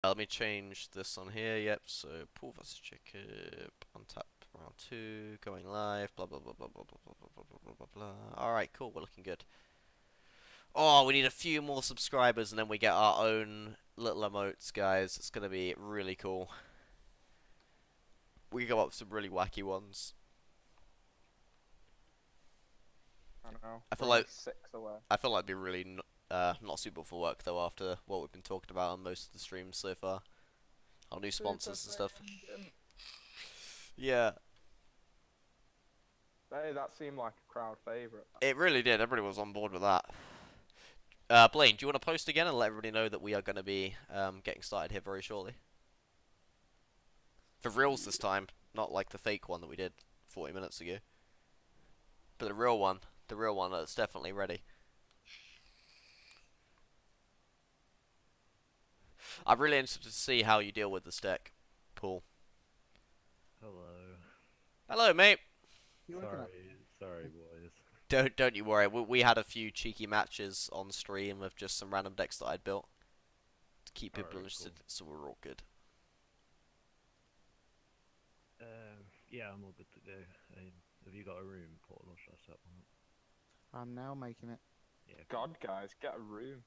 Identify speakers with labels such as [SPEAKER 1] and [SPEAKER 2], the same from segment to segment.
[SPEAKER 1] Let me change this on here. Yep. So pool versus Jacob. Untap round 2. Going live. Blah blah blah blah blah blah blah blah blah blah blah blah. All right, cool. We're looking good. Oh, we need a few more subscribers, and then we get our own little emotes, guys. It's gonna be really cool. We go up with some really wacky ones.
[SPEAKER 2] I know.
[SPEAKER 1] I feel
[SPEAKER 2] We're only
[SPEAKER 1] like
[SPEAKER 2] 6 away.
[SPEAKER 1] I feel like it'd be really not suitable for work though. After what we've been talking about on most of the streams so far, our new sponsors and stuff. Yeah,
[SPEAKER 2] Hey, that seemed like a crowd favourite.
[SPEAKER 1] it really did. Everybody was on board with that. Blaine, do you want to post again and let everybody know that we are going to be getting started here very shortly? For reals this time, not like the fake one that we did 40 minutes ago. But the real one that's definitely ready. I'm really interested to see how you deal with this deck, Paul.
[SPEAKER 3] Hello.
[SPEAKER 1] Hello, mate.
[SPEAKER 3] Sorry, boys.
[SPEAKER 1] Don't you worry. We had a few cheeky matches on stream of just some random decks that I'd built to keep people interested,
[SPEAKER 3] cool.
[SPEAKER 1] so we're all good.
[SPEAKER 3] Yeah, I'm all good to go. Have you got a room, Paul, or should I set one up?
[SPEAKER 4] I'm now making it.
[SPEAKER 3] Yeah.
[SPEAKER 2] God, guys, get a room.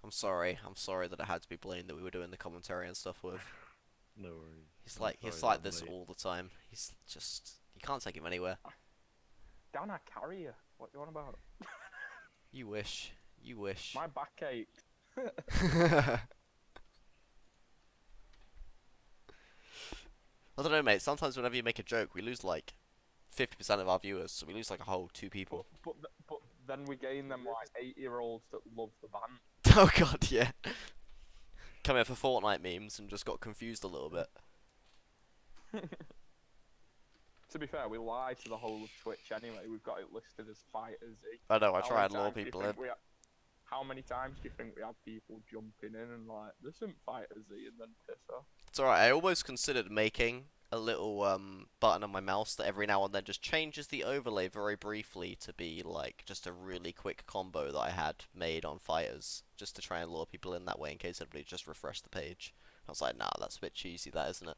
[SPEAKER 1] I'm sorry that it had to be Blaine that we were doing the commentary and stuff with.
[SPEAKER 3] No worries.
[SPEAKER 1] He's like this all the time. He's just, you can't take him anywhere.
[SPEAKER 2] Dan, I carry you. What you on about?
[SPEAKER 1] You wish. You wish.
[SPEAKER 2] My back ached.
[SPEAKER 1] I don't know, mate. Sometimes whenever you make a joke, we lose like 50% of our viewers, so we lose like a whole 2 people.
[SPEAKER 2] But then we gain them like 8-year-olds that love the band.
[SPEAKER 1] Oh god, yeah. Come here for Fortnite memes and just got confused a little bit.
[SPEAKER 2] To be fair, we lie to the whole of Twitch anyway. We've got it listed as Fighter Z.
[SPEAKER 1] I know, I
[SPEAKER 2] How
[SPEAKER 1] try and
[SPEAKER 2] many
[SPEAKER 1] lure
[SPEAKER 2] times do you
[SPEAKER 1] people
[SPEAKER 2] think
[SPEAKER 1] in.
[SPEAKER 2] How many times do you think we have people jumping in and like, this isn't Fighter Z, and then piss off?
[SPEAKER 1] It's alright, I almost considered making a little button on my mouse that every now and then just changes the overlay very briefly to be like just a really quick combo that I had made on fighters, just to try and lure people in that way in case everybody just refreshed the page. I was like, nah, that's a bit cheesy, that isn't it?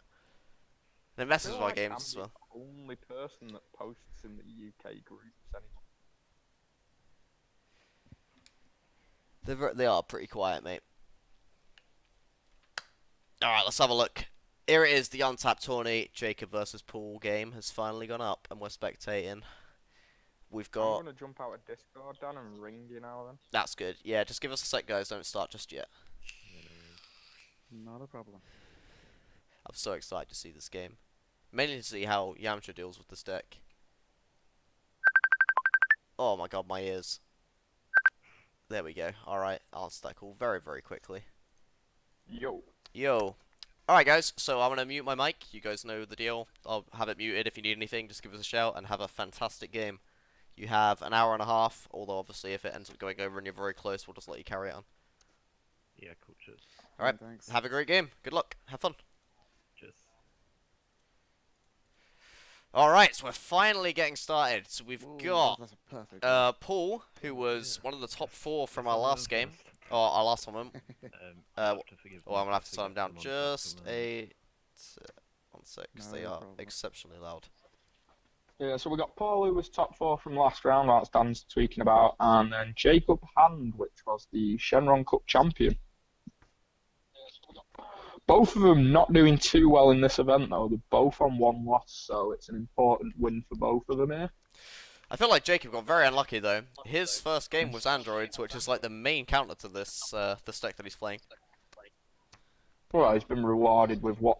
[SPEAKER 1] And it messes with our games as well.
[SPEAKER 2] I'm the only person that posts in the UK groups anymore.
[SPEAKER 1] They are pretty quiet, mate. Alright, let's have a look. Here it is, the Untap tourney. Jacob versus Paul game has finally gone up, and we're spectating. We've got...
[SPEAKER 2] I'm gonna jump out of Discord, Dan, and ring you now then.
[SPEAKER 1] That's good. Yeah, just give us a sec, guys. Don't start just yet.
[SPEAKER 4] Not a problem.
[SPEAKER 1] I'm so excited to see this game. Mainly to see how Yamcha deals with this deck. Oh my god, my ears. There we go. Alright, I'll answer that call very, very quickly.
[SPEAKER 2] Yo.
[SPEAKER 1] Yo. Alright guys, so I'm going to mute my mic. You guys know the deal. I'll have it muted. If you need anything, just give us a shout and have a fantastic game. You have an hour and a half, although obviously if it ends up going over and you're very close, we'll just let you carry it on.
[SPEAKER 3] Yeah, cool, cheers.
[SPEAKER 1] Alright,
[SPEAKER 4] Thanks.
[SPEAKER 1] have a great game. Good luck. Have fun.
[SPEAKER 3] Cheers.
[SPEAKER 1] Alright, so we're finally getting started. So we've
[SPEAKER 4] Ooh,
[SPEAKER 1] got
[SPEAKER 4] that's a perfect
[SPEAKER 1] Paul, who was one of the top 4 from our
[SPEAKER 3] Yes,
[SPEAKER 1] last game. Or our last one.
[SPEAKER 3] You'll have to forgive
[SPEAKER 1] Oh,
[SPEAKER 3] me
[SPEAKER 1] I'm gonna have
[SPEAKER 3] if
[SPEAKER 1] to turn them
[SPEAKER 3] I
[SPEAKER 1] down
[SPEAKER 3] forget
[SPEAKER 1] just
[SPEAKER 3] someone else.
[SPEAKER 1] 1 sec, 'cause
[SPEAKER 4] No
[SPEAKER 1] they are
[SPEAKER 4] problem.
[SPEAKER 1] exceptionally loud.
[SPEAKER 2] Yeah, so we got Paul, who was top 4 from last round, that's Dan's tweaking about, and then Jacob Hand, which was the Shenron Cup champion. Both of them not doing too well in this event, though. They're both on 1 loss, so it's an important win for both of them here.
[SPEAKER 1] I feel like Jacob got very unlucky though. His first game was Androids, which is like the main counter to this this deck that he's playing.
[SPEAKER 2] Well, he's been rewarded with what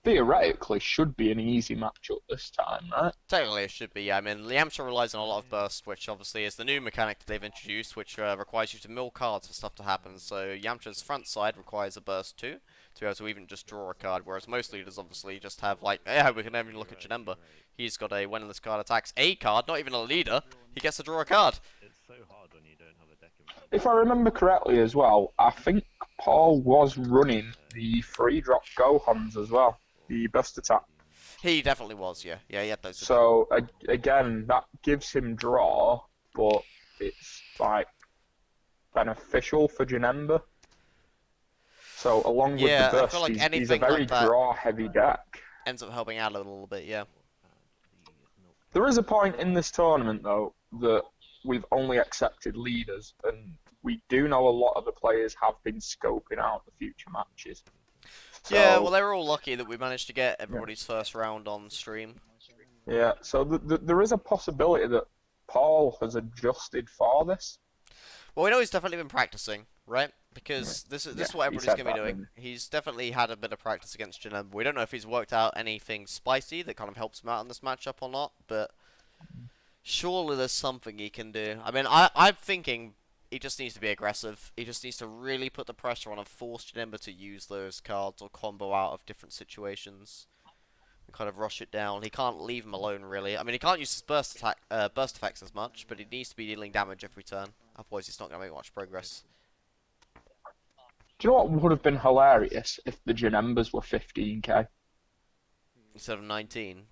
[SPEAKER 2] theoretically should be an easy matchup this time, right?
[SPEAKER 1] Technically it should be, yeah. I mean, Yamcha relies on a lot of burst, which obviously is the new mechanic that they've introduced, which requires you to mill cards for stuff to happen. So Yamcha's front side requires a burst too, to be able to even just draw a card, whereas most leaders obviously just have like, yeah, we can even look at Janemba. He's got a when this card attacks a card, not even a leader, he gets to draw a card.
[SPEAKER 3] It's so hard when you don't have a deck in front.
[SPEAKER 2] If I remember correctly as well, I think Paul was running the 3-drop Gohans as well, the best attack.
[SPEAKER 1] He definitely was, yeah. Yeah, he had those.
[SPEAKER 2] So, again, that gives him draw, but it's, like, beneficial for Janemba. So along with the
[SPEAKER 1] Yeah, I feel
[SPEAKER 2] burst,
[SPEAKER 1] like
[SPEAKER 2] he's a
[SPEAKER 1] anything
[SPEAKER 2] very
[SPEAKER 1] like that
[SPEAKER 2] draw-heavy deck.
[SPEAKER 1] ends up helping out a little bit, yeah.
[SPEAKER 2] There is a point in this tournament, though, that we've only accepted leaders, and we do know a lot of the players have been scoping out the future matches.
[SPEAKER 1] Yeah, well,
[SPEAKER 2] So,
[SPEAKER 1] they were all lucky that we managed to get
[SPEAKER 2] yeah,
[SPEAKER 1] everybody's first round on stream.
[SPEAKER 2] yeah. So there is a possibility that Paul has adjusted for this.
[SPEAKER 1] Well, we know he's definitely been practicing, right?
[SPEAKER 2] Yeah,
[SPEAKER 1] Because this
[SPEAKER 2] yeah,
[SPEAKER 1] is what
[SPEAKER 2] he
[SPEAKER 1] everybody's
[SPEAKER 2] said
[SPEAKER 1] going to be
[SPEAKER 2] that,
[SPEAKER 1] doing.
[SPEAKER 2] didn't
[SPEAKER 1] He's definitely had a bit of practice against Janemba. We don't know if he's worked out anything spicy that kind of helps him out in this matchup or not, but surely there's something he can do. I mean, I'm thinking he just needs to be aggressive. He just needs to really put the pressure on and force Janemba to use those cards or combo out of different situations. Kind of rush it down. He can't leave him alone, really. I mean, he can't use his burst effects as much, but he needs to be dealing damage every turn. Otherwise, he's not going to make much progress.
[SPEAKER 2] Do you know what would have been hilarious if the Janembas were 15k?
[SPEAKER 1] Instead of 19.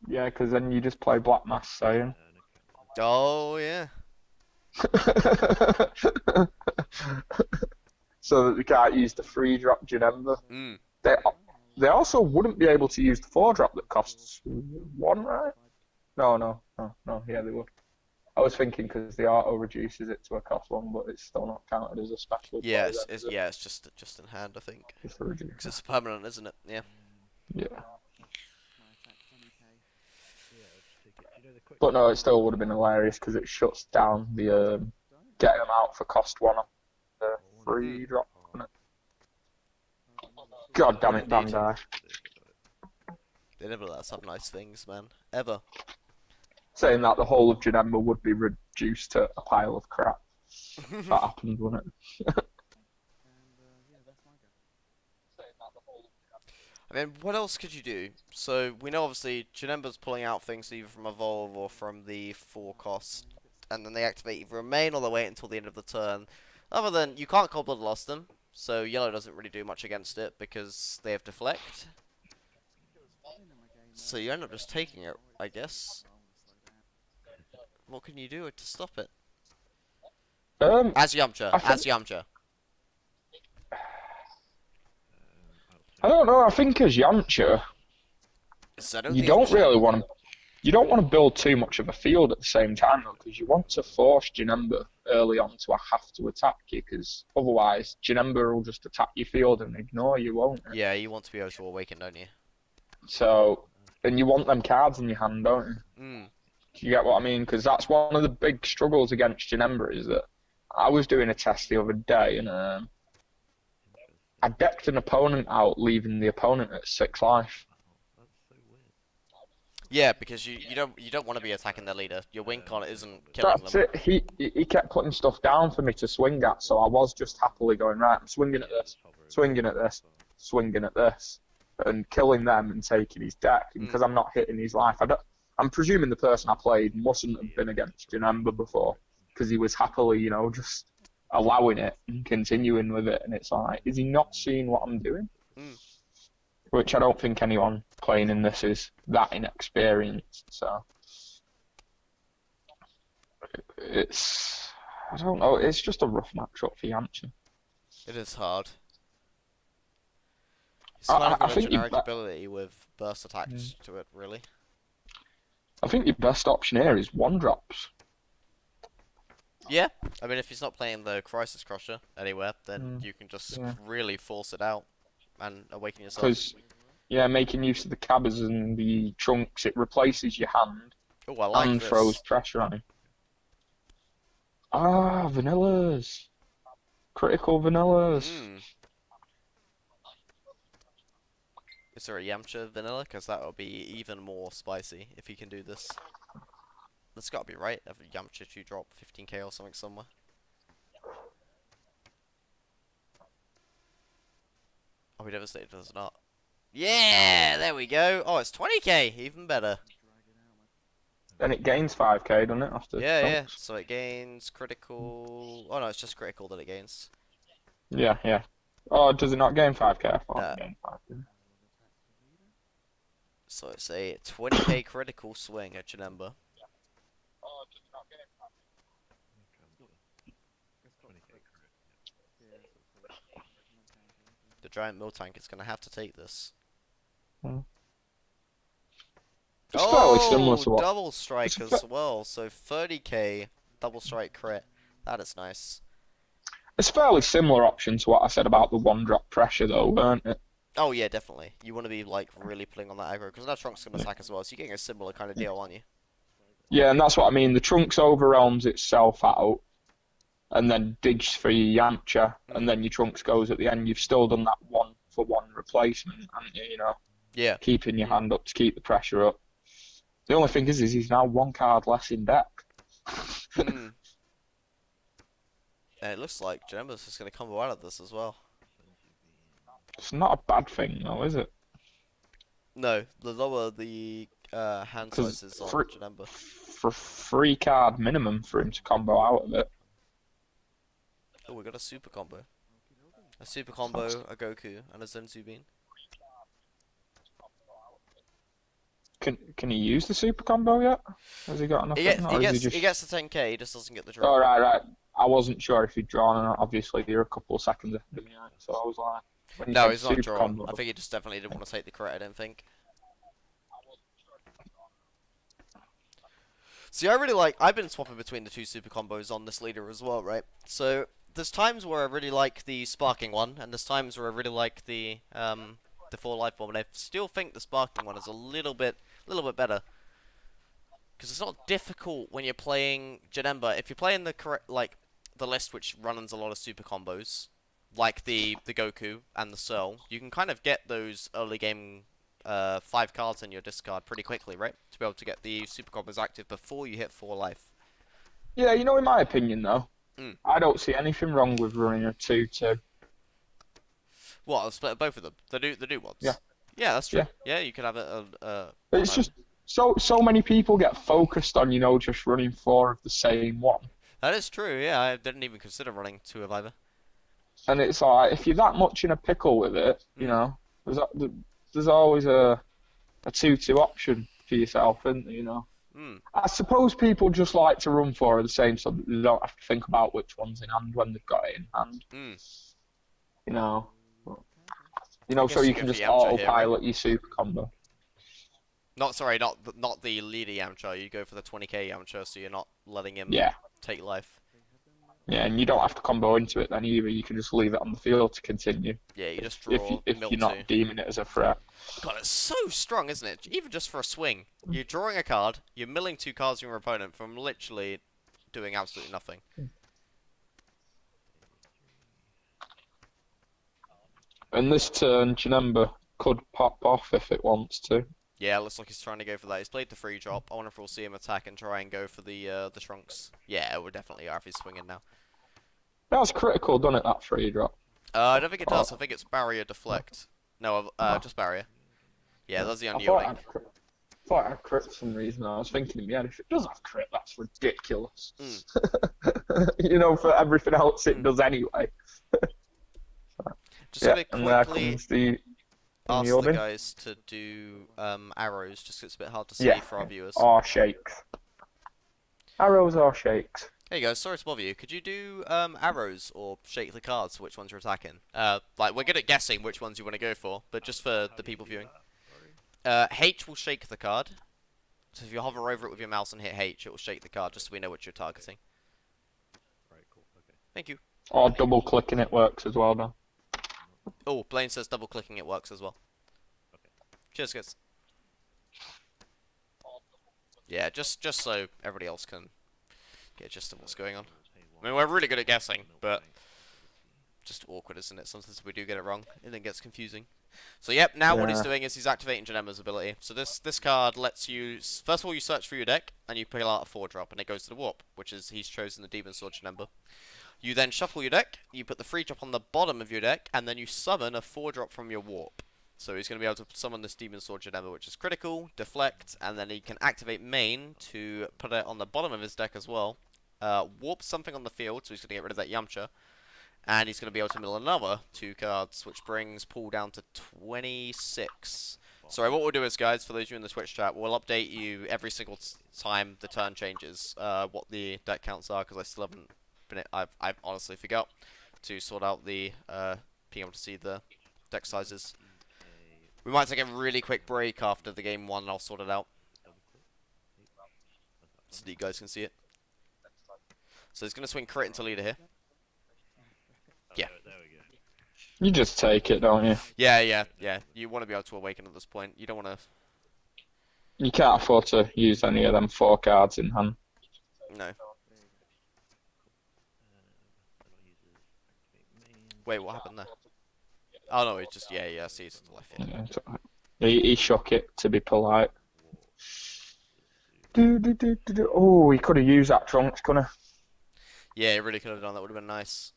[SPEAKER 2] Yeah, because then you just play Black Mass Saiyan.
[SPEAKER 1] Oh, yeah.
[SPEAKER 2] So that they can't use the free drop Janemba.
[SPEAKER 1] Mm.
[SPEAKER 2] They also wouldn't be able to use the 4-drop that costs 1, right? No. Yeah, they would. I was thinking because the auto reduces it to a cost 1, but it's still not counted as a special.
[SPEAKER 1] Yeah,
[SPEAKER 2] play then, is it?
[SPEAKER 1] it's just in hand, I think.
[SPEAKER 2] Just a reduce.
[SPEAKER 1] Because it's permanent, isn't it? Yeah.
[SPEAKER 2] Yeah.
[SPEAKER 3] You know the quick
[SPEAKER 2] But no, it still would have been hilarious because it shuts down the getting them out for cost 1 on the free drop. Doesn't it? God damn it,
[SPEAKER 1] Indeed.
[SPEAKER 2] Bandai.
[SPEAKER 1] They never let us have nice things, man. Ever.
[SPEAKER 2] Saying that the whole of Janemba would be reduced to a pile of crap. That happened, wouldn't it?
[SPEAKER 1] I mean, what else could you do? So, we know obviously Janemba's pulling out things either from Evolve or from the 4 cost, and then they activate either a main or they wait until the end of the turn. Other than, you can't Cold Bloodlust them, so yellow doesn't really do much against it because they have Deflect. So you end up just taking it, I guess. What can you do to stop it? As Yamcha, as Yamcha.
[SPEAKER 2] I don't know. I think as Yamcha, you don't want to build too much of a field at the same time though, because you want to force Janemba early on to have to attack you, because otherwise Janemba will just attack your field and ignore you, won't it?
[SPEAKER 1] Yeah, you want to be able to awaken, don't you?
[SPEAKER 2] So, and you want them cards in your hand, don't you?
[SPEAKER 1] Mm.
[SPEAKER 2] Do you get what I mean? Because that's one of the big struggles against Janemba is that I was doing a test the other day and I decked an opponent out, leaving the opponent at 6 life.
[SPEAKER 3] That's so weird.
[SPEAKER 1] Yeah, because you don't want to be attacking their leader. Your win con isn't killing
[SPEAKER 2] That's
[SPEAKER 1] them.
[SPEAKER 2] it. He kept putting stuff down for me to swing at, so I was just happily going, right, I'm swinging at this, swinging at this, swinging at this, and killing them and taking his deck. And because I'm not hitting his life, I'm presuming the person I played mustn't have been against Janemba before, because he was happily, just allowing it and continuing with it. And it's like, is he not seeing what I'm doing?
[SPEAKER 1] Mm.
[SPEAKER 2] Which I don't think anyone playing in this is that inexperienced. So I don't know. It's just a rough matchup for Yamcha.
[SPEAKER 1] It is hard. It's kind of
[SPEAKER 2] I
[SPEAKER 1] got a
[SPEAKER 2] think
[SPEAKER 1] generic ability with burst attacks to it, really.
[SPEAKER 2] I think your best option here is 1-drops.
[SPEAKER 1] Yeah, I mean, if he's not playing the Crisis Crusher anywhere, then you can just really force it out and awaken yourself.
[SPEAKER 2] Because, making use of the cabbers and the trunks, it replaces your hand
[SPEAKER 1] Oh, I like
[SPEAKER 2] and
[SPEAKER 1] this.
[SPEAKER 2] throws pressure on him. Ah, vanillas. Critical vanillas.
[SPEAKER 1] Is there a Yamcha vanilla? Because that would be even more spicy if he can do this. That's got to be right. Every Yamcha to drop 15k or something somewhere. Oh, we devastated does it not. Yeah, there we go. Oh, it's 20k, even better.
[SPEAKER 2] Then it gains 5k, doesn't it? After
[SPEAKER 1] Yeah.
[SPEAKER 2] trunks?
[SPEAKER 1] So it gains critical. Oh no, it's just critical that it gains.
[SPEAKER 2] Yeah. Oh, does it not gain 5k? I thought
[SPEAKER 1] No.
[SPEAKER 2] it gained 5k.
[SPEAKER 1] So it's a 20k critical swing at Janemba. giant mill tank is gonna have to take this.
[SPEAKER 2] It's fairly similar
[SPEAKER 1] Oh,
[SPEAKER 2] to what.
[SPEAKER 1] double strike
[SPEAKER 2] It's,
[SPEAKER 1] as well. So 30k double strike crit. That is nice.
[SPEAKER 2] it's a fairly similar option to what I said about the one drop pressure, though, weren't it?
[SPEAKER 1] Oh yeah, definitely. You want to be like really pulling on that aggro because now Trunk's gonna
[SPEAKER 2] Yeah.
[SPEAKER 1] attack as well, so you're getting a similar kind of deal, aren't you?
[SPEAKER 2] Yeah, and that's what I mean. The Trunks overwhelms itself out, and then digs for your Yamcha, and then your Trunks goes at the end. You've still done that 1-for-1 replacement, haven't you? You know,
[SPEAKER 1] Yeah.
[SPEAKER 2] keeping your hand up to keep the pressure up. The only thing is he's now one card less in deck.
[SPEAKER 1] And it looks like Janemba's just gonna combo out of this as well.
[SPEAKER 2] It's not a bad thing, though, is it?
[SPEAKER 1] No, the lower the hand
[SPEAKER 2] 'Cause
[SPEAKER 1] sizes on
[SPEAKER 2] for-
[SPEAKER 1] Janemba.
[SPEAKER 2] For 3 card minimum for him to combo out of it.
[SPEAKER 1] Oh, we got a super combo. A super combo, a Goku, and a Zenzu Bean.
[SPEAKER 2] Can he use the super combo yet? Has he got enough?
[SPEAKER 1] He gets the 10k, he just doesn't get the draw.
[SPEAKER 2] Oh, right. I wasn't sure if he'd drawn or not. Obviously, you're a couple of seconds ahead of me, so I was like... when you
[SPEAKER 1] No,
[SPEAKER 2] said
[SPEAKER 1] he's not
[SPEAKER 2] super
[SPEAKER 1] drawn.
[SPEAKER 2] combo-
[SPEAKER 1] I think he just definitely didn't want to take the crit, I don't think. See, I've been swapping between the two super combos on this leader as well, right? So, there's times where I really like the sparking one, and there's times where I really like the 4 life bomb, and I still think the sparking one is a little bit better. Because it's not difficult when you're playing Janemba. If you're playing the correct, like, the list which runs a lot of super combos, like the Goku and the Searle, you can kind of get those early game 5 cards in your discard pretty quickly, right? To be able to get the super combos active before you hit 4 life.
[SPEAKER 2] Yeah, you know, in my opinion, though,
[SPEAKER 1] Mm.
[SPEAKER 2] I don't see anything wrong with running a 2-2.
[SPEAKER 1] What? I'll split both of them. The new ones.
[SPEAKER 2] Yeah.
[SPEAKER 1] Yeah, that's true.
[SPEAKER 2] Yeah.
[SPEAKER 1] Yeah, you could have it.
[SPEAKER 2] It's just so many people get focused on, you know, just running 4 of the same one.
[SPEAKER 1] That is true. Yeah, I didn't even consider running 2 of either.
[SPEAKER 2] And it's like, if you're that much in a pickle with it, you know, there's always a 2-2 option for yourself, isn't there, you know? I suppose people just like to run 4 of the same, so they don't have to think about which one's in hand when they've got it in hand. You know, so you can just autopilot your super combo.
[SPEAKER 1] Not the leader Yamcha. You go for the 20k Yamcha, so you're not letting him take life.
[SPEAKER 2] Yeah, and you don't have to combo into it then either. You can just leave it on the field to continue.
[SPEAKER 1] Yeah, you just draw.
[SPEAKER 2] If you're not deeming it as a threat.
[SPEAKER 1] God, it's so strong, isn't it? Even just for a swing, you're drawing a card, you're milling 2 cards from your opponent from literally doing absolutely nothing.
[SPEAKER 2] And this turn, Janemba could pop off if it wants to.
[SPEAKER 1] Yeah, looks like he's trying to go for that. He's played the free drop. I wonder if we'll see him attack and try and go for the Trunks. Yeah, we definitely are if he's swinging now.
[SPEAKER 2] That's critical, doesn't it, that free drop?
[SPEAKER 1] I don't think it does. I think it's barrier deflect. No, just barrier. Yeah, that's the
[SPEAKER 2] I
[SPEAKER 1] unyielding.
[SPEAKER 2] thought I had crit for some reason. I was thinking in my head, if it does have crit, that's ridiculous. You know, for everything else it does anyway.
[SPEAKER 1] Just gonna quickly
[SPEAKER 2] comes the
[SPEAKER 1] ask the
[SPEAKER 2] unyielding.
[SPEAKER 1] guys to do arrows, just 'cause it's a bit hard to see for our viewers.
[SPEAKER 2] Or shakes. Arrows or shakes.
[SPEAKER 1] Hey guys, sorry to bother you. Could you do arrows or shake the cards for which ones you're attacking? Like, we're good at guessing which ones you want to go for, but just for the people viewing. H will shake the card. So if you hover over it with your mouse and hit H, it will shake the card, just so we know what you're targeting.
[SPEAKER 3] Right, cool. Okay.
[SPEAKER 1] Thank you.
[SPEAKER 2] Or double clicking it works as well, though.
[SPEAKER 1] Oh, Blaine says double clicking it works as well.
[SPEAKER 3] Okay.
[SPEAKER 1] Cheers, guys. Yeah, just so everybody else can get a gist of what's going on. I mean, we're really good at guessing, but just awkward, isn't it? Sometimes we do get it wrong, and then gets confusing. So yep, now what he's doing is he's activating Janemba's ability. So this card lets you, first of all, you search for your deck, and you pull out a 4-drop, and it goes to the warp, which is, he's chosen the Demon Sword Janemba. You then shuffle your deck, you put the 3-drop on the bottom of your deck, and then you summon a 4-drop from your warp. So he's going to be able to summon this Demon Sword Janemba, which is critical, deflect, and then he can activate main to put it on the bottom of his deck as well. Warp something on the field, so he's going to get rid of that Yamcha. And he's going to be able to mill another 2 cards, which brings pool down to 26. Sorry, what we'll do is, guys, for those of you in the Twitch chat, we'll update you every single time the turn changes, what the deck counts are, because I still haven't been... I've honestly forgot to sort out the... being able to see the deck sizes. We might take a really quick break after the game 1 and I'll sort it out. So that you guys can see it. So he's going to swing crit into leader here. Yeah.
[SPEAKER 3] There we go.
[SPEAKER 2] You just take it, don't you?
[SPEAKER 1] Yeah. You want to be able to awaken at this point. You don't want to...
[SPEAKER 2] You can't afford to use any of them 4 cards in hand.
[SPEAKER 1] No. Wait, what happened there? Oh no, it's just, yeah, see, it's to the left here.
[SPEAKER 2] Yeah, it's alright. He shook it to be polite. Oh, he could have used that trunks, couldn't he?
[SPEAKER 1] Yeah, he really could have done that, would have been nice.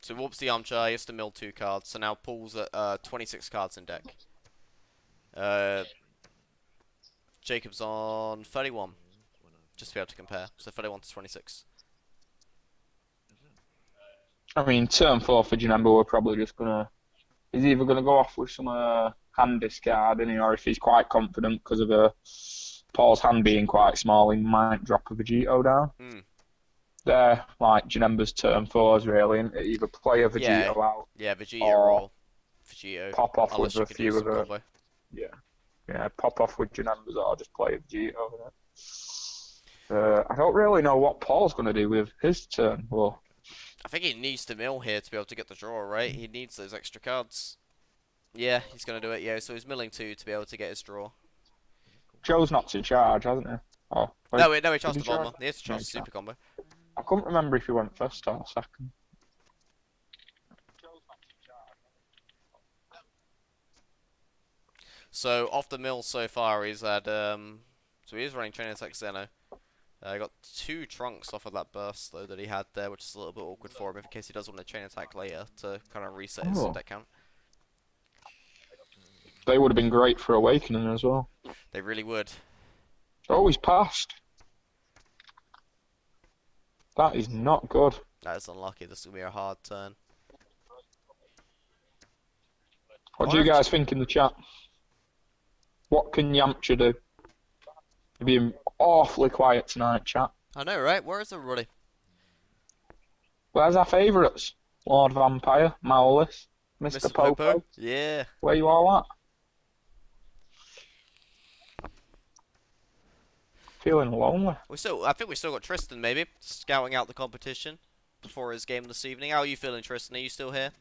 [SPEAKER 1] So whoops the armchair, he has to mill 2 cards, so now Paul's at 26 cards in deck. Jacob's on 31, just to be able to compare, so 31 to 26.
[SPEAKER 2] I mean, turn 4 for Janemba, we're probably just gonna... He's either gonna go off with some hand discard, or if he's quite confident because of Paul's hand being quite small, he might drop a Vegito down. They're like Janemba's turn 4s, really, and either play a Vegito out.
[SPEAKER 1] Yeah, Vegito or Vegito.
[SPEAKER 2] Pop off
[SPEAKER 1] Unless
[SPEAKER 2] with a few of
[SPEAKER 1] combo.
[SPEAKER 2] Yeah, pop off with Janemba's or just play a Vegito. I don't really know what Paul's gonna do with his turn. Well,
[SPEAKER 1] I think he needs to mill here to be able to get the draw, right? He needs those extra cards. Yeah, he's going to do it, yeah. So he's milling 2 to be able to get his draw.
[SPEAKER 2] Joe's not to charge, hasn't he? Oh,
[SPEAKER 1] No, he charged the
[SPEAKER 2] he charge?
[SPEAKER 1] bomber. He has to charge the super combo.
[SPEAKER 2] I couldn't remember if he went first or second.
[SPEAKER 1] So off the mill so far, he's had so he is running Chain Attack Xeno. Got 2 trunks off of that burst though that he had there, which is a little bit awkward for him in case he does want to chain attack later to kind of reset his deck count.
[SPEAKER 2] They would have been great for Awakening as well.
[SPEAKER 1] They really would.
[SPEAKER 2] Oh, he's passed. That is not good.
[SPEAKER 1] That is unlucky. This is going to be a hard turn.
[SPEAKER 2] What do you guys think in the chat? What can Yamcha do? You're being awfully quiet tonight, chat.
[SPEAKER 1] I know, right? Where is everybody?
[SPEAKER 2] Where's our favourites? Lord Vampire, Maulis, Mr. Popo.
[SPEAKER 1] Yeah.
[SPEAKER 2] Where you all at? Feeling lonely.
[SPEAKER 1] I think we still got Tristan maybe scouting out the competition before his game this evening. How are you feeling, Tristan? Are you still here?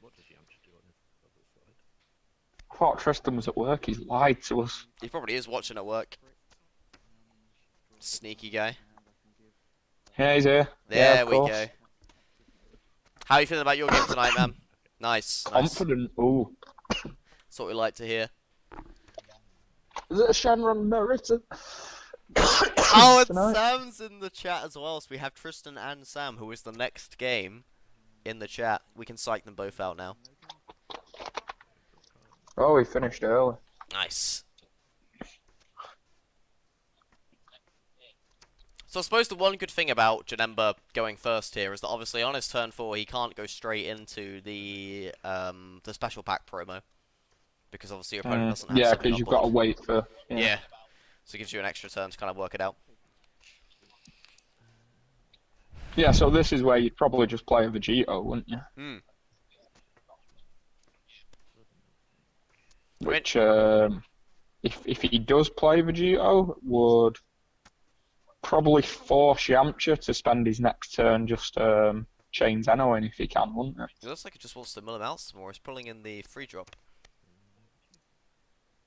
[SPEAKER 2] I thought Tristan was at work. He's lied to us.
[SPEAKER 1] He probably is watching at work. Sneaky guy.
[SPEAKER 2] Yeah, he's here.
[SPEAKER 1] There we go. How are you feeling about your game tonight, man? Nice.
[SPEAKER 2] Confident. Ooh.
[SPEAKER 1] That's what we like to hear.
[SPEAKER 2] Is it a Shenron Merita?
[SPEAKER 1] Oh, and Sam's in the chat as well. So we have Tristan and Sam, who is the next game, in the chat. We can psych them both out now.
[SPEAKER 2] Oh, he finished early.
[SPEAKER 1] Nice. So I suppose the one good thing about Janemba going first here is that obviously on his turn 4 he can't go straight into the special pack promo. Because obviously your opponent doesn't have
[SPEAKER 2] yeah,
[SPEAKER 1] something
[SPEAKER 2] because
[SPEAKER 1] on
[SPEAKER 2] you've
[SPEAKER 1] board.
[SPEAKER 2] got to wait for...
[SPEAKER 1] Yeah. So it gives you an extra turn to kind of work it out.
[SPEAKER 2] Yeah, so this is where you'd probably just play a Vegito, wouldn't you? Which, if he does play Vegito, would probably force Yamcha to spend his next turn just chain Zeno in if he can, wouldn't it?
[SPEAKER 1] It looks like he just wants to mill him out some more. He's pulling in the free drop.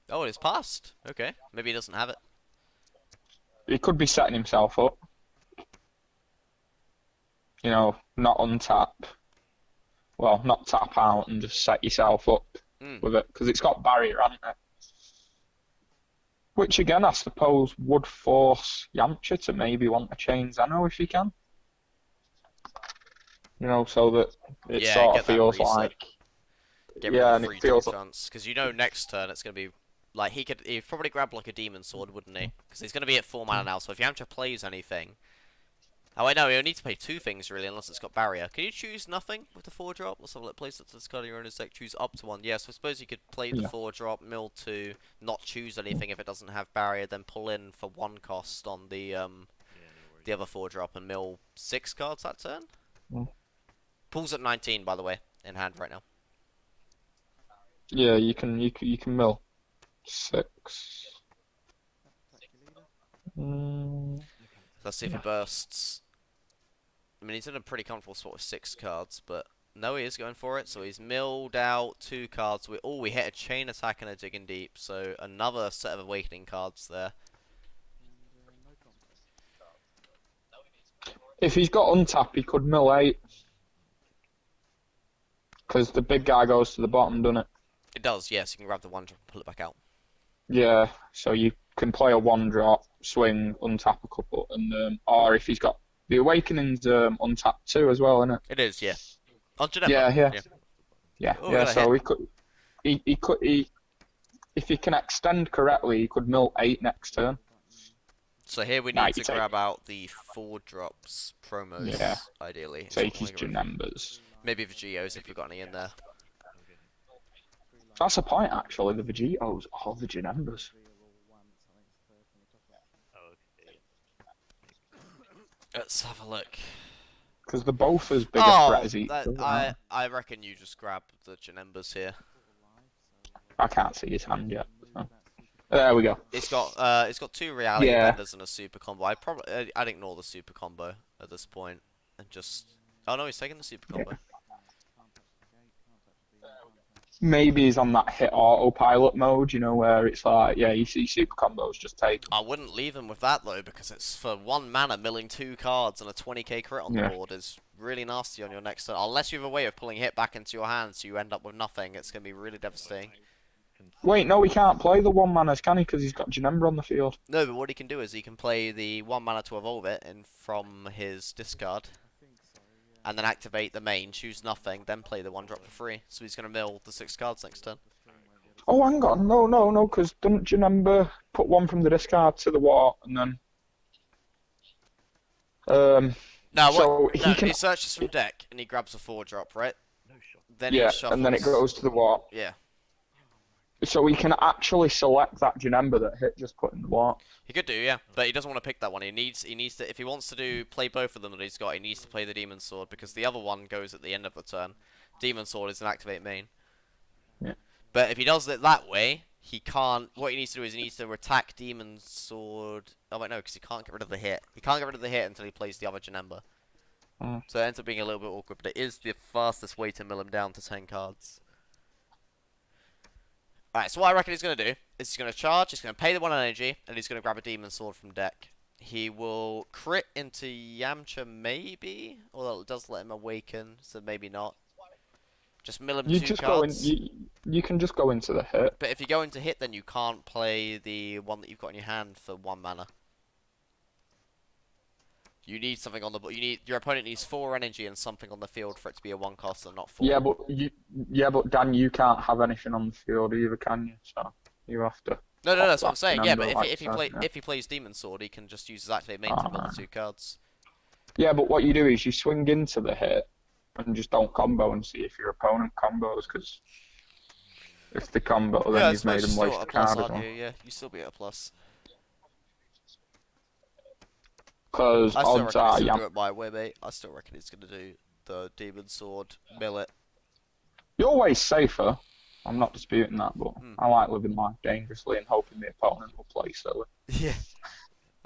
[SPEAKER 1] Oh, it's passed. Okay. Maybe he doesn't have it.
[SPEAKER 2] He could be setting himself up. You know, not untap. Well, not tap out and just set yourself up with it. Because it's got barrier, hasn't it? Which, again, I suppose would force Yamcha to maybe want to chain Zeno if he can. You know, so that it sort of feels like...
[SPEAKER 1] Get rid of the free drop chance. Because you know next turn it's going to be... Like, he'd probably grab like a demon sword, wouldn't he? Because he's going to be at 4 mana now, so if Yamcha plays anything... Oh, I know, he'll need to play 2 things, really, unless it's got barrier. Can you choose nothing with the 4-drop? Let's have a look. Place it to discard your owner's deck, choose up to 1. Yeah, so I suppose you could play the 4-drop, mill 2, not choose anything if it doesn't have barrier, then pull in for 1 cost on the other 4-drop and mill 6 cards that turn. Pulls at 19, by the way, in hand right now.
[SPEAKER 2] Yeah, you can mill 6. Mm,
[SPEAKER 1] Let's see if he bursts. I mean, he's in a pretty comfortable spot with 6 cards, but no, he is going for it. So he's milled out 2 cards. We hit a chain attack and a digging deep, so another set of awakening cards there.
[SPEAKER 2] if he's got untap, he could mill 8. Because the big guy goes to the bottom, doesn't it?
[SPEAKER 1] It does, yes. You can grab the 1 drop and pull it back out.
[SPEAKER 2] Yeah, so you can play a 1-drop, swing, untap a couple, and or if he's got the awakening's untapped too as well, isn't it?
[SPEAKER 1] It is, yeah. On Janemba.
[SPEAKER 2] Yeah. So if he can extend correctly, he could mill 8 next turn.
[SPEAKER 1] So here we need to grab out the 4 drops promos,
[SPEAKER 2] Yeah.
[SPEAKER 1] ideally.
[SPEAKER 2] Take his Janembas.
[SPEAKER 1] Maybe the Geos if we've got any in there.
[SPEAKER 2] That's a point actually. The Vegetos, the Janembas.
[SPEAKER 1] Let's have a look.
[SPEAKER 2] Because they're both as big a threat as each other.
[SPEAKER 1] I reckon you just grab the Janembas here.
[SPEAKER 2] I can't see his hand yet. So. There we go.
[SPEAKER 1] It's got 2 reality benders and a super combo. I'd ignore the super combo at this point and just. Oh no, he's taking the super combo.
[SPEAKER 2] Yeah. Maybe he's on that hit autopilot mode, where it's like, yeah, you see super combos, just take.
[SPEAKER 1] I wouldn't leave him with that though, because it's for 1 mana, milling 2 cards and a 20k crit on the board is really nasty on your next turn. Unless you have a way of pulling hit back into your hand, so you end up with nothing, it's gonna be really devastating.
[SPEAKER 2] Wait, no, he can't play the 1 manas, can he? Because he's got Janemba on the field.
[SPEAKER 1] No, but what he can do is he can play the 1 mana to evolve it from his discard. And then activate the main, choose nothing, then play the 1 drop for free. So he's going to mill the 6 cards next turn.
[SPEAKER 2] Oh, hang on. No, because doesn't Janemba put 1 from the discard to the war, and then...
[SPEAKER 1] he searches from deck, and he grabs a 4 drop, right? Then
[SPEAKER 2] he
[SPEAKER 1] shuffles.
[SPEAKER 2] And then it goes to the war.
[SPEAKER 1] Yeah.
[SPEAKER 2] So he can actually select that Janemba that hit just put in the war.
[SPEAKER 1] He could do, yeah, but he doesn't want to pick that one. He needs to, if he wants to play both of them that he's got, he needs to play the Demon Sword because the other one goes at the end of the turn. Demon Sword is an activate main.
[SPEAKER 2] Yeah.
[SPEAKER 1] But if he does it that way, he can't. What he needs to do is he needs to attack Demon Sword. Oh wait, no, because he can't get rid of the hit. He can't get rid of the hit until he plays the other Janemba. So it ends up being a little bit awkward, but it is the fastest way to mill him down to 10 cards. Alright, so what I reckon he's going to do is he's going to charge, he's going to pay the 1 energy, and he's going to grab a Demon Sword from deck. He will crit into Yamcha, maybe? Although it does let him awaken, so maybe not. Just mill him 2 cards.
[SPEAKER 2] You can just go into the hit.
[SPEAKER 1] But if you go into hit, then you can't play the one that you've got in your hand for 1 mana. You need something on the board. Your opponent needs 4 energy and something on the field for it to be a 1 cost and not 4.
[SPEAKER 2] Yeah, but Dan, you can't have anything on the field either, can you? So you have to.
[SPEAKER 1] No, that's what I'm saying. Yeah, but if he plays Demon Sword, he can just use his activate main to mill the 2 cards.
[SPEAKER 2] Yeah, but what you do is you swing into the hit and just don't combo and see if your opponent combos, because if they combo, then you've made them waste the card.
[SPEAKER 1] Yeah, you still be at a plus.
[SPEAKER 2] Because odds are,
[SPEAKER 1] do it my way, mate. I still reckon he's gonna do the Demon Sword, mill it.
[SPEAKER 2] You're way safer. I'm not disputing that, but I like living life dangerously and hoping the opponent will play silly.
[SPEAKER 1] Yeah.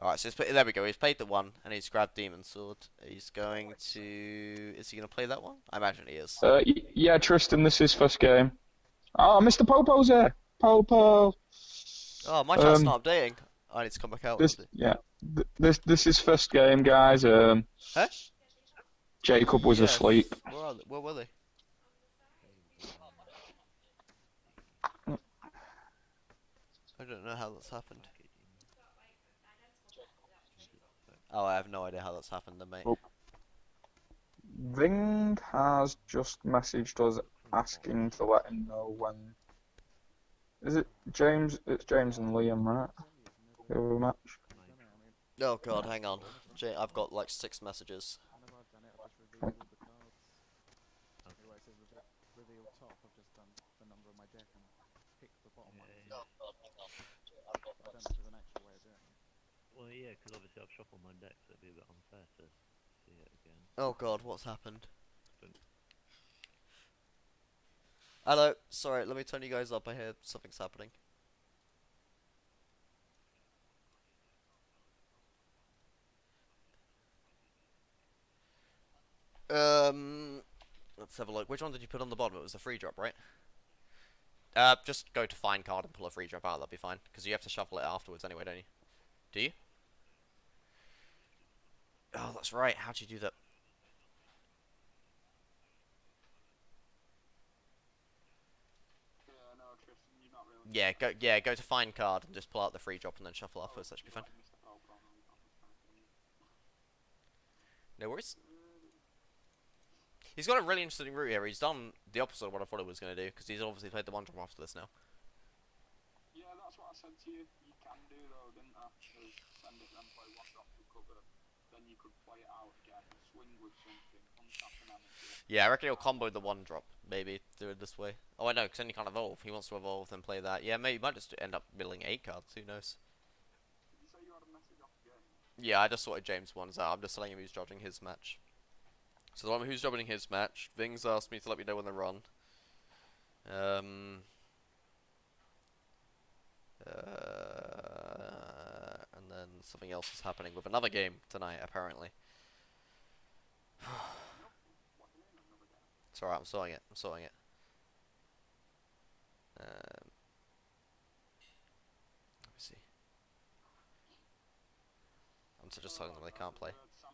[SPEAKER 1] Alright, so there we go. He's played the 1 and he's grabbed Demon Sword. He's going to. Is he gonna play that one? I imagine he is.
[SPEAKER 2] Yeah, Tristan, this is first game. Oh, Mr. Popo's here. Popo.
[SPEAKER 1] Oh, my chat's not updating. I need to come back out.
[SPEAKER 2] This is first game, guys.
[SPEAKER 1] Huh?
[SPEAKER 2] Jacob was asleep.
[SPEAKER 1] Where were they? I don't know how that's happened. Oh, I have no idea how that's happened then, mate.
[SPEAKER 2] Oh. Ving has just messaged us asking to let him know when. Is it James? It's James and Liam, right? The other match.
[SPEAKER 1] Oh god, hang on. I've got like 6 messages.
[SPEAKER 3] Well, yeah, because obviously I've shuffled my deck, so it'd be a bit unfair to see it again.
[SPEAKER 1] Oh god, what's happened? Hello, sorry, let me turn you guys up. I hear something's happening. Let's have a look. Which one did you put on the bottom? It was the free drop, right? Just go to find card and pull a free drop out. That'll be fine. Because you have to shuffle it afterwards anyway, don't you? Do you? Oh, that's right. How'd you do that? Yeah, go to find card and just pull out the free drop and then shuffle afterwards. That should be fine. No worries. He's got a really interesting route here. He's done the opposite of what I thought he was going to do, because he's obviously played the one drop after this now.
[SPEAKER 2] Yeah, that's what I said to you. You can do though, didn't I? Send it, then play one drop to cover. Then you could play it out again, swing with something, untap an energy.
[SPEAKER 1] Yeah, I reckon he'll combo the one drop. Maybe do it this way. Oh, I know, because then he can't evolve. He wants to evolve, then play that. Yeah, maybe he might just end up milling 8 cards. Who knows?
[SPEAKER 2] Did you say you had a message off the game?
[SPEAKER 1] Yeah, I just sorted James' ones out. I'm just telling him who's judging his match. So the one who's judging his match, Vings asked me to let me know when they're on. And then something else is happening with another game tonight, apparently. It's alright, I'm sorting it. Let me see. I'm just telling them they can't play.
[SPEAKER 2] No, Sam,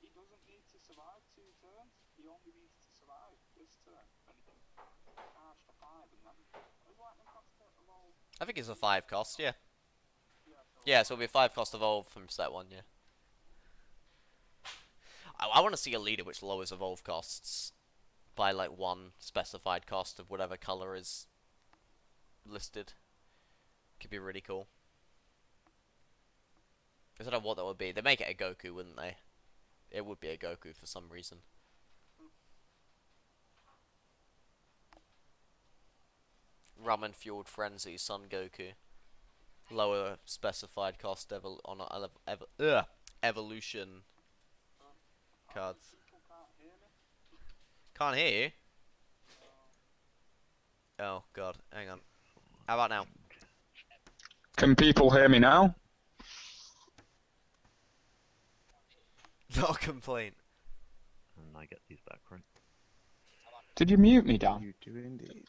[SPEAKER 2] he doesn't need to survive 2 turns. He only needs to survive this turn. Then he can charge to 5 and then... Is lightning cost evolve?
[SPEAKER 1] I think it's a 5 cost, yeah.
[SPEAKER 2] Yeah,
[SPEAKER 1] Yeah, so it'll be a 5 cost evolve from set 1, yeah. I want to see a leader which lowers evolve costs by like 1 specified cost of whatever color is listed. Could be really cool. I don't know what that would be. They'd make it a Goku, wouldn't they? It would be a Goku for some reason. Ramen Fueled Frenzy, Son Goku. Lower specified cost evolution cards. Can't hear you? Oh god, hang on. How about now?
[SPEAKER 2] Can people hear me now?
[SPEAKER 1] Not a complaint.
[SPEAKER 3] And I get these back, right?
[SPEAKER 2] Did you mute me, Dan?
[SPEAKER 4] You do indeed.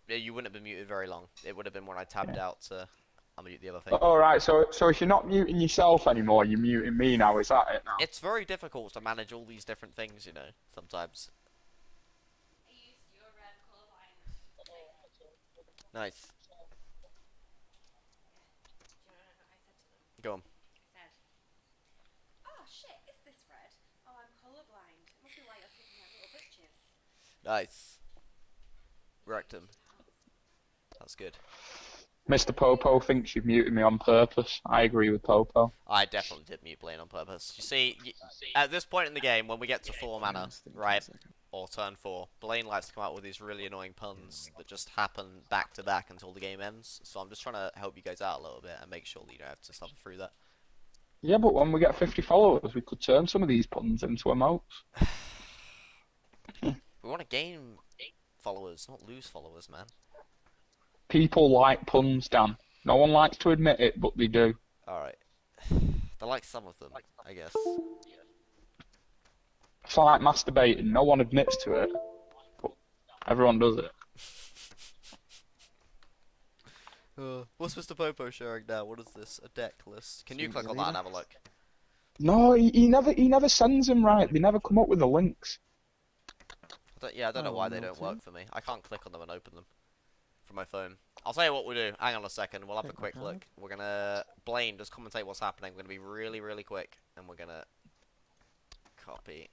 [SPEAKER 1] Yeah, you wouldn't have been muted very long. It would have been when I tabbed out to unmute the other thing.
[SPEAKER 2] Alright, so if you're not muting yourself anymore, you're muting me now, is that it now?
[SPEAKER 1] It's very difficult to manage all these different things, you know, sometimes. Nice. Go on.
[SPEAKER 5] Oh shit, is this red? Oh, I'm colourblind. It must be why you're taking my little bitches.
[SPEAKER 1] Nice. Wrecked him. That's good.
[SPEAKER 2] Mr. Popo thinks you've muted me on purpose. I agree with Popo.
[SPEAKER 1] I definitely did mute Blaine on purpose. You see, at this point in the game, when we get to 4 mana, right, or turn 4, Blaine likes to come out with these really annoying puns that just happen back to back until the game ends. So I'm just trying to help you guys out a little bit and make sure that you don't have to suffer through that.
[SPEAKER 2] Yeah, but when we get 50 followers, we could turn some of these puns into emotes.
[SPEAKER 1] We want to gain followers, not lose followers, man.
[SPEAKER 2] People like puns, Dan. No one likes to admit it, but they do.
[SPEAKER 1] Alright. They like some of them, I guess.
[SPEAKER 2] It's like masturbating. No one admits to it, but everyone does it.
[SPEAKER 1] What's Mr. Popo showing now? What is this? A deck list. Can you click on that and have a look?
[SPEAKER 2] No, he never sends them right. They never come up with the links.
[SPEAKER 1] I don't know why they don't work for me. I can't click on them and open them from my phone. I'll tell you what we'll do. Hang on a second. We'll have a quick look. We're gonna... Blaine, just commentate what's happening. We're gonna be really, really quick. And we're gonna... Copy.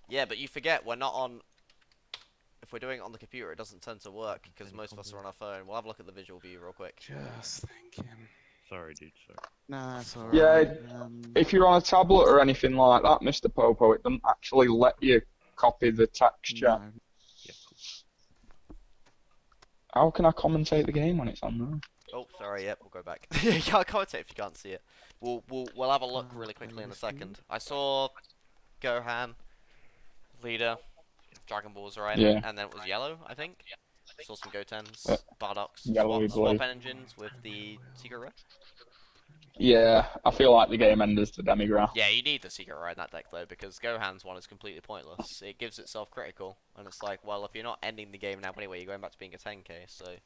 [SPEAKER 1] Yeah, but you forget we're not on... If we're doing it on the computer, it doesn't tend to work, because most of us are on our phone. We'll have a look at the visual view real quick.
[SPEAKER 4] Just thinking.
[SPEAKER 3] Sorry, dude, sorry.
[SPEAKER 4] Nah, that's alright.
[SPEAKER 2] Yeah, if you're on a tablet or anything like that, Mr. Popo, it doesn't actually let you copy the texture.
[SPEAKER 4] No.
[SPEAKER 3] Yeah,
[SPEAKER 2] How can I commentate the game when it's on there?
[SPEAKER 1] Oh, sorry. Yep, we'll go back. You can't commentate if you can't see it. We'll have a look really quickly in a second. I saw Gohan, leader, Dragon Ball's right,
[SPEAKER 2] Yeah.
[SPEAKER 1] and then it was yellow, I think. Saw some Gotens,
[SPEAKER 2] Uh,
[SPEAKER 1] Bardock's,
[SPEAKER 2] yellowy
[SPEAKER 1] swap
[SPEAKER 2] blue.
[SPEAKER 1] engines with the Secret Rare.
[SPEAKER 2] Yeah, I feel like the game enders the demigraph.
[SPEAKER 1] Yeah, you need the Secret Rare in that deck though, because Gohan's one is completely pointless. It gives itself critical, and it's like, well, if you're not ending the game now anyway, you're going back to being a 10k, so
[SPEAKER 2] Yeah,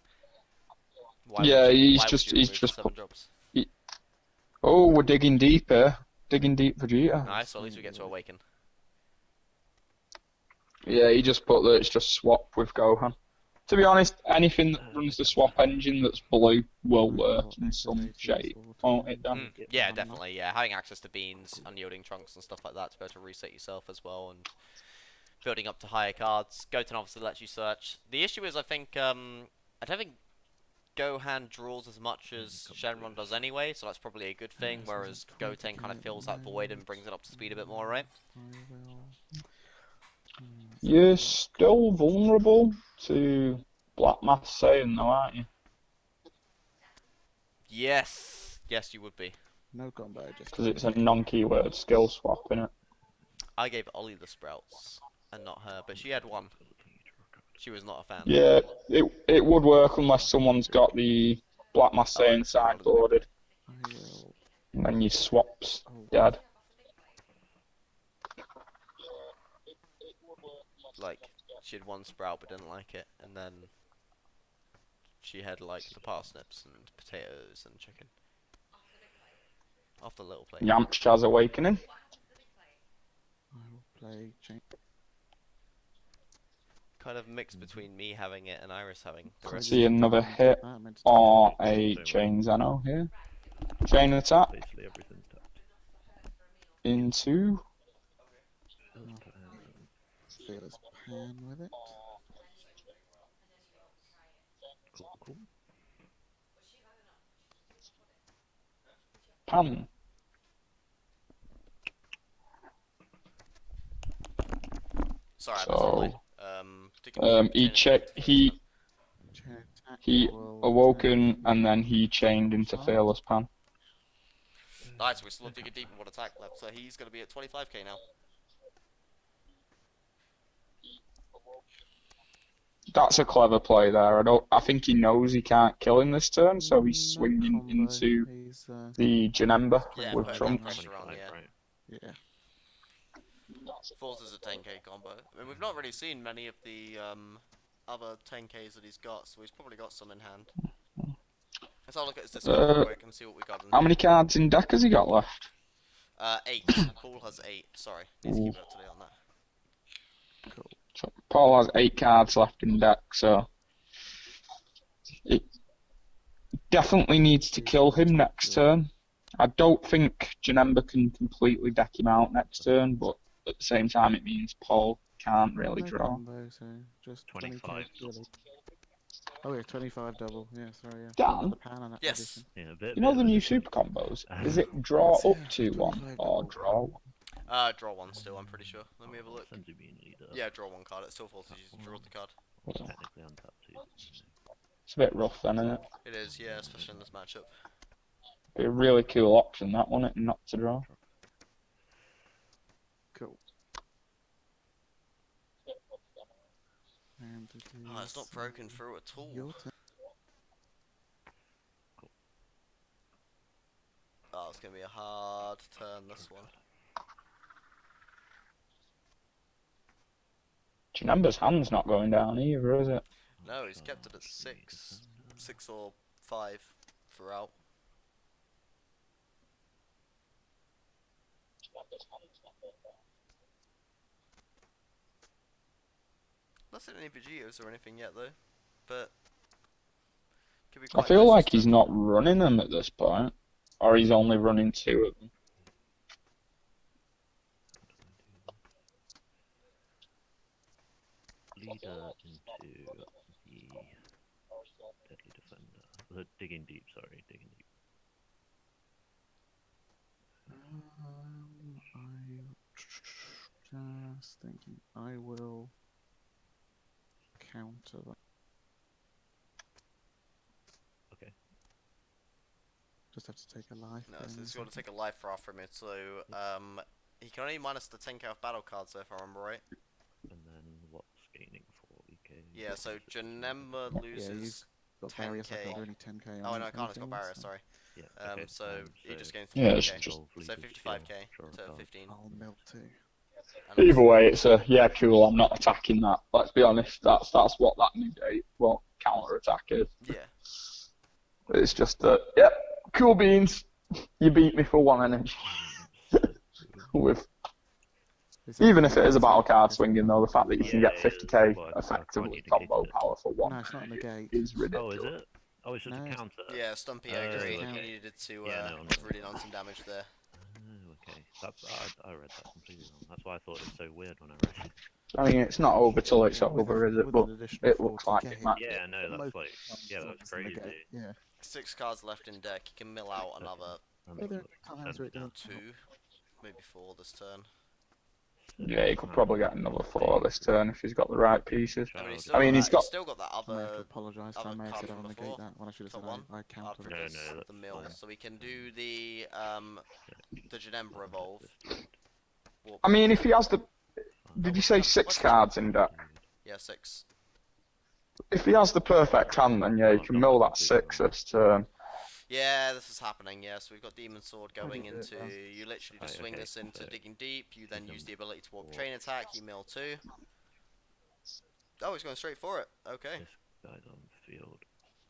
[SPEAKER 1] why would you remove the 7 drops?
[SPEAKER 2] Oh, we're digging deep here. Digging deep Vegeta.
[SPEAKER 1] Nice, so at least we get to Awaken.
[SPEAKER 2] Yeah, he just put that it's just swap with Gohan. To be honest, anything that runs the swap engine that's blue will work in some shape, won't it, Dan?
[SPEAKER 1] Yeah, definitely, yeah. Having access to beans, unyielding trunks and stuff like that to be able to reset yourself as well, and building up to higher cards. Goten obviously lets you search. The issue is, I think, I don't think Gohan draws as much as Shenron does anyway, so that's probably a good thing, whereas Goten kind of fills that void and brings it up to speed a bit more, right?
[SPEAKER 2] You're still vulnerable to Black Mass saying though, aren't you?
[SPEAKER 1] Yes. Yes, you would be.
[SPEAKER 4] No combo, just
[SPEAKER 2] Because it's a non-keyword skill swap, innit?
[SPEAKER 1] I gave Ollie the sprouts, and not her, but she had one. She was not a fan.
[SPEAKER 2] Yeah, it would work unless someone's got the Black Mass saying sideboarded. And then your swap's dead.
[SPEAKER 1] Like, she had one sprout but didn't like it, and then she had like the parsnips and potatoes and chicken. Off the little plate.
[SPEAKER 2] Yamcha's Awakening.
[SPEAKER 4] I will play chain.
[SPEAKER 1] Kind of mix between me having it and Iris having the rest.
[SPEAKER 2] See another hit or a chain Zeno here. Chain attack
[SPEAKER 3] Basically everything's tapped.
[SPEAKER 2] into.
[SPEAKER 4] Fearless pan with it.
[SPEAKER 3] Cool.
[SPEAKER 2] Pan.
[SPEAKER 1] Sorry,
[SPEAKER 2] So,
[SPEAKER 1] he
[SPEAKER 2] he awoken and then he chained into Fearless Pan.
[SPEAKER 1] Nice, we're still digging deep in one attack left, so he's going to be at 25k now.
[SPEAKER 2] That's a clever play there. I think he knows he can't kill him this turn, so he's swinging into the Janemba
[SPEAKER 1] Yeah,
[SPEAKER 2] with
[SPEAKER 1] put that
[SPEAKER 2] Trunks.
[SPEAKER 1] pressure on, yeah.
[SPEAKER 4] Yeah.
[SPEAKER 1] Forces a 10k combo. I mean, we've not really seen many of the other 10ks that he's got, so he's probably got some in hand. Let's have a look at his discard real quick and see what we got in
[SPEAKER 2] How many cards in deck has he got left?
[SPEAKER 1] 8. Paul has 8. Sorry, need to keep up to date on that.
[SPEAKER 4] Cool.
[SPEAKER 2] So Paul has 8 cards left in deck, so it definitely needs to kill him next turn. I don't think Janemba can completely deck him out next turn, but at the same time it means Paul can't really
[SPEAKER 4] No
[SPEAKER 2] draw.
[SPEAKER 4] combo, so just
[SPEAKER 3] 25.
[SPEAKER 4] 20. Oh yeah, 25 double. Yeah, sorry. Yeah.
[SPEAKER 2] Dan?
[SPEAKER 4] The pan on that
[SPEAKER 1] Yes.
[SPEAKER 4] edition.
[SPEAKER 3] Yeah, a bit.
[SPEAKER 2] You know the new
[SPEAKER 3] addition.
[SPEAKER 2] super combos? Is it draw up to one or draw one?
[SPEAKER 1] Draw 1 still, I'm pretty sure. Let me have a look.
[SPEAKER 3] Sends you being leader.
[SPEAKER 1] Yeah, draw 1 card. It still forces you to draw the card.
[SPEAKER 3] Technically untapped too.
[SPEAKER 2] It's a bit rough then, isn't it?
[SPEAKER 1] It is, yeah, especially in this matchup.
[SPEAKER 2] Be a really cool option that one, not to draw.
[SPEAKER 4] Cool. And it
[SPEAKER 1] Oh, it's not
[SPEAKER 4] is,
[SPEAKER 1] broken through at all.
[SPEAKER 4] your turn.
[SPEAKER 1] Oh, it's going to be a hard turn, this one.
[SPEAKER 2] Janemba's hand's not going down either, is it?
[SPEAKER 1] No, he's kept it at 6. 6 or 5 throughout. Not seen any Vegetos or anything yet, though. But could be
[SPEAKER 2] I
[SPEAKER 1] quite
[SPEAKER 2] feel
[SPEAKER 1] nice
[SPEAKER 2] like
[SPEAKER 1] this
[SPEAKER 2] he's
[SPEAKER 1] turn.
[SPEAKER 2] not running them at this point. Or he's only running 2 of them.
[SPEAKER 3] Leader into the deadly defender. Digging deep, sorry, digging deep.
[SPEAKER 4] I just thinking I will counter that.
[SPEAKER 3] Okay.
[SPEAKER 4] Just have to take a life.
[SPEAKER 1] No,
[SPEAKER 4] then
[SPEAKER 1] so
[SPEAKER 4] in a
[SPEAKER 1] he's got to
[SPEAKER 4] second.
[SPEAKER 1] take a life for after him. So he can only minus the 10k off battle cards, if I remember right.
[SPEAKER 3] And then what's gaining 40k?
[SPEAKER 1] Yeah, so Janemba
[SPEAKER 4] Yeah,
[SPEAKER 1] loses
[SPEAKER 4] Got barriers. I
[SPEAKER 1] 10k.
[SPEAKER 4] can't do any 10k on
[SPEAKER 1] Oh no, I can't. It's got
[SPEAKER 4] anything,
[SPEAKER 1] barrier.
[SPEAKER 4] so
[SPEAKER 1] Sorry.
[SPEAKER 3] Yeah, okay.
[SPEAKER 1] So he just gains
[SPEAKER 2] Yeah,
[SPEAKER 1] 50k.
[SPEAKER 2] it's just-
[SPEAKER 1] So 55k to 15.
[SPEAKER 4] I'll melt too.
[SPEAKER 1] And
[SPEAKER 2] Either
[SPEAKER 1] obviously-
[SPEAKER 2] way, it's a yeah, cool. I'm not attacking that. Let's be honest. That's what that negate. What counter attack is.
[SPEAKER 1] Yeah.
[SPEAKER 2] It's just that. Yep, cool beans. You beat me for 1 energy. With even if it is a battle card swinging, though, the fact that you can
[SPEAKER 3] Yeah,
[SPEAKER 2] get
[SPEAKER 3] yeah,
[SPEAKER 2] 50k
[SPEAKER 3] well, I
[SPEAKER 2] effectively
[SPEAKER 3] can't
[SPEAKER 2] combo
[SPEAKER 3] indicate it.
[SPEAKER 2] power for 1
[SPEAKER 4] No, it's not a negate.
[SPEAKER 2] is
[SPEAKER 3] Oh,
[SPEAKER 2] ridiculous.
[SPEAKER 3] is it? Oh, it's just
[SPEAKER 4] No,
[SPEAKER 3] a
[SPEAKER 4] it's-
[SPEAKER 3] counter.
[SPEAKER 1] Yeah, Stumpy, I
[SPEAKER 3] Oh,
[SPEAKER 1] agree.
[SPEAKER 3] okay.
[SPEAKER 1] You needed to
[SPEAKER 3] Yeah, no, I'm
[SPEAKER 1] have really done some damage there.
[SPEAKER 3] Oh, okay. That's I read that completely wrong. That's why I thought it was so weird when I read it.
[SPEAKER 2] I mean, it's not over till it's
[SPEAKER 4] With
[SPEAKER 2] over, is it?
[SPEAKER 4] with
[SPEAKER 2] But
[SPEAKER 4] an additional
[SPEAKER 2] it looks like
[SPEAKER 4] 40k.
[SPEAKER 2] it might.
[SPEAKER 3] Yeah, no, that's
[SPEAKER 4] Most
[SPEAKER 3] like, yeah,
[SPEAKER 4] times
[SPEAKER 3] that's
[SPEAKER 4] it's a negate,
[SPEAKER 3] crazy.
[SPEAKER 4] Yeah.
[SPEAKER 1] 6 cards left in deck. You can mill out
[SPEAKER 3] Okay.
[SPEAKER 1] another
[SPEAKER 3] That
[SPEAKER 4] Yeah,
[SPEAKER 3] makes
[SPEAKER 4] there
[SPEAKER 3] sense.
[SPEAKER 4] are times where it doesn't count.
[SPEAKER 1] 2, maybe 4 this turn.
[SPEAKER 2] Yeah, he could probably get another 4 this turn if he's got the right pieces.
[SPEAKER 1] I mean, he's
[SPEAKER 3] Child.
[SPEAKER 1] still,
[SPEAKER 2] I mean,
[SPEAKER 1] got
[SPEAKER 2] he's
[SPEAKER 1] that,
[SPEAKER 2] got-
[SPEAKER 1] still got that
[SPEAKER 4] I have to
[SPEAKER 1] other
[SPEAKER 4] apologise. I
[SPEAKER 1] other
[SPEAKER 4] may have
[SPEAKER 1] card
[SPEAKER 4] said
[SPEAKER 1] from
[SPEAKER 4] I'll
[SPEAKER 1] before
[SPEAKER 4] negate that when I should have
[SPEAKER 1] for
[SPEAKER 4] said
[SPEAKER 1] one.
[SPEAKER 4] I counted it.
[SPEAKER 3] No,
[SPEAKER 1] because
[SPEAKER 3] no,
[SPEAKER 1] of the
[SPEAKER 3] that's
[SPEAKER 1] mill.
[SPEAKER 3] fine.
[SPEAKER 1] So we can do the Janemba evolve. Warp
[SPEAKER 2] I mean,
[SPEAKER 1] forward.
[SPEAKER 2] if he has the,
[SPEAKER 1] Oh,
[SPEAKER 2] did you
[SPEAKER 1] what's
[SPEAKER 2] say
[SPEAKER 1] that?
[SPEAKER 2] 6
[SPEAKER 1] What's that?
[SPEAKER 2] cards in deck?
[SPEAKER 1] Yeah, 6.
[SPEAKER 2] If he has the perfect hand, then yeah, he
[SPEAKER 3] Oh,
[SPEAKER 2] can
[SPEAKER 3] not
[SPEAKER 2] mill that
[SPEAKER 3] completely
[SPEAKER 2] 6
[SPEAKER 3] wrong.
[SPEAKER 2] this turn.
[SPEAKER 1] Yeah, this is happening. Yeah, so we've got Demon Sword
[SPEAKER 4] How do
[SPEAKER 1] going
[SPEAKER 4] you do it,
[SPEAKER 1] into.
[SPEAKER 4] man?
[SPEAKER 1] You literally just
[SPEAKER 3] Right,
[SPEAKER 1] swing
[SPEAKER 3] okay,
[SPEAKER 1] this into
[SPEAKER 3] so
[SPEAKER 1] digging deep. You then
[SPEAKER 3] can
[SPEAKER 1] use the ability to warp
[SPEAKER 3] warp.
[SPEAKER 1] chain attack. You mill 2. Oh, he's going straight for it. Okay.
[SPEAKER 3] This guy's on field.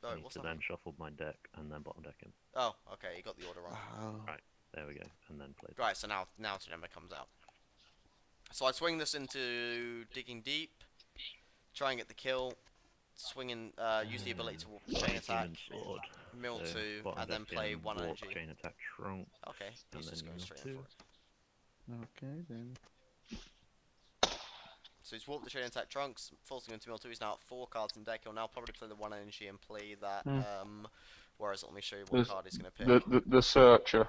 [SPEAKER 1] Oh,
[SPEAKER 3] I need
[SPEAKER 1] what's
[SPEAKER 3] to
[SPEAKER 1] that?
[SPEAKER 3] then shuffle my deck and then bottom deck him.
[SPEAKER 1] Oh, okay. You got the order wrong.
[SPEAKER 4] Oh,
[SPEAKER 3] Right. There we go. And then play.
[SPEAKER 1] Right. So now Janemba comes out. So I swing this into digging deep. Try and get the kill. Swinging. Use the ability to warp the chain attack.
[SPEAKER 3] Demon Sword.
[SPEAKER 1] Mill
[SPEAKER 3] So
[SPEAKER 1] 2,
[SPEAKER 3] bottom
[SPEAKER 1] and then
[SPEAKER 3] deck
[SPEAKER 1] play
[SPEAKER 3] in,
[SPEAKER 1] 1
[SPEAKER 3] warp,
[SPEAKER 1] energy.
[SPEAKER 3] chain attack shrunk.
[SPEAKER 1] Okay.
[SPEAKER 3] and
[SPEAKER 1] He's just
[SPEAKER 3] then
[SPEAKER 1] going
[SPEAKER 3] mill
[SPEAKER 1] straight in
[SPEAKER 3] 2.
[SPEAKER 1] for it.
[SPEAKER 4] okay then.
[SPEAKER 1] So he's warped the chain attack trunks, forcing him to mill 2. He's now at 4 cards in deck. He'll now probably play the 1 energy and play that. Whereas let me show you what
[SPEAKER 2] There's
[SPEAKER 1] card he's going to pick.
[SPEAKER 2] The searcher.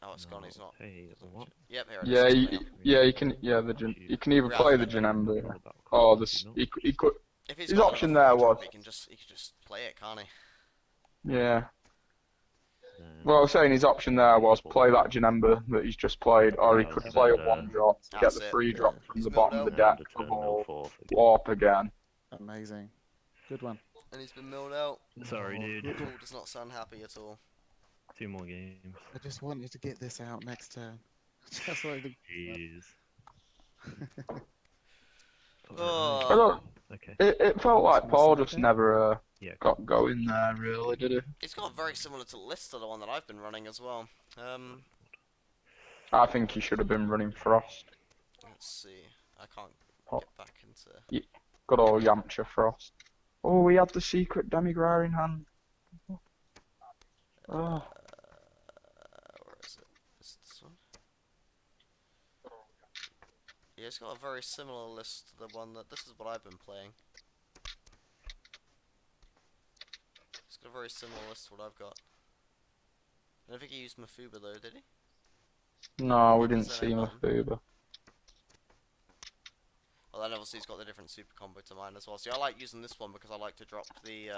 [SPEAKER 1] Oh, it's gone. He's
[SPEAKER 3] No,
[SPEAKER 1] not.
[SPEAKER 3] Hey, what?
[SPEAKER 1] Yep, here it is.
[SPEAKER 2] Yeah,
[SPEAKER 1] It's
[SPEAKER 2] you,
[SPEAKER 1] coming up.
[SPEAKER 2] yeah, you can. Yeah, you can either play the Janemba. Yeah. Or the he could.
[SPEAKER 1] If he's
[SPEAKER 2] his
[SPEAKER 1] got
[SPEAKER 2] option
[SPEAKER 1] another
[SPEAKER 2] there
[SPEAKER 1] 4 drop,
[SPEAKER 2] was-
[SPEAKER 1] he can just play it, can't he?
[SPEAKER 2] Yeah. Well, I was saying his option there was play that Janemba that he's just played, or he could play a 1 drop, get
[SPEAKER 1] That's
[SPEAKER 2] the
[SPEAKER 1] it.
[SPEAKER 2] free drop from
[SPEAKER 1] He's
[SPEAKER 2] the
[SPEAKER 1] milled
[SPEAKER 2] bottom of the
[SPEAKER 1] out.
[SPEAKER 2] deck, or warp again.
[SPEAKER 4] Amazing. Good one.
[SPEAKER 1] And he's been milled out.
[SPEAKER 3] Sorry,
[SPEAKER 4] Oh,
[SPEAKER 3] dude.
[SPEAKER 4] good
[SPEAKER 1] Paul
[SPEAKER 4] one.
[SPEAKER 1] does not sound happy at all.
[SPEAKER 3] 2 more games.
[SPEAKER 4] I just wanted to get this out next turn. Just like the
[SPEAKER 3] Jeez.
[SPEAKER 1] Oh.
[SPEAKER 2] I don't,
[SPEAKER 3] Okay.
[SPEAKER 2] it felt like Paul just
[SPEAKER 4] Okay.
[SPEAKER 2] never
[SPEAKER 3] Yeah.
[SPEAKER 2] got going there, really, did he?
[SPEAKER 1] It's got very similar to the list to the one that I've been running as well.
[SPEAKER 2] I think he should have been running Frost.
[SPEAKER 1] Let's see. I can't
[SPEAKER 2] Oh.
[SPEAKER 1] get back into.
[SPEAKER 2] Good old Yamcha Frost. Oh, we had the secret Demigra in hand. Oh.
[SPEAKER 1] Where is it? Is it this one? Yeah, it's got a very similar list to the one that. This is what I've been playing. It's got a very similar list to what I've got. I don't think he used Mafuba though, did he?
[SPEAKER 2] No, we
[SPEAKER 1] He
[SPEAKER 2] didn't
[SPEAKER 1] doesn't
[SPEAKER 2] see
[SPEAKER 1] have
[SPEAKER 2] Mafuba.
[SPEAKER 1] Well, then obviously he's got the different super combo to mine as well. See, I like using this one because I like to drop the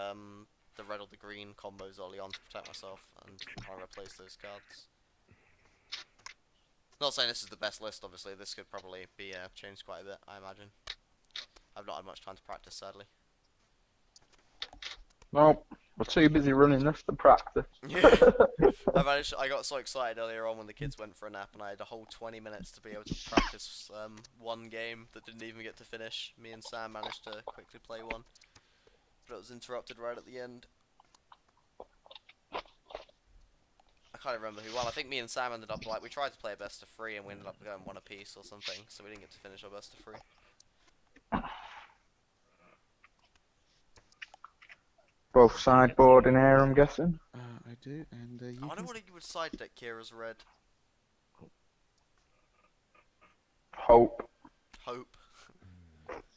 [SPEAKER 1] red or the green combos early on to protect myself and try and replace those cards. Not saying this is the best list, obviously. This could probably be changed quite a bit, I imagine. I've not had much time to practice, sadly.
[SPEAKER 2] Nope, we're too busy running this to practice.
[SPEAKER 1] Yeah. I got so excited earlier on when the kids went for a nap and I had a whole 20 minutes to be able to practice one game that didn't even get to finish. Me and Sam managed to quickly play one, but it was interrupted right at the end. I can't remember who won. I think me and Sam ended up, we tried to play a best of 3 and we ended up going 1 apiece or something, so we didn't get to finish our best of 3.
[SPEAKER 2] Both sideboard in here, I'm guessing.
[SPEAKER 4] I do, and you
[SPEAKER 1] I wonder
[SPEAKER 4] can
[SPEAKER 1] what you would side deck Kira's red.
[SPEAKER 2] Hope.
[SPEAKER 1] Hope.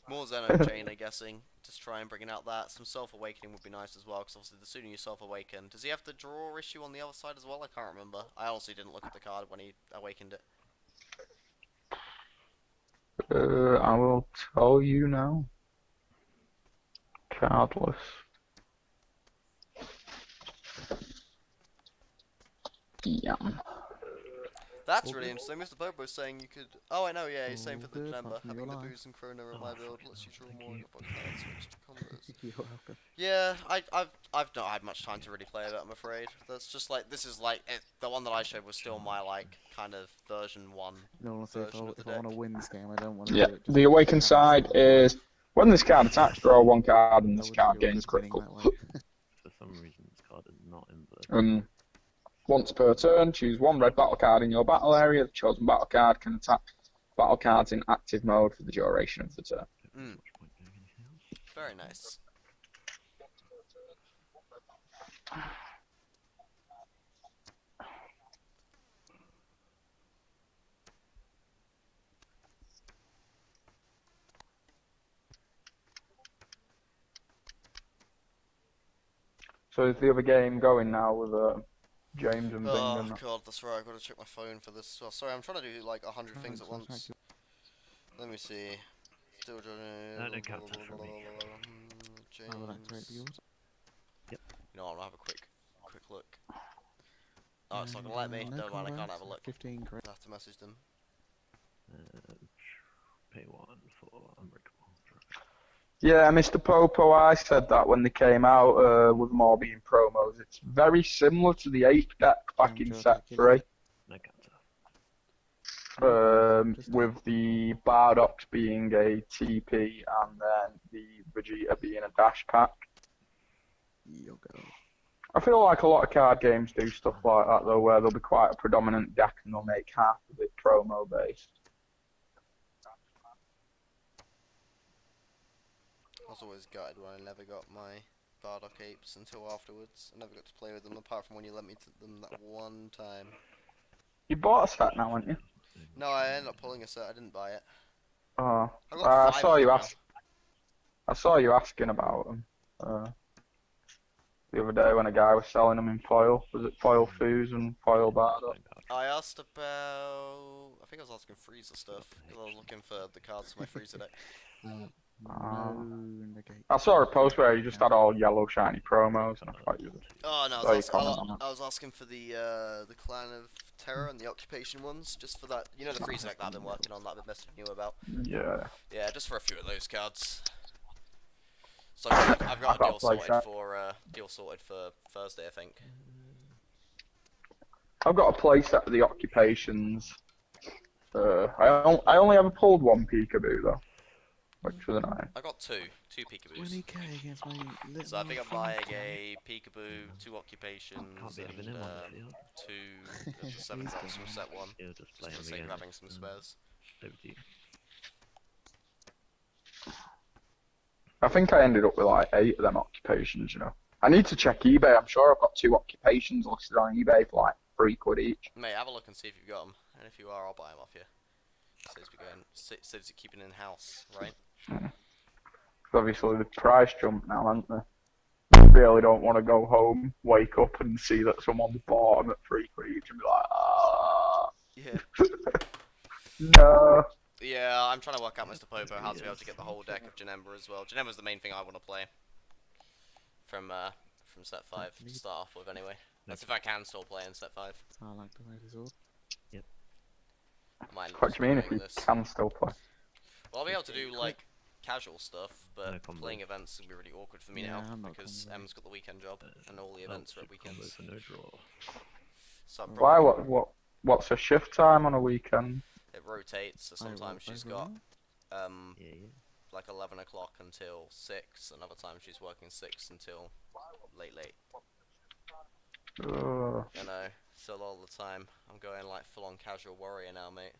[SPEAKER 1] More Xeno Chain, I'm guessing. Just try and bring out that. Some Self-Awakening would be nice as well, because obviously the sooner you Self-Awaken... Does he have the draw issue on the other side as well? I can't remember. I honestly didn't look at the card when he awakened it.
[SPEAKER 2] I will tell you now. Cardless. Yeah.
[SPEAKER 1] That's
[SPEAKER 3] All
[SPEAKER 1] really
[SPEAKER 3] good.
[SPEAKER 1] interesting. Mr. Bobo's saying you could. Oh, I know. Yeah, he's saying
[SPEAKER 4] All
[SPEAKER 1] for the
[SPEAKER 4] good,
[SPEAKER 1] December,
[SPEAKER 4] apart from
[SPEAKER 1] having
[SPEAKER 4] your
[SPEAKER 1] the
[SPEAKER 4] life.
[SPEAKER 1] booze and Corona in
[SPEAKER 3] Oh,
[SPEAKER 1] my build
[SPEAKER 3] fucking
[SPEAKER 1] lets you draw
[SPEAKER 3] hell,
[SPEAKER 1] more
[SPEAKER 3] thank
[SPEAKER 1] in your cards, switch to combos.
[SPEAKER 4] You're welcome.
[SPEAKER 1] Yeah, I've not had much time to really play it. I'm afraid. That's just like this is like the one that I showed was still my like kind of version 1
[SPEAKER 4] No, honestly,
[SPEAKER 1] version of the
[SPEAKER 4] if I
[SPEAKER 1] deck.
[SPEAKER 4] want to win this game, I don't want to
[SPEAKER 2] Yeah.
[SPEAKER 4] do it.
[SPEAKER 2] The awakened side is when this card attacks, draw 1 card, and
[SPEAKER 4] I
[SPEAKER 2] this
[SPEAKER 4] wouldn't
[SPEAKER 2] card
[SPEAKER 4] feel
[SPEAKER 2] gains
[SPEAKER 4] good winning
[SPEAKER 2] critical.
[SPEAKER 4] that way.
[SPEAKER 3] For some reason, this card is not inverted.
[SPEAKER 2] Once per turn, choose 1 red battle card in your battle area. The chosen battle card can attack battle cards in active mode for the duration of the turn.
[SPEAKER 1] Mm.
[SPEAKER 3] Much point doing anything else.
[SPEAKER 1] Very nice.
[SPEAKER 2] So is the other game going now with James and Bing
[SPEAKER 1] Oh
[SPEAKER 2] and that?
[SPEAKER 1] god, that's right. I've got to check my phone for this. Well, sorry, I'm trying to do like 100 things at once. Let me see. Still doing.
[SPEAKER 3] No counter for me.
[SPEAKER 4] I will activate
[SPEAKER 1] James.
[SPEAKER 4] yours.
[SPEAKER 1] You know, what, I'll have a quick look. Oh, it's not gonna let me.
[SPEAKER 4] No
[SPEAKER 1] Never mind, I can't
[SPEAKER 4] combos,
[SPEAKER 1] have a look.
[SPEAKER 4] 15 credit.
[SPEAKER 1] I have to message them.
[SPEAKER 3] Pay 1 for Unbreakable.
[SPEAKER 2] Yeah, Mr. Popo, I said that when they came out with them all being promos. It's very similar to the Ape deck back in
[SPEAKER 4] Counter
[SPEAKER 2] set
[SPEAKER 4] attack,
[SPEAKER 2] 3,
[SPEAKER 3] No counter.
[SPEAKER 4] Just
[SPEAKER 2] with the Bardock being a TP and then the Vegeta being a dash pack.
[SPEAKER 4] You'll go.
[SPEAKER 2] I feel like a lot of card games do stuff like that though, where there'll be quite a predominant deck and they'll make half of it promo based.
[SPEAKER 1] I was always gutted when I never got my Bardock apes until afterwards. I never got to play with them apart from when you let me to them that one time.
[SPEAKER 2] You bought a set now, haven't you?
[SPEAKER 1] No, I ended up pulling a set. I didn't buy it.
[SPEAKER 2] Oh,
[SPEAKER 1] I got
[SPEAKER 2] I
[SPEAKER 1] 5
[SPEAKER 2] saw
[SPEAKER 1] of
[SPEAKER 2] you
[SPEAKER 1] them
[SPEAKER 2] ask. I saw you asking about them the other day when a guy was selling them in foil. Was it foil foos and foil Bardock?
[SPEAKER 1] now. I asked about. I think I was asking freezer stuff because I was looking for the cards for my freezer deck.
[SPEAKER 4] No negate.
[SPEAKER 2] I saw a post where he just had all yellow shiny promos, and I thought you.
[SPEAKER 1] Oh no,
[SPEAKER 2] Oh, you comment on that.
[SPEAKER 1] I was asking for the Clan of Terror and the Occupation ones, just for that. You know the freezer deck that I've been working on that I've been messaging you about.
[SPEAKER 2] Yeah.
[SPEAKER 1] Yeah, just for a few of those cards. So I've got a deal sorted for Thursday, I think.
[SPEAKER 2] I've got a playset of the occupations. I only ever pulled 1 peekaboo though, which was annoying.
[SPEAKER 1] I got two peekaboos.
[SPEAKER 4] 20k against my little
[SPEAKER 1] So I think I'm buying
[SPEAKER 4] fighter.
[SPEAKER 1] a peekaboo, 2 occupations,
[SPEAKER 3] Can't be having
[SPEAKER 1] and
[SPEAKER 3] him on the field.
[SPEAKER 1] 2 of the 7
[SPEAKER 4] He's
[SPEAKER 1] box
[SPEAKER 4] good,
[SPEAKER 1] from
[SPEAKER 4] man.
[SPEAKER 1] set 1.
[SPEAKER 3] He'll just play
[SPEAKER 1] Just for the
[SPEAKER 3] him
[SPEAKER 1] sake
[SPEAKER 3] again.
[SPEAKER 1] of having some spares.
[SPEAKER 3] Over to you.
[SPEAKER 2] I think I ended up with like 8 of them occupations, you know. I need to check eBay. I'm sure I've got 2 occupations listed on eBay for like £3 each.
[SPEAKER 1] Mate, have a look and see if you've got them. And if you are, I'll buy them off you. Saves you keeping in house, right?
[SPEAKER 2] Obviously the price jumped now, hasn't they? Really don't want to go home, wake up and see that someone's bought them at £3 each and be like, ah.
[SPEAKER 1] Yeah.
[SPEAKER 2] No.
[SPEAKER 1] Yeah, I'm trying to work out, Mr. Popo, how to be able to get the whole deck of Janemba as well. Janemba's the main thing I want to play. From set 5 to start off with, anyway. That's if I can still play in set 5.
[SPEAKER 4] I like the way this all.
[SPEAKER 1] I might
[SPEAKER 2] What do you mean if
[SPEAKER 1] doing
[SPEAKER 2] you
[SPEAKER 1] this.
[SPEAKER 2] can still play?
[SPEAKER 1] Well, I'll be able to do, like, casual stuff, but
[SPEAKER 3] No combo.
[SPEAKER 1] playing events is going to be really awkward for me
[SPEAKER 4] Yeah,
[SPEAKER 1] now,
[SPEAKER 4] I'm not
[SPEAKER 1] because
[SPEAKER 4] comboing.
[SPEAKER 1] Em's got the weekend job, and all the events are at weekends.
[SPEAKER 3] For no draw.
[SPEAKER 1] So I'm
[SPEAKER 2] Why?
[SPEAKER 1] probably,
[SPEAKER 2] What's a shift time on a weekend?
[SPEAKER 1] it rotates, so
[SPEAKER 4] Oh, what,
[SPEAKER 1] sometimes she's
[SPEAKER 4] overall?
[SPEAKER 1] got,
[SPEAKER 3] Yeah.
[SPEAKER 1] like 11 o'clock until 6, and other times she's working 6 until late.
[SPEAKER 2] Ugh.
[SPEAKER 1] I know, still all the time. I'm going like full-on casual warrior now, mate.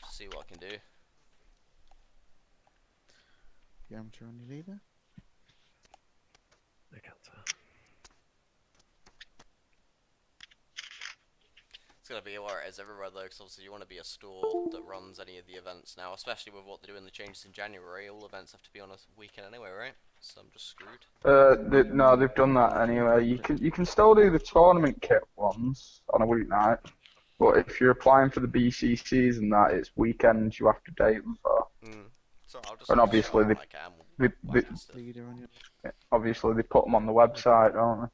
[SPEAKER 1] See what I can do.
[SPEAKER 4] Yamcha on your leader.
[SPEAKER 3] No counter.
[SPEAKER 1] It's gonna be where it is everywhere though, because obviously you want to be a store that runs any of the events now, especially with what they're doing the changes in January. All events have to be on a weekend anyway, right? So I'm just screwed.
[SPEAKER 2] No, they've done that anyway. You can still do the tournament kit ones on a weeknight, but if you're applying for the BCCs and that, it's weekends you have to date them for.
[SPEAKER 1] So I'll just
[SPEAKER 2] And obviously
[SPEAKER 1] show
[SPEAKER 2] the-
[SPEAKER 1] what I can.
[SPEAKER 2] They,
[SPEAKER 1] Stuff.
[SPEAKER 4] Leader on your.
[SPEAKER 2] obviously, they put them on the website, don't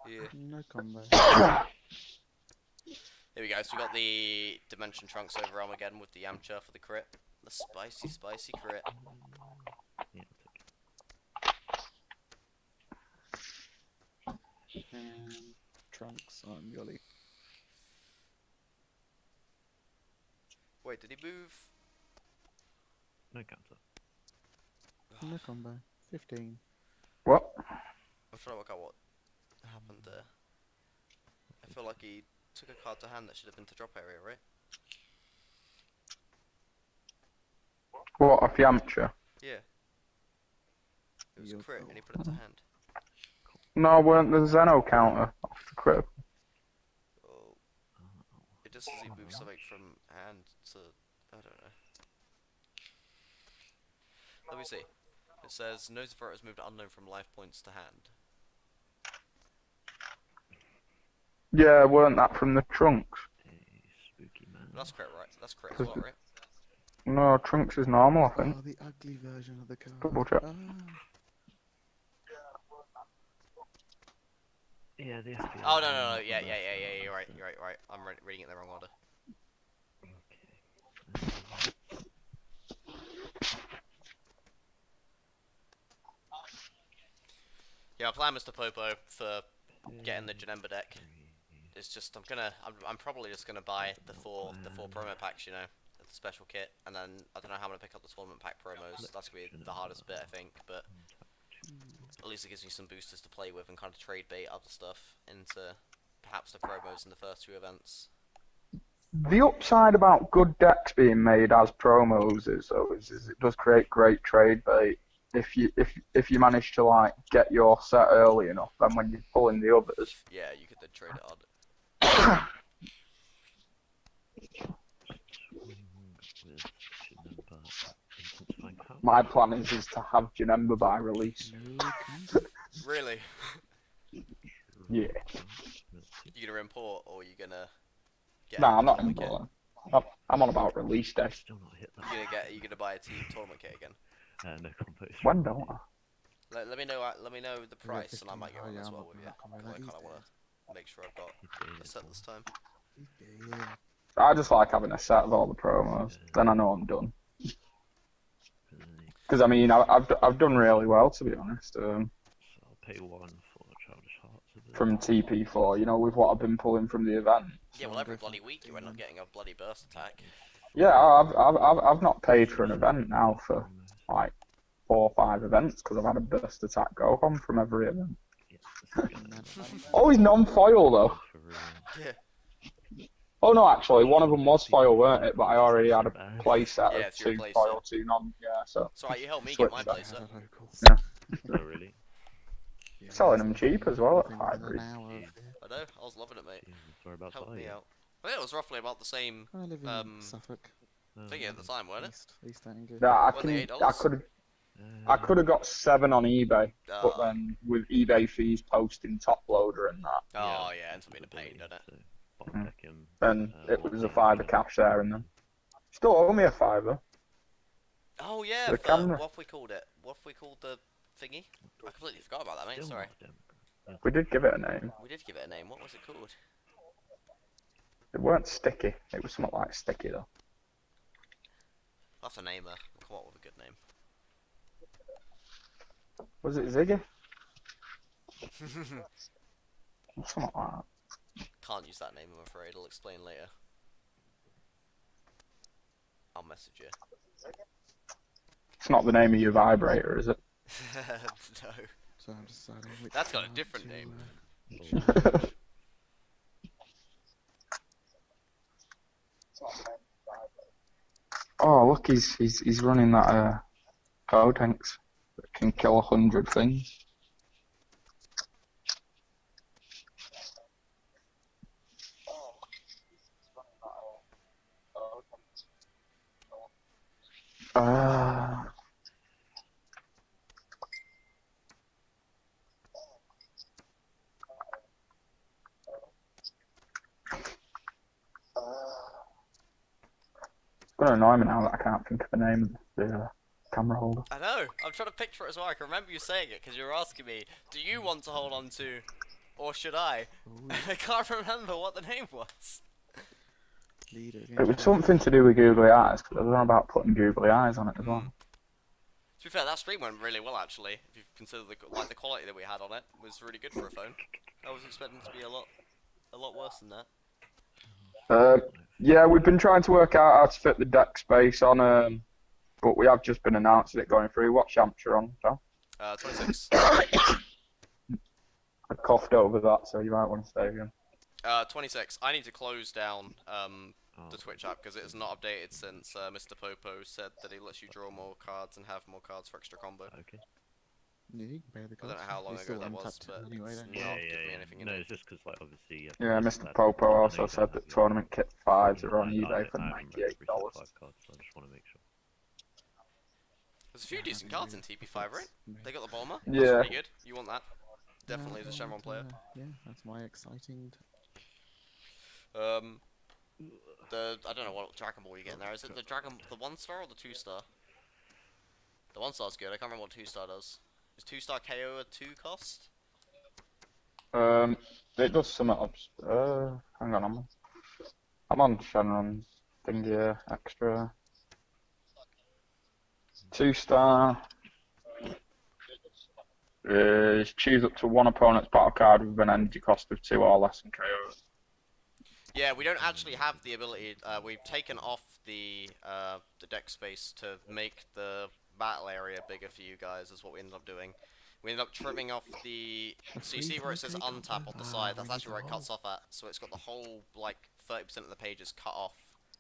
[SPEAKER 1] Yeah.
[SPEAKER 4] No combo.
[SPEAKER 1] Here we go. So we got the Dimension Trunks overarm again with the Yamcha for the crit. The spicy, spicy crit.
[SPEAKER 3] Yeah, I'll take it.
[SPEAKER 4] And Trunks on Yoli.
[SPEAKER 1] Wait, did he move?
[SPEAKER 3] No counter.
[SPEAKER 4] No combo. 15.
[SPEAKER 2] What?
[SPEAKER 1] I'm trying to work out what happened there. I feel like he took a card to hand that should have been to drop area, right?
[SPEAKER 2] What, off Yamcha?
[SPEAKER 1] Yeah. It was a
[SPEAKER 4] Yup.
[SPEAKER 1] crit and he put it to hand.
[SPEAKER 2] No, weren't the Zeno counter off the crib?
[SPEAKER 1] Oh. It just says he moved something from hand to... I don't know. Let me see. It says, no Zephyr has moved unknown from life points to hand.
[SPEAKER 2] Yeah, weren't that from the Trunks?
[SPEAKER 3] A spooky man.
[SPEAKER 1] That's crit, right? That's crit as well, right?
[SPEAKER 2] No, Trunks is normal, I think.
[SPEAKER 4] Oh, the ugly version of the card.
[SPEAKER 2] Double check.
[SPEAKER 4] Ah.
[SPEAKER 3] Yeah, the SP.
[SPEAKER 1] Oh, no, yeah, you're right, right. I'm reading it in the wrong order.
[SPEAKER 3] Okay.
[SPEAKER 1] Yeah, my plan was to Popo for getting the Janemba deck. It's just, I'm probably just gonna buy the four promo packs, you know, the special kit, and then I don't know how I'm gonna pick up the tournament pack promos. That's gonna be the hardest bit, I think, but at least it gives me some boosters to play with and kind of trade bait other stuff into perhaps the promos in the first two events.
[SPEAKER 2] The upside about good decks being made as promos is it does create great trade bait. If you manage to like get your set early enough, then when you pull in the others.
[SPEAKER 1] Yeah, you could then trade it on.
[SPEAKER 2] My plan is to have Janemba by release.
[SPEAKER 4] No combo.
[SPEAKER 1] Really?
[SPEAKER 2] Yeah.
[SPEAKER 1] You gonna import or you gonna get?
[SPEAKER 2] Nah, I'm
[SPEAKER 1] a
[SPEAKER 2] not
[SPEAKER 1] tournament kit?
[SPEAKER 2] importing. I'm on about release day.
[SPEAKER 3] Still not hit that.
[SPEAKER 1] You gonna buy a team tournament kit again?
[SPEAKER 3] No combos.
[SPEAKER 2] When don't I?
[SPEAKER 1] Let me know the price and I might go on
[SPEAKER 4] yeah,
[SPEAKER 1] as
[SPEAKER 4] I'm
[SPEAKER 1] well
[SPEAKER 4] not
[SPEAKER 1] with you.
[SPEAKER 4] gonna come with
[SPEAKER 1] I
[SPEAKER 4] that
[SPEAKER 1] kind
[SPEAKER 4] these
[SPEAKER 1] of want
[SPEAKER 4] days.
[SPEAKER 1] to make sure I've got a set this time.
[SPEAKER 4] Yeah.
[SPEAKER 2] I just like having a set of all the promos. Then I know I'm done. Because I mean, I've done really well, to be honest.
[SPEAKER 3] So I'll pay one for Childish Hearts.
[SPEAKER 2] From TP4, you know, with what I've been pulling from the event.
[SPEAKER 1] Yeah, well,
[SPEAKER 4] I'll
[SPEAKER 1] every
[SPEAKER 4] go for
[SPEAKER 1] bloody week you end up getting a bloody burst attack.
[SPEAKER 2] Yeah, I've not paid for an event now for like 4 or 5 events because I've had a burst attack go on from every event. Always non-foil though.
[SPEAKER 1] Yeah.
[SPEAKER 2] Oh no, actually, one of them was foil, weren't it? But I already had a playset
[SPEAKER 1] Yeah,
[SPEAKER 2] of
[SPEAKER 1] it's your
[SPEAKER 2] 2
[SPEAKER 1] playset.
[SPEAKER 2] foil, 2 non. Yeah, so
[SPEAKER 1] It's alright, you helped me
[SPEAKER 2] Switch
[SPEAKER 1] get my
[SPEAKER 2] that.
[SPEAKER 1] playset.
[SPEAKER 2] Yeah.
[SPEAKER 3] Oh really?
[SPEAKER 4] Yeah,
[SPEAKER 2] Selling
[SPEAKER 4] it's
[SPEAKER 2] them
[SPEAKER 4] like
[SPEAKER 2] cheap as well at
[SPEAKER 4] within an
[SPEAKER 2] Highbury.
[SPEAKER 4] hour,
[SPEAKER 3] Jeez.
[SPEAKER 4] yeah.
[SPEAKER 1] I know, I was loving it, mate.
[SPEAKER 3] Jesus, we're about to
[SPEAKER 1] Helped
[SPEAKER 3] buy
[SPEAKER 1] me
[SPEAKER 3] it.
[SPEAKER 1] out. I think it was roughly about the same
[SPEAKER 4] I live in Suffolk.
[SPEAKER 1] thingy at the time, weren't it?
[SPEAKER 4] East Anglia.
[SPEAKER 2] Yeah,
[SPEAKER 1] Wasn't it
[SPEAKER 2] I could have got 7 on eBay, but
[SPEAKER 1] Oh,
[SPEAKER 2] then with eBay fees posting top loader and that,
[SPEAKER 1] oh yeah, ends up being a pain, doesn't it?
[SPEAKER 2] then it was a £5 cash there and then. Still owe me a £5.
[SPEAKER 1] Oh yeah,
[SPEAKER 2] The camera.
[SPEAKER 1] what have we called it? What have we called the thingy? I completely forgot about that, mate, sorry.
[SPEAKER 2] We did give it a name.
[SPEAKER 1] We did give it a name, what was it called?
[SPEAKER 2] It weren't sticky. It was something like sticky though.
[SPEAKER 1] I'll have to name her. Come up with a good name.
[SPEAKER 2] Was it Ziggy? Something like that.
[SPEAKER 1] Can't use that name, I'm afraid. I'll explain later. I'll message you.
[SPEAKER 2] It's not the name of your vibrator, is it?
[SPEAKER 1] No.
[SPEAKER 4] So I'm deciding which
[SPEAKER 1] That's got a
[SPEAKER 4] card
[SPEAKER 1] different
[SPEAKER 4] to,
[SPEAKER 1] name.
[SPEAKER 2] Oh look, he's running that Codex that can kill 100 things. It's gonna annoy me now that I can't think of the name of the camera holder.
[SPEAKER 1] I know. I'm trying to picture it as well. I can remember you saying it because you were asking me, "Do you want to hold on to, or should I?"
[SPEAKER 4] Ooh,
[SPEAKER 1] I can't remember what the name was.
[SPEAKER 4] leader
[SPEAKER 2] It
[SPEAKER 4] against
[SPEAKER 2] was something to do with googly eyes, because I was on about putting googly eyes on it as well.
[SPEAKER 1] To be fair, that stream went really well actually. If you consider the quality that we had on it, was really good for a phone. I was expecting it to be a lot worse than that.
[SPEAKER 2] Yeah, we've been trying to work out how to fit the deck space on, but we have just been announcing it going through. What champs are on, Tom?
[SPEAKER 1] 26.
[SPEAKER 2] I coughed over that, so you might want to stay again.
[SPEAKER 1] 26. I need to close down the Twitch app because it has not updated since Mr. Popo said that he lets you draw more cards and have more cards for extra combo.
[SPEAKER 3] Okay.
[SPEAKER 4] Yeah, you can pay the
[SPEAKER 1] I don't know
[SPEAKER 4] cost.
[SPEAKER 1] how long
[SPEAKER 4] It's
[SPEAKER 1] ago
[SPEAKER 4] still
[SPEAKER 1] that was,
[SPEAKER 4] untapped
[SPEAKER 1] but
[SPEAKER 4] anyway,
[SPEAKER 1] it's
[SPEAKER 4] don't
[SPEAKER 1] not
[SPEAKER 4] you?
[SPEAKER 3] Yeah,
[SPEAKER 1] giving me
[SPEAKER 3] yeah,
[SPEAKER 1] anything
[SPEAKER 3] yeah.
[SPEAKER 1] in
[SPEAKER 3] No,
[SPEAKER 1] it.
[SPEAKER 3] it's just because, like, obviously, you have
[SPEAKER 2] Yeah,
[SPEAKER 3] to
[SPEAKER 2] Mr.
[SPEAKER 3] that-
[SPEAKER 2] Popo
[SPEAKER 3] I know
[SPEAKER 2] also
[SPEAKER 3] you
[SPEAKER 2] said
[SPEAKER 3] don't
[SPEAKER 2] that
[SPEAKER 3] have the-
[SPEAKER 2] tournament kit 5s are on
[SPEAKER 3] I
[SPEAKER 2] eBay for
[SPEAKER 3] haven't reset
[SPEAKER 2] $98.
[SPEAKER 3] the 5 cards, so I just want to make sure.
[SPEAKER 1] There's a few decent cards in TP5, right? They got the bomber. That's
[SPEAKER 2] Yeah.
[SPEAKER 1] pretty good. You want that? Definitely as a Shenron player.
[SPEAKER 4] Yeah, that's my exciting.
[SPEAKER 1] I don't know what Dragonball you get in there. Is it the 1-star or the 2-star? The 1-star's good. I can't remember what 2-star does. Is 2-star KO a 2 cost?
[SPEAKER 2] It does sum it up. Hang on, I'm on Shenron's thing here, extra. 2-star. Choose up to one opponent's battle card with an energy cost of 2 or less and KO.
[SPEAKER 1] Yeah, we don't actually have the ability. We've taken off the deck space to make the battle area bigger for you guys. Is what we ended up doing. We ended up trimming off the. So you see where it says Untap on the side? That's actually where it cuts off at. So it's got the whole like 30% of the pages cut off,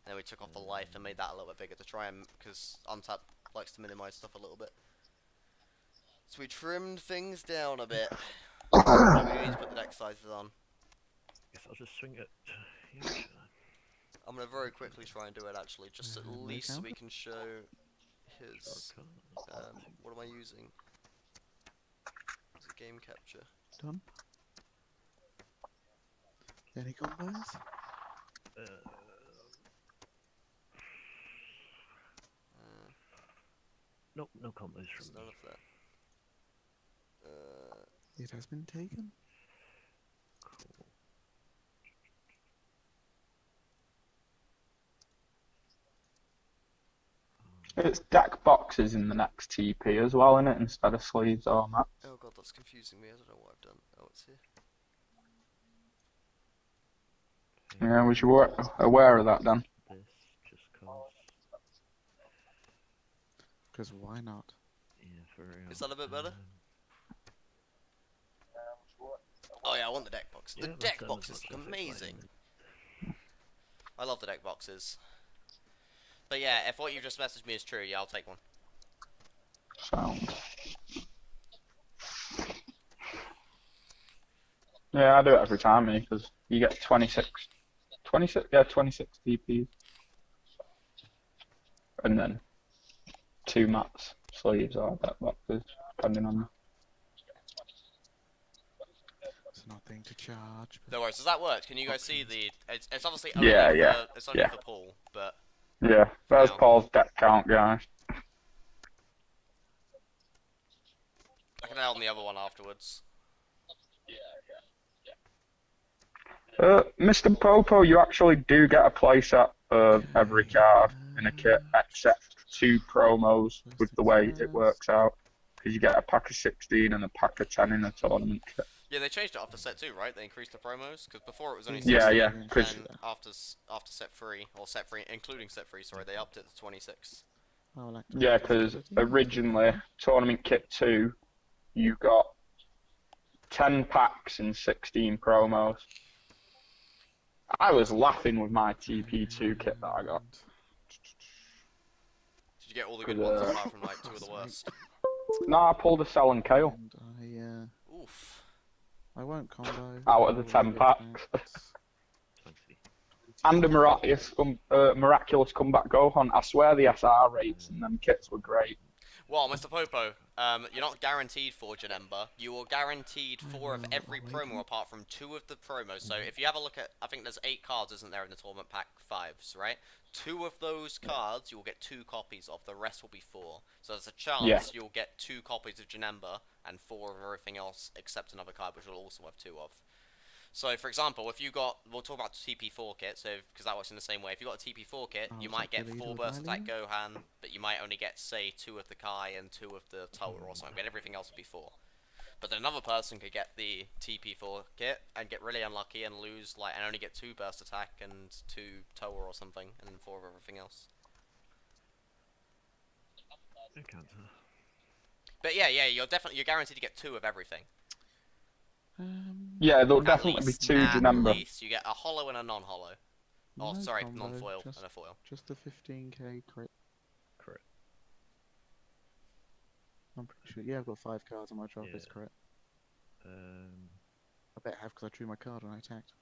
[SPEAKER 1] and then we took off the life and made that a little bit bigger to try and because Untap likes to minimize stuff a little bit. So we trimmed things down a bit. And we need to put the deck sizes on.
[SPEAKER 3] Guess I'll just swing it. Yeah, sure.
[SPEAKER 1] I'm gonna very quickly try and do it actually, just at least so we can show his. What am I using? Is it game capture?
[SPEAKER 4] Done. Any combos?
[SPEAKER 3] Nope, no combos
[SPEAKER 1] There's
[SPEAKER 3] from
[SPEAKER 1] none
[SPEAKER 3] me.
[SPEAKER 1] of that.
[SPEAKER 4] It has been taken.
[SPEAKER 3] Cool.
[SPEAKER 2] It's deck boxes in the next TP as well, innit? Instead of sleeves or mats.
[SPEAKER 1] Oh god, that's confusing me. I don't know what I've done. Oh, it's here.
[SPEAKER 2] Yeah, was you aware of that then?
[SPEAKER 3] This just cause.
[SPEAKER 4] Because why not?
[SPEAKER 3] Yeah, for real.
[SPEAKER 1] Is that a bit better? Oh yeah, I want the deck box. The
[SPEAKER 3] Yeah,
[SPEAKER 1] deck
[SPEAKER 3] that's
[SPEAKER 1] boxes
[SPEAKER 3] as
[SPEAKER 1] look
[SPEAKER 3] much as
[SPEAKER 1] amazing.
[SPEAKER 3] exciting.
[SPEAKER 1] I love the deck boxes. But yeah, if what you just messaged me is true, yeah, I'll take one.
[SPEAKER 2] Sound. Yeah, I do it every time, me, because you get 26 DPs. And then 2 mats, sleeves, or deck boxes, depending on.
[SPEAKER 4] It's nothing to charge.
[SPEAKER 1] No worries. Does that work? Can you guys see the? It's obviously only
[SPEAKER 2] Yeah,
[SPEAKER 1] for,
[SPEAKER 2] yeah,
[SPEAKER 1] It's only
[SPEAKER 2] yeah.
[SPEAKER 1] for Paul, but
[SPEAKER 2] Yeah, there's
[SPEAKER 1] Now.
[SPEAKER 2] Paul's deck count, guys.
[SPEAKER 1] I can add on the other one afterwards.
[SPEAKER 2] Mr. Popo, you actually do get a playset of every card in a kit, except 2 promos with the way it works out. Because you get a pack of 16 and a pack of 10 in a tournament kit.
[SPEAKER 1] Yeah, they changed it after set 2, right? They increased the promos because before it was only 16.
[SPEAKER 2] Yeah, yeah.
[SPEAKER 1] And
[SPEAKER 2] 'Cause
[SPEAKER 1] after set 3 or set 3, including set 3, sorry, they upped it to 26.
[SPEAKER 2] yeah, because originally tournament kit 2, you got 10 packs and 16 promos. I was laughing with my TP2 kit that I got.
[SPEAKER 1] Did you get all the good ones apart from like 2 of the worst?
[SPEAKER 2] No, I pulled a Cell and Kale
[SPEAKER 4] And
[SPEAKER 1] Oof.
[SPEAKER 4] I won't combo.
[SPEAKER 2] out of the 10 packs.
[SPEAKER 3] 20.
[SPEAKER 2] And a miraculous comeback Gohan. I swear the SR rates and them kits were great.
[SPEAKER 1] Well, Mr. Popo, you're not guaranteed 4 Janemba. You are guaranteed 4 of every promo apart from 2 of the promos. So if you have a look at, I think there's 8 cards, isn't there, in the tournament pack 5s, right? 2 of those cards you will get 2 copies of. The rest will be 4. So there's a chance you'll get 2 copies of Janemba and 4 of everything else except another card, which you'll also have 2 of. So, for example, if you got, we'll talk about TP4 kit, so because that works in the same way. If you got a TP4 kit, you might get 4 burst attack Gohan, but you might only get, say, 2 of the Kai and 2 of the Toa or something. But everything else would be 4. But then another person could get the TP4 kit and get really unlucky and lose, like, and only get 2 burst attack and 2 Toa or something, and then 4 of everything else. But yeah, you're guaranteed to get 2 of everything.
[SPEAKER 2] Yeah, there'll definitely be 2 Janemba.
[SPEAKER 1] At least you get a holo and a non-holo. Oh,
[SPEAKER 4] No
[SPEAKER 1] sorry,
[SPEAKER 4] combo,
[SPEAKER 1] non-foil
[SPEAKER 4] just-
[SPEAKER 1] and a foil.
[SPEAKER 4] Just a 15k crit.
[SPEAKER 3] Crit.
[SPEAKER 4] I'm pretty sure. Yeah, I've got 5 cards on my drop. It's
[SPEAKER 3] Yeah.
[SPEAKER 4] crit. I bet I have because I drew my card when I attacked.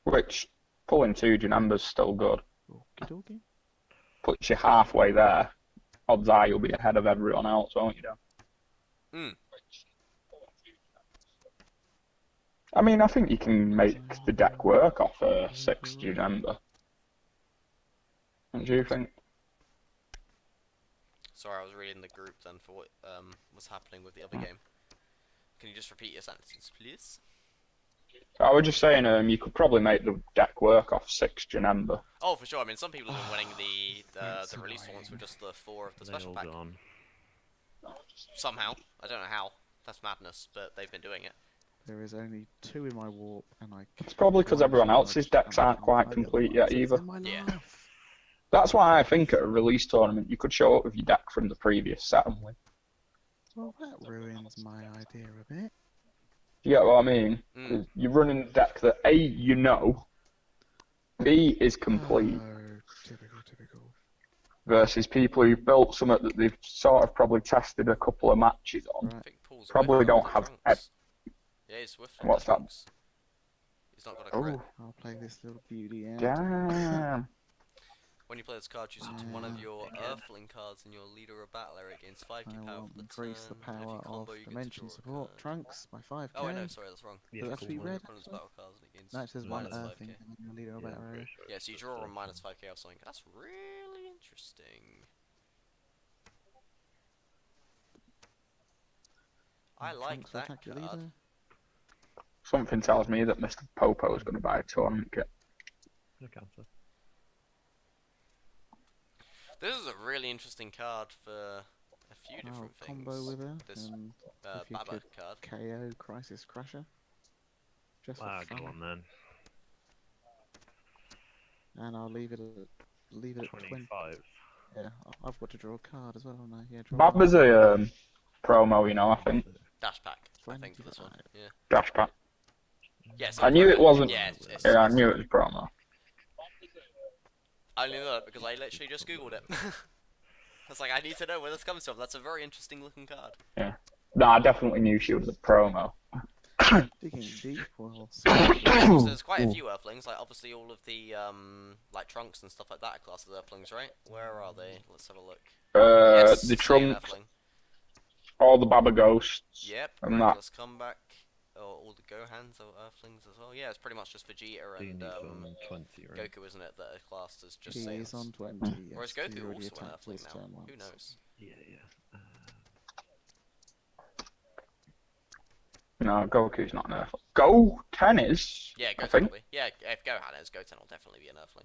[SPEAKER 2] Which, pulling 2 Janembas still good.
[SPEAKER 4] Okie dokie.
[SPEAKER 2] Puts you halfway there. Odds are you'll be ahead of everyone else, won't you, Dan? I mean, I think you can make the deck work off a 6 Janemba. What do you think?
[SPEAKER 1] Sorry, I was reading the group then for what was happening with the other game. Can you just repeat your sentences, please?
[SPEAKER 2] I was just saying, you could probably make the deck work off 6 Janemba.
[SPEAKER 1] Oh, for sure. I mean, some people have been winning the release ones with just the 4 of the special pack. Somehow. I don't know how. That's madness, but they've been doing it.
[SPEAKER 4] There is only 2 in my warp, and I.
[SPEAKER 2] It's probably because everyone else's decks aren't quite complete yet either.
[SPEAKER 1] Yeah.
[SPEAKER 2] That's why I think at a release tournament you could show up with your deck from the previous set and win.
[SPEAKER 4] Well, that ruins my idea a bit.
[SPEAKER 2] Do you get what I mean? 'Cause you're running a deck that A, you know, B, is complete,
[SPEAKER 4] Oh, typical.
[SPEAKER 2] versus people who built something that they've sort of probably tested a couple of matches on.
[SPEAKER 4] Right.
[SPEAKER 1] I think Paul's
[SPEAKER 2] Probably
[SPEAKER 1] whiffed
[SPEAKER 2] don't
[SPEAKER 1] with
[SPEAKER 2] have
[SPEAKER 1] Trunks. Yeah, he's whiffed with
[SPEAKER 2] What's that?
[SPEAKER 1] Trunks. He's not got a crit.
[SPEAKER 2] Oh,
[SPEAKER 4] I'll play this little beauty out.
[SPEAKER 2] damn.
[SPEAKER 1] When you play this card, choose one of your Earthling cards in your leader or battle area gains 5k
[SPEAKER 4] I
[SPEAKER 1] power
[SPEAKER 4] will
[SPEAKER 1] for the
[SPEAKER 4] increase the
[SPEAKER 1] turn. And if you
[SPEAKER 4] power
[SPEAKER 1] combo,
[SPEAKER 4] of
[SPEAKER 1] you get to
[SPEAKER 4] dimension
[SPEAKER 1] draw a
[SPEAKER 4] support
[SPEAKER 1] card.
[SPEAKER 4] Trunks by 5k.
[SPEAKER 1] Oh, I know, sorry, that's wrong.
[SPEAKER 4] Does that have to be red?
[SPEAKER 1] Opponent's battle cards and it gains
[SPEAKER 4] No, it says one
[SPEAKER 1] minus
[SPEAKER 4] earthing
[SPEAKER 1] 5k.
[SPEAKER 4] in your leader or battle area.
[SPEAKER 1] Yeah, so you draw on minus 5k or something. That's really interesting. I like
[SPEAKER 4] Trunks will
[SPEAKER 1] that
[SPEAKER 4] attack your
[SPEAKER 1] card.
[SPEAKER 4] leader.
[SPEAKER 2] Something tells me that Mr. Popo is going to buy a tournament kit.
[SPEAKER 3] No counter.
[SPEAKER 1] This is a really interesting card for a few
[SPEAKER 4] I'll
[SPEAKER 1] different things.
[SPEAKER 4] combo with her
[SPEAKER 1] This
[SPEAKER 4] and if you
[SPEAKER 1] Baba
[SPEAKER 4] could
[SPEAKER 1] card.
[SPEAKER 4] KO Crisis Crusher. Just for
[SPEAKER 3] Ah,
[SPEAKER 4] fun.
[SPEAKER 3] go on then.
[SPEAKER 4] And I'll leave it at 20.
[SPEAKER 3] 25.
[SPEAKER 4] Yeah, I've got to draw a card as well, haven't I? Yeah, draw
[SPEAKER 2] Baba's a promo, you know, I think.
[SPEAKER 1] Dash pack, I think, for this one.
[SPEAKER 4] 25.
[SPEAKER 1] Yeah.
[SPEAKER 2] Dash pack.
[SPEAKER 1] Yes.
[SPEAKER 2] I knew it wasn't.
[SPEAKER 1] Yeah,
[SPEAKER 2] Yeah, I knew it was promo.
[SPEAKER 1] I only know that because I literally just googled it. I was like, I need to know where this comes from. That's a very interesting looking card.
[SPEAKER 2] Yeah. No, I definitely knew she was a promo.
[SPEAKER 4] Digging deep, well,
[SPEAKER 1] So there's quite a few Earthlings, like obviously all of the like Trunks and stuff like that are classed as Earthlings, right? Where are they? Let's have a look. Yes,
[SPEAKER 2] The
[SPEAKER 1] same
[SPEAKER 2] Trunks,
[SPEAKER 1] Earthling.
[SPEAKER 2] all the Baba Ghosts.
[SPEAKER 1] Yep,
[SPEAKER 2] and that.
[SPEAKER 1] Miraculous Comeback. All the Gohans are Earthlings as well. Yeah, it's pretty much just Vegeta and
[SPEAKER 3] He's on 20, right?
[SPEAKER 1] Goku, isn't it, that are classed as just
[SPEAKER 4] he is
[SPEAKER 1] Saiyans.
[SPEAKER 4] on 20.
[SPEAKER 1] Whereas
[SPEAKER 4] Yes,
[SPEAKER 1] Goku
[SPEAKER 4] he already
[SPEAKER 1] also an
[SPEAKER 4] attacked
[SPEAKER 1] Earthling
[SPEAKER 4] this
[SPEAKER 1] now.
[SPEAKER 4] turn
[SPEAKER 1] Who
[SPEAKER 4] once.
[SPEAKER 1] knows?
[SPEAKER 3] Yeah.
[SPEAKER 2] No, Goku's not an Earthling. Goten is.
[SPEAKER 1] Yeah,
[SPEAKER 2] I
[SPEAKER 1] Goten
[SPEAKER 2] think.
[SPEAKER 1] will be. Yeah, if Gohan is, Goten will definitely be an Earthling.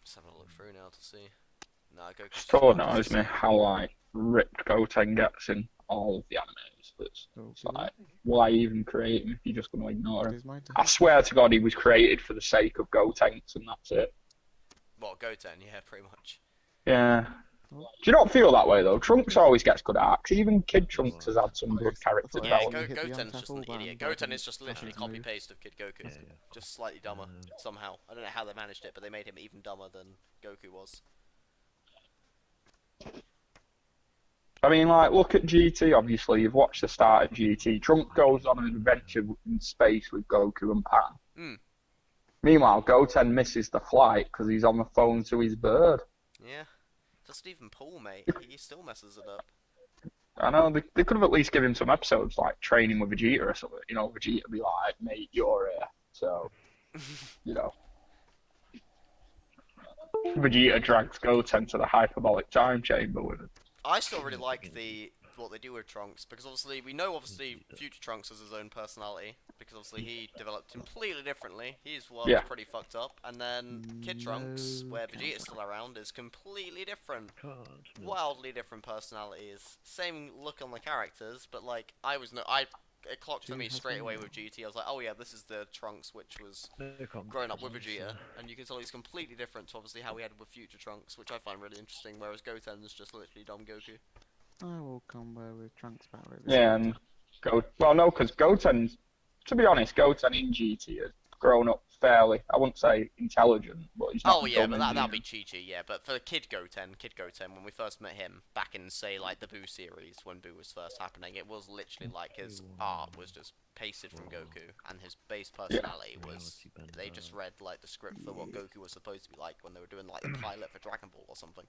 [SPEAKER 1] Just having a look through now to see. No, Goku's
[SPEAKER 2] Still
[SPEAKER 1] just
[SPEAKER 2] annoys me how like ripped Goten gets in all of the animes. It's like, why even create him if you're just going to ignore him? I swear to God, he was created for the sake of Gotenks, and that's it.
[SPEAKER 1] What, Goten? Yeah, pretty much.
[SPEAKER 2] Yeah. Do you not feel that way though? Trunks always gets good arcs. Even Kid Trunks has had some good character
[SPEAKER 4] Yeah,
[SPEAKER 1] Yeah,
[SPEAKER 2] development.
[SPEAKER 1] Goten's just an idiot. Goten is just literally copy-paste of Kid Goku.
[SPEAKER 3] Yeah.
[SPEAKER 1] Just slightly dumber, somehow. I don't know how they managed it, but they made him even dumber than Goku was.
[SPEAKER 2] I mean, like, look at GT, obviously. You've watched the start of GT. Trunks goes on an adventure in space with Goku and Pan.
[SPEAKER 1] Mm.
[SPEAKER 2] Meanwhile, Goten misses the flight because he's on the phone to his bird.
[SPEAKER 1] Yeah. Doesn't even pull, mate. He still messes it up.
[SPEAKER 2] I know, they could have at least given him some episodes, like training with Vegeta or something. You know, Vegeta would be like, mate, you're here. So, you know. Vegeta drags Goten to the hyperbolic time chamber with him.
[SPEAKER 1] I still really like what they do with Trunks, because obviously we know Future Trunks has his own personality, because obviously he developed completely differently. His world's
[SPEAKER 2] Yeah.
[SPEAKER 1] pretty fucked up, and then Kid Trunks, where Vegeta's still around, is completely different. Wildly different personalities. Same look on the characters, but like it clocked for me straight away with GT. I was like, oh yeah, this is the Trunks which was growing up with Vegeta, and you can tell he's completely different to obviously how we had with Future Trunks, which I find really interesting, whereas Goten's just literally dumb Goku.
[SPEAKER 4] I will combo with Trunks power.
[SPEAKER 2] Yeah, and well, no, because Goten's, to be honest, Goten in GT has grown up fairly, I wouldn't say intelligent, but he's not
[SPEAKER 1] Oh yeah,
[SPEAKER 2] dumb
[SPEAKER 1] but
[SPEAKER 2] in
[SPEAKER 1] that'd
[SPEAKER 2] the-
[SPEAKER 1] be Chi-Chi, yeah. But for Kid Goten, when we first met him back in, say, like the Boo series, when Boo was first happening, it was literally like his art was just pasted from Goku, and his base personality was, they just read like the script for what Goku was supposed to be like when they were doing like the pilot for Dragonball or something.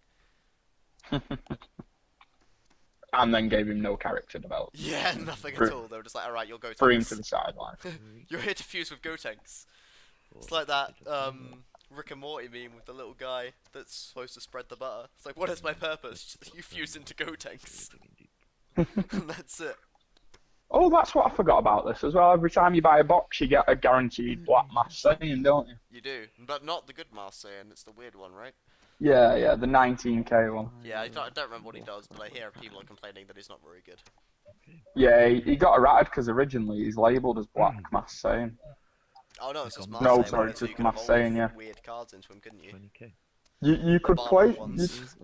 [SPEAKER 2] And then gave him no character development.
[SPEAKER 1] Yeah, nothing at all. They were just like, alright, you're Gotenks.
[SPEAKER 2] Threw him to the sideline.
[SPEAKER 1] You're here to fuse with Gotenks. It's like that Rick and Morty meme with the little guy that's supposed to spread the butter. It's like, what is my purpose? You fuse into Gotenks. And that's it.
[SPEAKER 2] Oh, that's what I forgot about this as well. Every time you buy a box, you get a guaranteed black mass saying, don't you?
[SPEAKER 1] You do, but not the good Master Saiyan, it's the weird one, right?
[SPEAKER 2] Yeah, the 19k one.
[SPEAKER 1] Yeah, I don't remember what he does, but I hear people are complaining that he's not very good.
[SPEAKER 2] Yeah, he got errated because originally he's labelled as black mass saying.
[SPEAKER 1] Oh no, it's just
[SPEAKER 3] No,
[SPEAKER 1] Master Saiyan,
[SPEAKER 2] sorry,
[SPEAKER 1] right?
[SPEAKER 2] it's
[SPEAKER 1] So you
[SPEAKER 2] just
[SPEAKER 1] can
[SPEAKER 2] Master
[SPEAKER 1] evolve
[SPEAKER 2] Saiyan, yeah.
[SPEAKER 1] weird cards into him, couldn't you?
[SPEAKER 3] 20k.
[SPEAKER 2] You could
[SPEAKER 1] Bardock
[SPEAKER 2] play.
[SPEAKER 1] ones.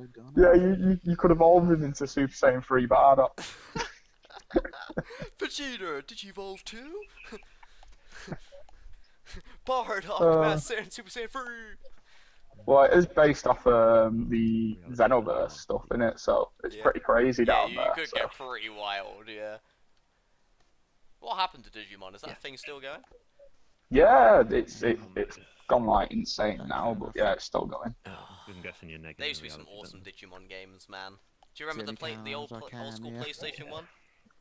[SPEAKER 2] You could evolve him into Super Saiyan 3 Bardock.
[SPEAKER 1] Vegeta, did you evolve too? Bardock,
[SPEAKER 2] Uh,
[SPEAKER 1] Master Saiyan, Super Saiyan 3!
[SPEAKER 2] Well, it is based off the Xenoverse stuff, innit? So it's
[SPEAKER 1] Yeah.
[SPEAKER 2] pretty crazy
[SPEAKER 1] Yeah,
[SPEAKER 2] down
[SPEAKER 1] you
[SPEAKER 2] there.
[SPEAKER 1] could
[SPEAKER 2] So.
[SPEAKER 1] get pretty wild, yeah. What happened to Digimon? Is that thing still going?
[SPEAKER 2] Yeah, it's gone like insane now, but yeah, it's still going.
[SPEAKER 3] I'm guessing you're negative.
[SPEAKER 1] There used to be some awesome Digimon games, man. Do you remember the old school
[SPEAKER 4] yeah.
[SPEAKER 1] PlayStation one?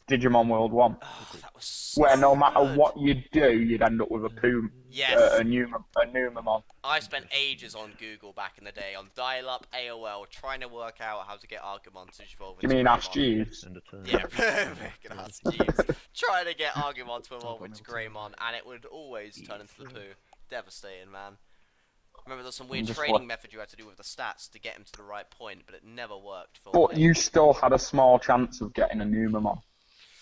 [SPEAKER 2] Digimon World 1,
[SPEAKER 1] Oh, that was so
[SPEAKER 2] where no matter
[SPEAKER 1] good.
[SPEAKER 2] what you do, you'd end up with a
[SPEAKER 1] Yes.
[SPEAKER 2] a Numamon.
[SPEAKER 1] I spent ages on Google back in the day on dial-up AOL trying to work out how to get Argumon to evolve
[SPEAKER 2] You
[SPEAKER 1] into
[SPEAKER 2] mean Ask
[SPEAKER 1] Greymon.
[SPEAKER 2] Jeeves?
[SPEAKER 3] End of turn.
[SPEAKER 1] Yeah, fucking Ask Jeeves. Trying to get Argumon to evolve into Greymon, and it would always turn into the poo. Devastating, man. Remember, there's some weird
[SPEAKER 2] Just
[SPEAKER 1] training
[SPEAKER 2] what-
[SPEAKER 1] method you had to do with the stats to get him to the right point, but it never worked for
[SPEAKER 2] But
[SPEAKER 1] me.
[SPEAKER 2] you still had a small chance of getting a Numamon.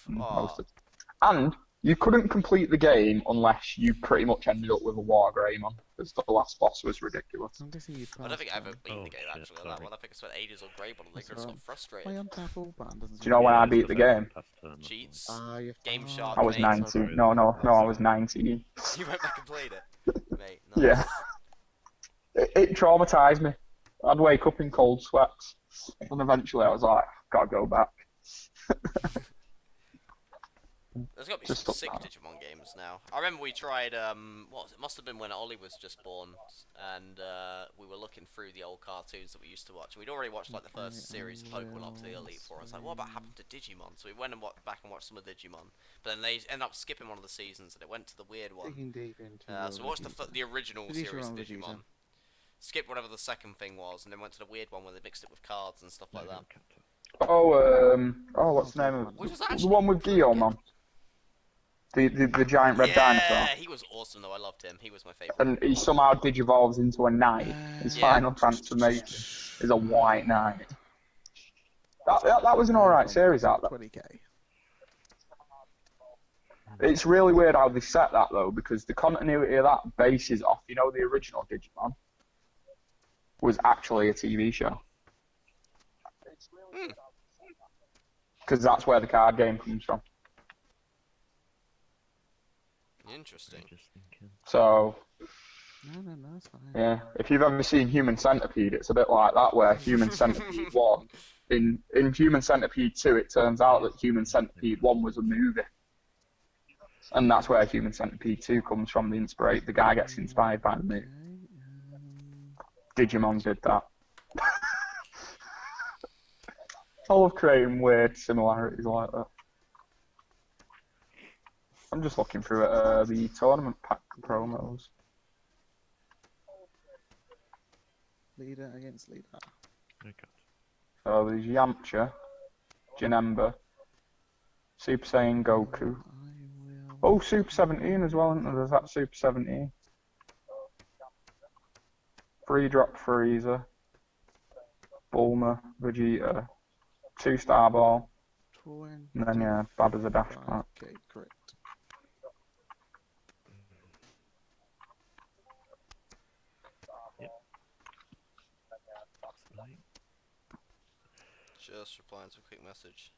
[SPEAKER 2] Most of the And you couldn't complete the game unless you pretty much ended up with a War Greymon, because the last boss was ridiculous.
[SPEAKER 4] I'm guessing you
[SPEAKER 1] I don't think I ever
[SPEAKER 4] passed
[SPEAKER 1] beat the
[SPEAKER 3] Oh,
[SPEAKER 1] game
[SPEAKER 3] shit,
[SPEAKER 1] actually on that
[SPEAKER 3] sorry.
[SPEAKER 1] one. I think I spent ages on Greymon and I
[SPEAKER 4] That's
[SPEAKER 1] just got
[SPEAKER 4] alright.
[SPEAKER 1] frustrated.
[SPEAKER 4] my untap all button doesn't
[SPEAKER 2] Do you know when I beat the game?
[SPEAKER 1] Cheats.
[SPEAKER 4] You
[SPEAKER 1] Game
[SPEAKER 4] fuck.
[SPEAKER 1] Shark.
[SPEAKER 2] I was
[SPEAKER 1] mate.
[SPEAKER 2] 19. No, I was 19.
[SPEAKER 1] You went back and played it, mate. Nice.
[SPEAKER 2] Yeah. It traumatized me. I'd wake up in cold sweats, and eventually I was like, gotta go back.
[SPEAKER 1] There's got to be
[SPEAKER 2] Just
[SPEAKER 1] some
[SPEAKER 2] stop
[SPEAKER 1] sick
[SPEAKER 2] that.
[SPEAKER 1] Digimon games now. I remember we tried, what was it? Must have been when Ollie was just born, and we were looking through the old cartoons that we used to watch. We'd already watched like the first series of Pokemon up to the Elite Four. I was like, what about happened to Digimon? So we went and back and watched some of Digimon. But then they ended up skipping one of the seasons, and it went to the weird one.
[SPEAKER 4] Digging deep into
[SPEAKER 1] So we watched the original
[SPEAKER 4] These are
[SPEAKER 1] series of
[SPEAKER 4] on
[SPEAKER 1] Digimon.
[SPEAKER 4] Vegeta.
[SPEAKER 1] Skipped whatever the second thing was, and then went to the weird one where they mixed it with cards and stuff like that.
[SPEAKER 2] What's the name of
[SPEAKER 1] Which was
[SPEAKER 2] it? The
[SPEAKER 1] actually
[SPEAKER 2] one with Guillaume on. The giant red
[SPEAKER 1] yeah,
[SPEAKER 2] dinosaur.
[SPEAKER 1] he was awesome though. I loved him. He was my favourite.
[SPEAKER 2] And he somehow digivolves into a knight. His
[SPEAKER 1] Yeah.
[SPEAKER 2] final transformation is a white knight. That was an alright series out there.
[SPEAKER 4] 20k.
[SPEAKER 2] It's really weird how they set that though, because the continuity of that bases off, the original Digimon was actually a TV show. Because that's where the card game comes from.
[SPEAKER 1] Interesting.
[SPEAKER 3] Just thinking.
[SPEAKER 2] So,
[SPEAKER 4] No, it's fine.
[SPEAKER 2] yeah, if you've ever seen Human Centipede, it's a bit like that, where Human Centipede 1 in Human Centipede 2, it turns out that Human Centipede 1 was a movie. And that's where Human Centipede 2 comes from, the guy gets inspired by the movie. Digimon did that. I love creating weird similarities like that. I'm just looking through the tournament pack promos.
[SPEAKER 4] Leader against leader.
[SPEAKER 3] Okay.
[SPEAKER 2] So there's Yamcha, Janemba, Super Saiyan Goku. Oh, Super 17 as well, isn't there? There's that Super 17. 3-drop Frieza, Bulma, Vegeta, 2-star ball, and then yeah, Baba's a dash pack.
[SPEAKER 4] Okay, correct.
[SPEAKER 1] Just replying to a quick message.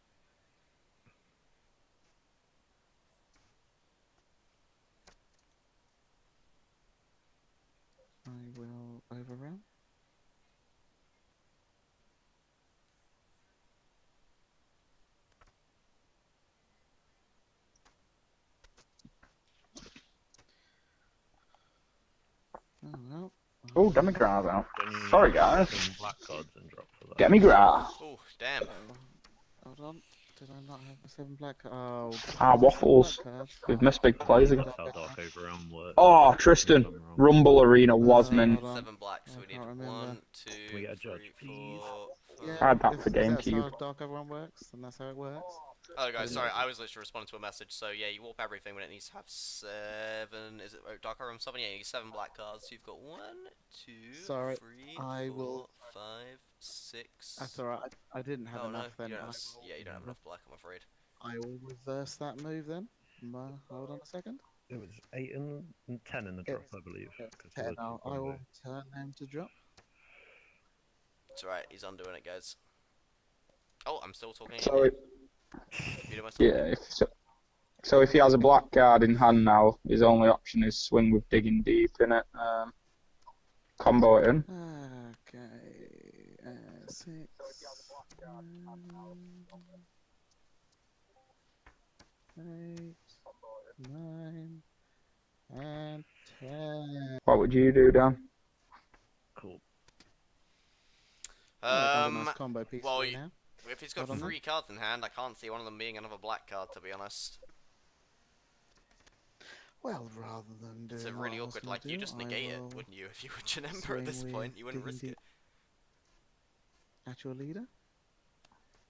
[SPEAKER 4] I will overrun. Oh well.
[SPEAKER 2] Oh, Demigrav's out.
[SPEAKER 3] Then you
[SPEAKER 2] Sorry,
[SPEAKER 3] use
[SPEAKER 2] guys.
[SPEAKER 3] some black cards and drop for that.
[SPEAKER 2] Demigrav.
[SPEAKER 1] Oh, damn.
[SPEAKER 4] Hold on. Did I not have the 7 black? Oh.
[SPEAKER 2] Ah, waffles.
[SPEAKER 4] Black cards.
[SPEAKER 2] We've missed big plays again.
[SPEAKER 3] That's how Dark Overrealm works.
[SPEAKER 2] Oh, Tristan.
[SPEAKER 3] If I'm wrong.
[SPEAKER 2] Rumble Arena was
[SPEAKER 4] Oh,
[SPEAKER 2] mint.
[SPEAKER 4] hold on.
[SPEAKER 1] 7 black, so
[SPEAKER 4] I
[SPEAKER 1] we need
[SPEAKER 4] can't remember.
[SPEAKER 1] 1,
[SPEAKER 3] Can we
[SPEAKER 1] 2,
[SPEAKER 3] get a judge,
[SPEAKER 1] 3,
[SPEAKER 3] please?
[SPEAKER 1] 4,
[SPEAKER 4] Yeah,
[SPEAKER 1] 5.
[SPEAKER 2] I had that
[SPEAKER 4] if
[SPEAKER 2] for
[SPEAKER 4] that's
[SPEAKER 2] GameCube.
[SPEAKER 4] how Dark Everyone works, then that's how it works.
[SPEAKER 1] Oh, guys,
[SPEAKER 4] Didn't
[SPEAKER 1] sorry,
[SPEAKER 4] know.
[SPEAKER 1] I was literally responding to a message. So, yeah, you warp everything when it needs to have 7. Is it Dark Room 7? Yeah, you need 7 black cards. So you've got 1, 2,
[SPEAKER 4] Sorry,
[SPEAKER 1] 3,
[SPEAKER 4] I
[SPEAKER 1] 4,
[SPEAKER 4] will-
[SPEAKER 1] 5, 6.
[SPEAKER 4] That's alright. I didn't have
[SPEAKER 1] Oh, no,
[SPEAKER 4] enough then.
[SPEAKER 1] you don't have, yeah, you don't have enough black, I'm afraid.
[SPEAKER 4] I will reverse that move then. Hold on a second.
[SPEAKER 3] It was 8 and 10 in the drop, I believe.
[SPEAKER 4] It's
[SPEAKER 3] 'cause
[SPEAKER 4] 10
[SPEAKER 3] we're
[SPEAKER 4] now. I
[SPEAKER 3] combo.
[SPEAKER 4] will turn them to drop.
[SPEAKER 1] It's alright, he's undoing it, guys. Oh, I'm still talking.
[SPEAKER 2] So,
[SPEAKER 1] You do my talking?
[SPEAKER 2] yeah, so if he has a black card in hand now, his only option is swing with digging deep in it. Combo it in.
[SPEAKER 4] Okay. 6. 8, 9, and 10.
[SPEAKER 2] What would you do, Dan?
[SPEAKER 3] Cool.
[SPEAKER 4] Nice combo piece
[SPEAKER 1] well,
[SPEAKER 4] for you
[SPEAKER 1] you-
[SPEAKER 4] now.
[SPEAKER 1] If he's got
[SPEAKER 4] Hold on
[SPEAKER 1] 3 cards in hand, I can't see one of them being another black card, to be honest.
[SPEAKER 4] Well, rather than do
[SPEAKER 1] It's a really awkward, like, you just negate it, wouldn't you? If you were Janemba at this
[SPEAKER 4] swing
[SPEAKER 1] point,
[SPEAKER 4] with
[SPEAKER 1] you wouldn't risk
[SPEAKER 4] digging
[SPEAKER 1] it.
[SPEAKER 4] At your leader?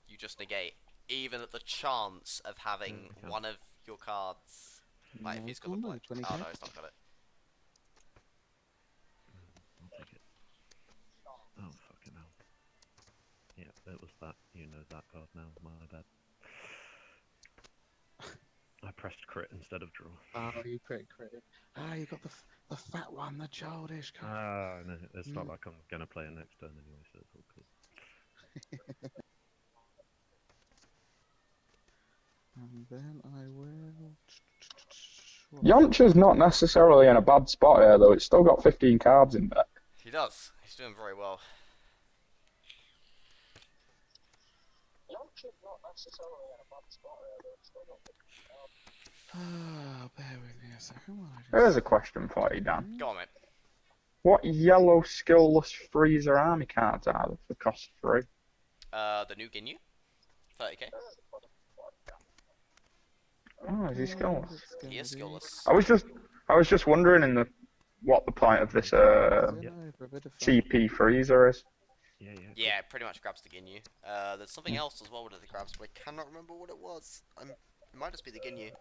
[SPEAKER 1] You just negate. Even at the chance of having
[SPEAKER 3] Yeah.
[SPEAKER 1] one of your cards. Like, if
[SPEAKER 4] No
[SPEAKER 1] he's got the
[SPEAKER 4] combo,
[SPEAKER 1] black.
[SPEAKER 4] 20
[SPEAKER 1] Oh, no,
[SPEAKER 4] cards.
[SPEAKER 1] he's not got it.
[SPEAKER 3] I'll take it. Oh, fucking hell. Yeah, it was that. You know that card now, my bad. I pressed crit instead of draw.
[SPEAKER 4] Oh, you crit. Ah, you got the fat one, the childish card.
[SPEAKER 3] Ah, no, it's not like I'm gonna play it next turn anyway, so it's all cool.
[SPEAKER 4] And then I will.
[SPEAKER 2] Yamcha's not necessarily in a bad spot here, though. It's still got 15 cards in there.
[SPEAKER 1] He does. He's doing very well.
[SPEAKER 4] Ah, bear with me a second. While I just...
[SPEAKER 2] Here's a question for you, Dan.
[SPEAKER 1] Go on, mate.
[SPEAKER 2] What yellow skillless Freezer army cards are there for cost 3?
[SPEAKER 1] The new Ginyu. 30k.
[SPEAKER 2] Oh, is he skillless?
[SPEAKER 1] He is skillless.
[SPEAKER 2] I was just wondering what the point of this TP Freezer is.
[SPEAKER 3] Yeah.
[SPEAKER 1] Yeah, it pretty much grabs the Ginyu. There's something else as well that it grabs, but I cannot remember what it was. It might just be the Ginyu.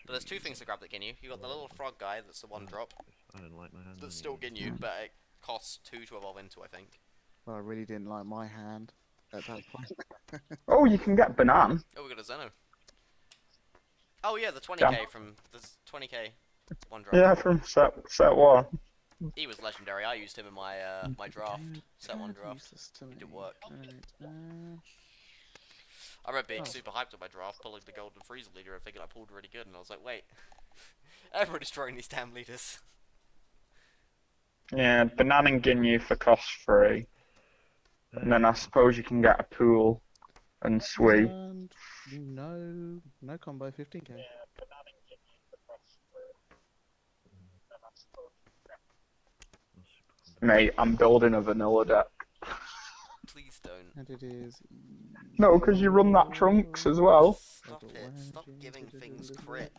[SPEAKER 1] But there's 2 things to grab the Ginyu. You got the little frog guy that's the 1 drop.
[SPEAKER 3] I don't like my hand.
[SPEAKER 1] That's still Ginyu, but it costs 2 to evolve into, I think.
[SPEAKER 4] Well, I really didn't like my hand at that point.
[SPEAKER 2] Oh, you can get Banan.
[SPEAKER 1] Oh, we got a Zeno. Oh yeah, the 20k
[SPEAKER 2] Damn.
[SPEAKER 1] from the 20k 1 drop.
[SPEAKER 2] Yeah, from set 1.
[SPEAKER 1] He was legendary. I used him in my my draft. Set 1 draft. It did work. I remember being super hyped on my draft, pulling the golden freezer leader and thinking I pulled really good, and I was like, wait, everybody's destroying these damn leaders.
[SPEAKER 2] Yeah, Banan and Ginyu for cost 3. And then I suppose you can get a pool and Swee.
[SPEAKER 4] And no combo, 15k.
[SPEAKER 2] Mate, I'm building a vanilla deck.
[SPEAKER 1] Please don't.
[SPEAKER 4] And it is.
[SPEAKER 2] No, because you run that Trunks as well.
[SPEAKER 1] Stop it. Stop giving things crit.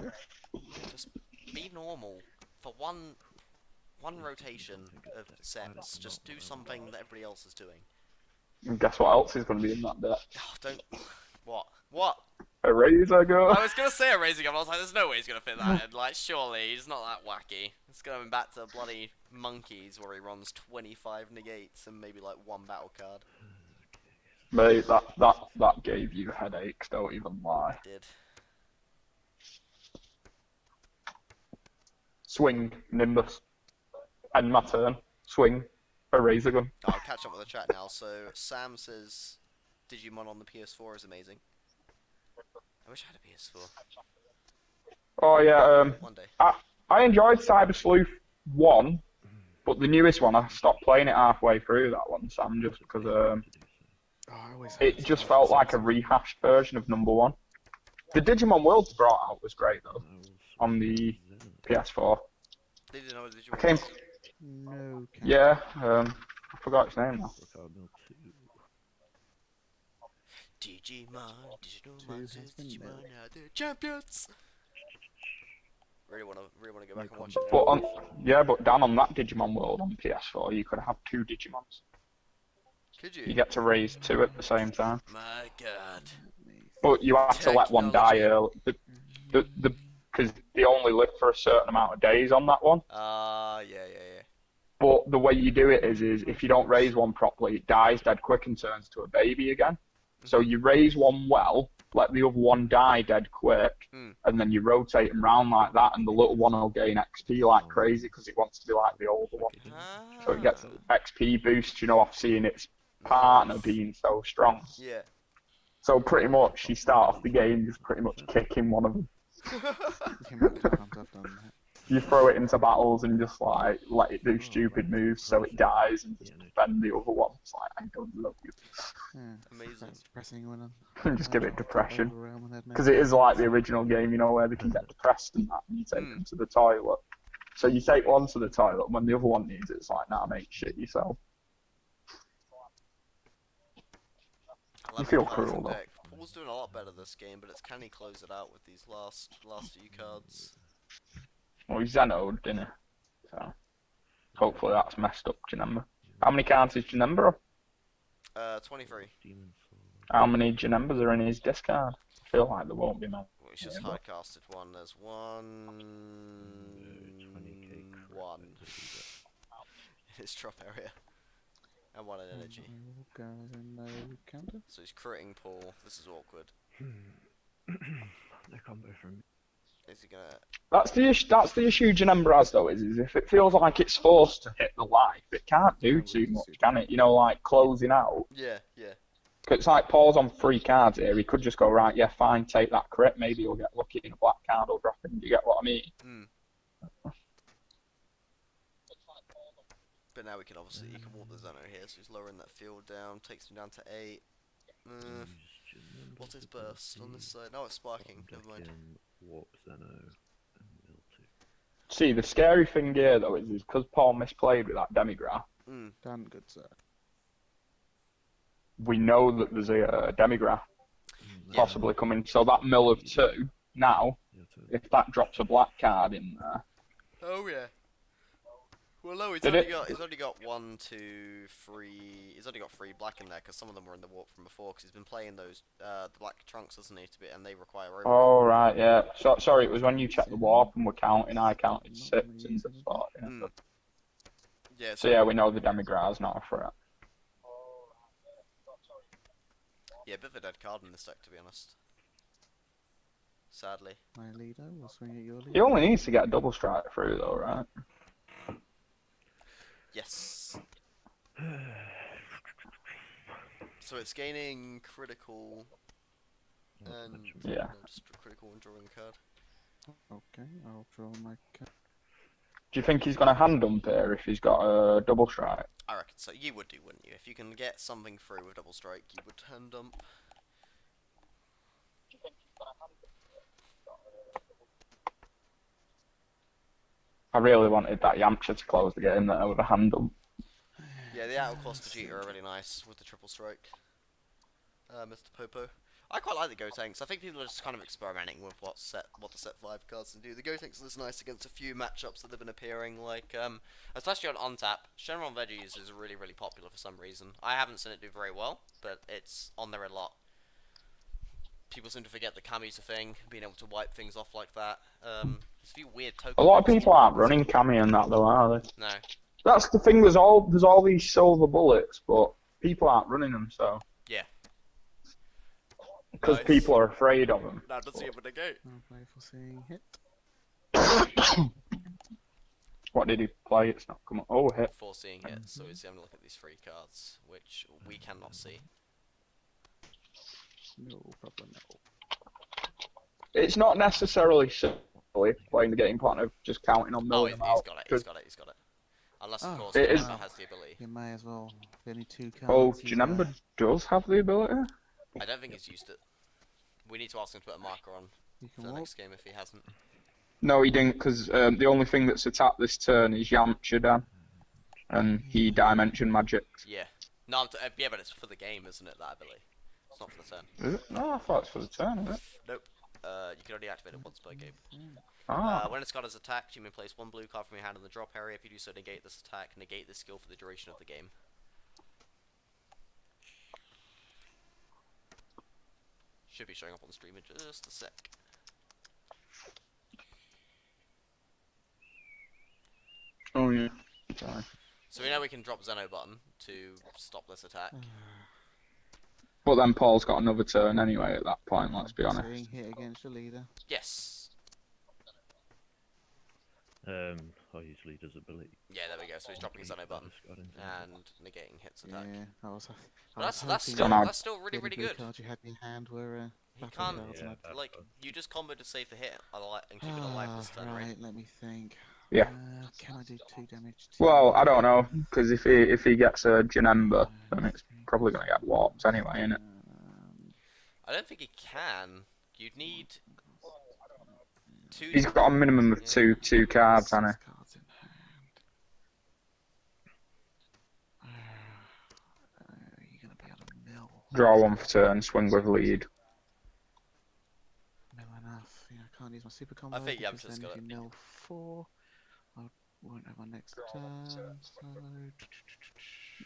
[SPEAKER 1] Just be normal. For one rotation of sets, just do something that everybody else is doing.
[SPEAKER 2] And guess what else is going to be in that deck?
[SPEAKER 1] Oh, don't. What? What?
[SPEAKER 2] A Razor Go.
[SPEAKER 1] I was gonna say a Razor Gun, but I was like, there's no way he's gonna fit that in. Like, surely, he's not that wacky. It's going back to bloody Monkeys, where he runs 25 negates and maybe, like, one battle card.
[SPEAKER 2] Mate, that gave you headaches, don't even lie.
[SPEAKER 1] It did.
[SPEAKER 2] Swing, Nimbus. End my turn. Swing, a Razor Gun.
[SPEAKER 1] Oh, I'll catch up with the chat now. So, Sam says Digimon on the PS4 is amazing. I wish I had a PS4.
[SPEAKER 2] Oh yeah,
[SPEAKER 1] One day.
[SPEAKER 2] I enjoyed Cyber Sleuth 1, but the newest one, I stopped playing it halfway through that one, Sam, just because
[SPEAKER 4] Oh, I always
[SPEAKER 2] it just felt like a rehashed version of number 1. The Digimon Worlds brought out was great though, on the PS4.
[SPEAKER 1] They didn't know what
[SPEAKER 2] I
[SPEAKER 1] Digimon
[SPEAKER 2] came,
[SPEAKER 1] was.
[SPEAKER 4] No counter.
[SPEAKER 2] yeah, I forgot its name now.
[SPEAKER 1] Digimon, digital
[SPEAKER 4] Two
[SPEAKER 1] monsters,
[SPEAKER 4] has been
[SPEAKER 1] Digimon
[SPEAKER 4] built.
[SPEAKER 1] are the champions. Really wanna go back and watch
[SPEAKER 3] combo.
[SPEAKER 1] it.
[SPEAKER 2] But but Dan, on that Digimon World on PS4, you could have 2 Digimons.
[SPEAKER 1] Could
[SPEAKER 2] You
[SPEAKER 1] you?
[SPEAKER 2] get to raise 2 at the same time.
[SPEAKER 1] My God.
[SPEAKER 2] But you have to let one die
[SPEAKER 1] Technology.
[SPEAKER 2] early. Because they only live for a certain amount of days on that one.
[SPEAKER 1] Yeah.
[SPEAKER 2] But the way you do it is if you don't raise one properly, it dies dead quick and turns to a baby again. So you raise one well, let the other one die dead quick, and then you rotate them round like that, and the little one will gain XP like crazy because it wants to be like the older one. So it gets XP boost, off seeing its partner being so strong.
[SPEAKER 1] Yeah.
[SPEAKER 2] So pretty much, you start off the game just pretty much kicking one of them.
[SPEAKER 4] The amount of times I've done that.
[SPEAKER 2] You throw it into battles and just like let it do stupid moves so it dies and just defend the other one. It's like, I don't love you.
[SPEAKER 4] Yeah,
[SPEAKER 1] Amazing.
[SPEAKER 4] that's depressing when
[SPEAKER 2] Just give it depression.
[SPEAKER 4] overwhelmed with that
[SPEAKER 2] Because it is like the original game, where they can get depressed and that, and you take them to the toilet. So you take one to the toilet, when the other one needs it, it's like, nah, mate, shit yourself. You feel cruel, though.
[SPEAKER 1] Paul's doing a lot better this game, but it's can he close it out with these last few cards?
[SPEAKER 2] Well, he Zenoed, didn't he? So, hopefully that's messed up Janemba. How many cards is Janemba up?
[SPEAKER 1] 23.
[SPEAKER 2] How many Janembas are in his discard? I feel like there won't be many.
[SPEAKER 1] Well, he's just hard casted one. There's one.
[SPEAKER 3] 20k
[SPEAKER 1] One. In his drop area. And one in energy.
[SPEAKER 4] Guys, and no counter.
[SPEAKER 1] So he's critting Paul. This is awkward.
[SPEAKER 3] No combo from.
[SPEAKER 1] Is he gonna.
[SPEAKER 2] That's the issue Janemba has though, is if it feels like it's forced to hit the life, it can't do too much, can it? Like closing out.
[SPEAKER 1] Yeah.
[SPEAKER 2] It's like Paul's on 3 cards here, he could just go, right, yeah, fine, take that crit, maybe he'll get lucky in a black card or drop in, you get what I mean?
[SPEAKER 1] But now we can obviously, you can walk the Zeno here, so he's lowering that field down, takes me down to 8. What's his burst on this side? No, it's sparking, never mind.
[SPEAKER 3] Warp Zeno and Miltu.
[SPEAKER 2] See, the scary thing here though is because Paul misplayed with that demigraph,
[SPEAKER 4] Done, good sir.
[SPEAKER 2] we know that there's a demigraph possibly coming, so that mill of 2, now, if that drops a black card in there...
[SPEAKER 1] Oh yeah. Well, no, he's
[SPEAKER 2] Did
[SPEAKER 1] only got 1, 2, 3. He's only got 3 black in there because some of them were in the warp from before. Because he's been playing those the black trunks, doesn't he? And they require.
[SPEAKER 2] Oh right, yeah. So, sorry, it was when you checked the warp and were counting. I counted 6 and just thought.
[SPEAKER 1] Yeah.
[SPEAKER 2] So yeah, we know the demigraph's not a threat.
[SPEAKER 1] Yeah, a bit of a dead card in this deck, to be honest. Sadly.
[SPEAKER 4] My leader will swing at your leader.
[SPEAKER 2] He only needs to get a double strike through though, right?
[SPEAKER 1] Yes. So it's gaining critical and
[SPEAKER 2] Yeah.
[SPEAKER 1] just critical and drawing a card.
[SPEAKER 4] Okay, I'll draw my card.
[SPEAKER 2] Do you think he's going to hand dump here if he's got a double strike?
[SPEAKER 1] I reckon so. You would do, wouldn't you? If you can get something through with double strike, you would hand dump.
[SPEAKER 2] I really wanted that Yamcha to close the game there with a hand dump.
[SPEAKER 1] Yeah, the out cost to are really nice with the triple strike. Mr. Popo. I quite like the Gotenks. I think people are just kind of experimenting with what the set 5 cards can do. The Gotenks is nice against a few matchups that have been appearing, like especially on Untap. Shenron Veggies is really, really popular for some reason. I haven't seen it do very well, but it's on there a lot. People seem to forget that Kami's a thing, being able to wipe things off like that. There's a few weird tokens.
[SPEAKER 2] A lot of people aren't running Kami and that though, are they?
[SPEAKER 1] No.
[SPEAKER 2] That's the thing. There's all these silver bullets, but people aren't running them. So
[SPEAKER 1] Yeah.
[SPEAKER 2] because
[SPEAKER 1] Nice.
[SPEAKER 2] people are afraid of them.
[SPEAKER 1] Now does he have a negate?
[SPEAKER 4] I'll play foreseeing hit.
[SPEAKER 2] What did he play? It's not come on. Oh, hit.
[SPEAKER 1] Foreseeing hit, so he's having a look at these 3 cards, which we cannot see.
[SPEAKER 4] No problem, no.
[SPEAKER 2] It's not necessarily silly playing the game partner, just counting on
[SPEAKER 1] Oh,
[SPEAKER 2] milling
[SPEAKER 1] he's
[SPEAKER 2] them out.
[SPEAKER 1] got it, he's got it, he's got it. Unless, of
[SPEAKER 4] Oh.
[SPEAKER 1] course,
[SPEAKER 2] It is-
[SPEAKER 1] Janemba has the ability.
[SPEAKER 4] You may as well. Only 2 cards.
[SPEAKER 2] Oh,
[SPEAKER 4] he's,
[SPEAKER 2] Janemba does have the ability.
[SPEAKER 1] I don't think he's used it. We need to ask him to put a marker on
[SPEAKER 4] You
[SPEAKER 1] for
[SPEAKER 4] can
[SPEAKER 1] the
[SPEAKER 4] walk.
[SPEAKER 1] next game if he hasn't.
[SPEAKER 2] No, he didn't, because the only thing that's attacked this turn is Yamcha Dan, and he dimension magic.
[SPEAKER 1] Yeah. No, yeah, but it's for the game, isn't it, that ability? It's not for the turn.
[SPEAKER 2] Is it? No, I thought it's for the turn, is it?
[SPEAKER 1] Nope. You can only activate it once per game.
[SPEAKER 2] Ah,
[SPEAKER 1] When this card is attacked, you may place 1 blue card from your hand in the drop area. If you do so, negate this attack, negate this skill for the duration of the game. Should be showing up on the stream in just a sec.
[SPEAKER 2] oh yeah. Sorry.
[SPEAKER 1] So we know we can drop Zeno button to stop this attack.
[SPEAKER 2] But then Paul's got another turn anyway at that point, let's be honest.
[SPEAKER 4] Foreseeing hit against the leader.
[SPEAKER 1] Yes.
[SPEAKER 3] I use leader's ability.
[SPEAKER 1] Yeah, there we go. So he's dropping his Zeno button and negating hits attack.
[SPEAKER 4] Yeah, I was.
[SPEAKER 1] But that's
[SPEAKER 4] hoping
[SPEAKER 1] that's still really,
[SPEAKER 4] the
[SPEAKER 1] really
[SPEAKER 4] blue
[SPEAKER 1] good.
[SPEAKER 4] cards you had in your hand were.
[SPEAKER 1] He
[SPEAKER 4] battle
[SPEAKER 1] can't
[SPEAKER 4] cards, and I-
[SPEAKER 1] like you just combo to save the hit and keep it alive this turn, right?
[SPEAKER 4] Right, let me think.
[SPEAKER 2] Yeah.
[SPEAKER 4] Can I do 2 damage? To
[SPEAKER 2] Well, I don't know, because if he gets a Janemba, then it's probably going to get warped anyway, isn't it?
[SPEAKER 1] I don't think he can. You'd need 2.
[SPEAKER 2] He's got a minimum of two cards, hasn't he?
[SPEAKER 4] 6 cards in hand. You're gonna be able to mill.
[SPEAKER 2] Draw 1 for turn, swing with lead.
[SPEAKER 4] Mill enough. Yeah, I can't use my super combo.
[SPEAKER 1] think
[SPEAKER 4] because
[SPEAKER 1] Yamcha's
[SPEAKER 4] then
[SPEAKER 1] got
[SPEAKER 4] if
[SPEAKER 1] it.
[SPEAKER 4] you mill 4, I won't have my next turn. So...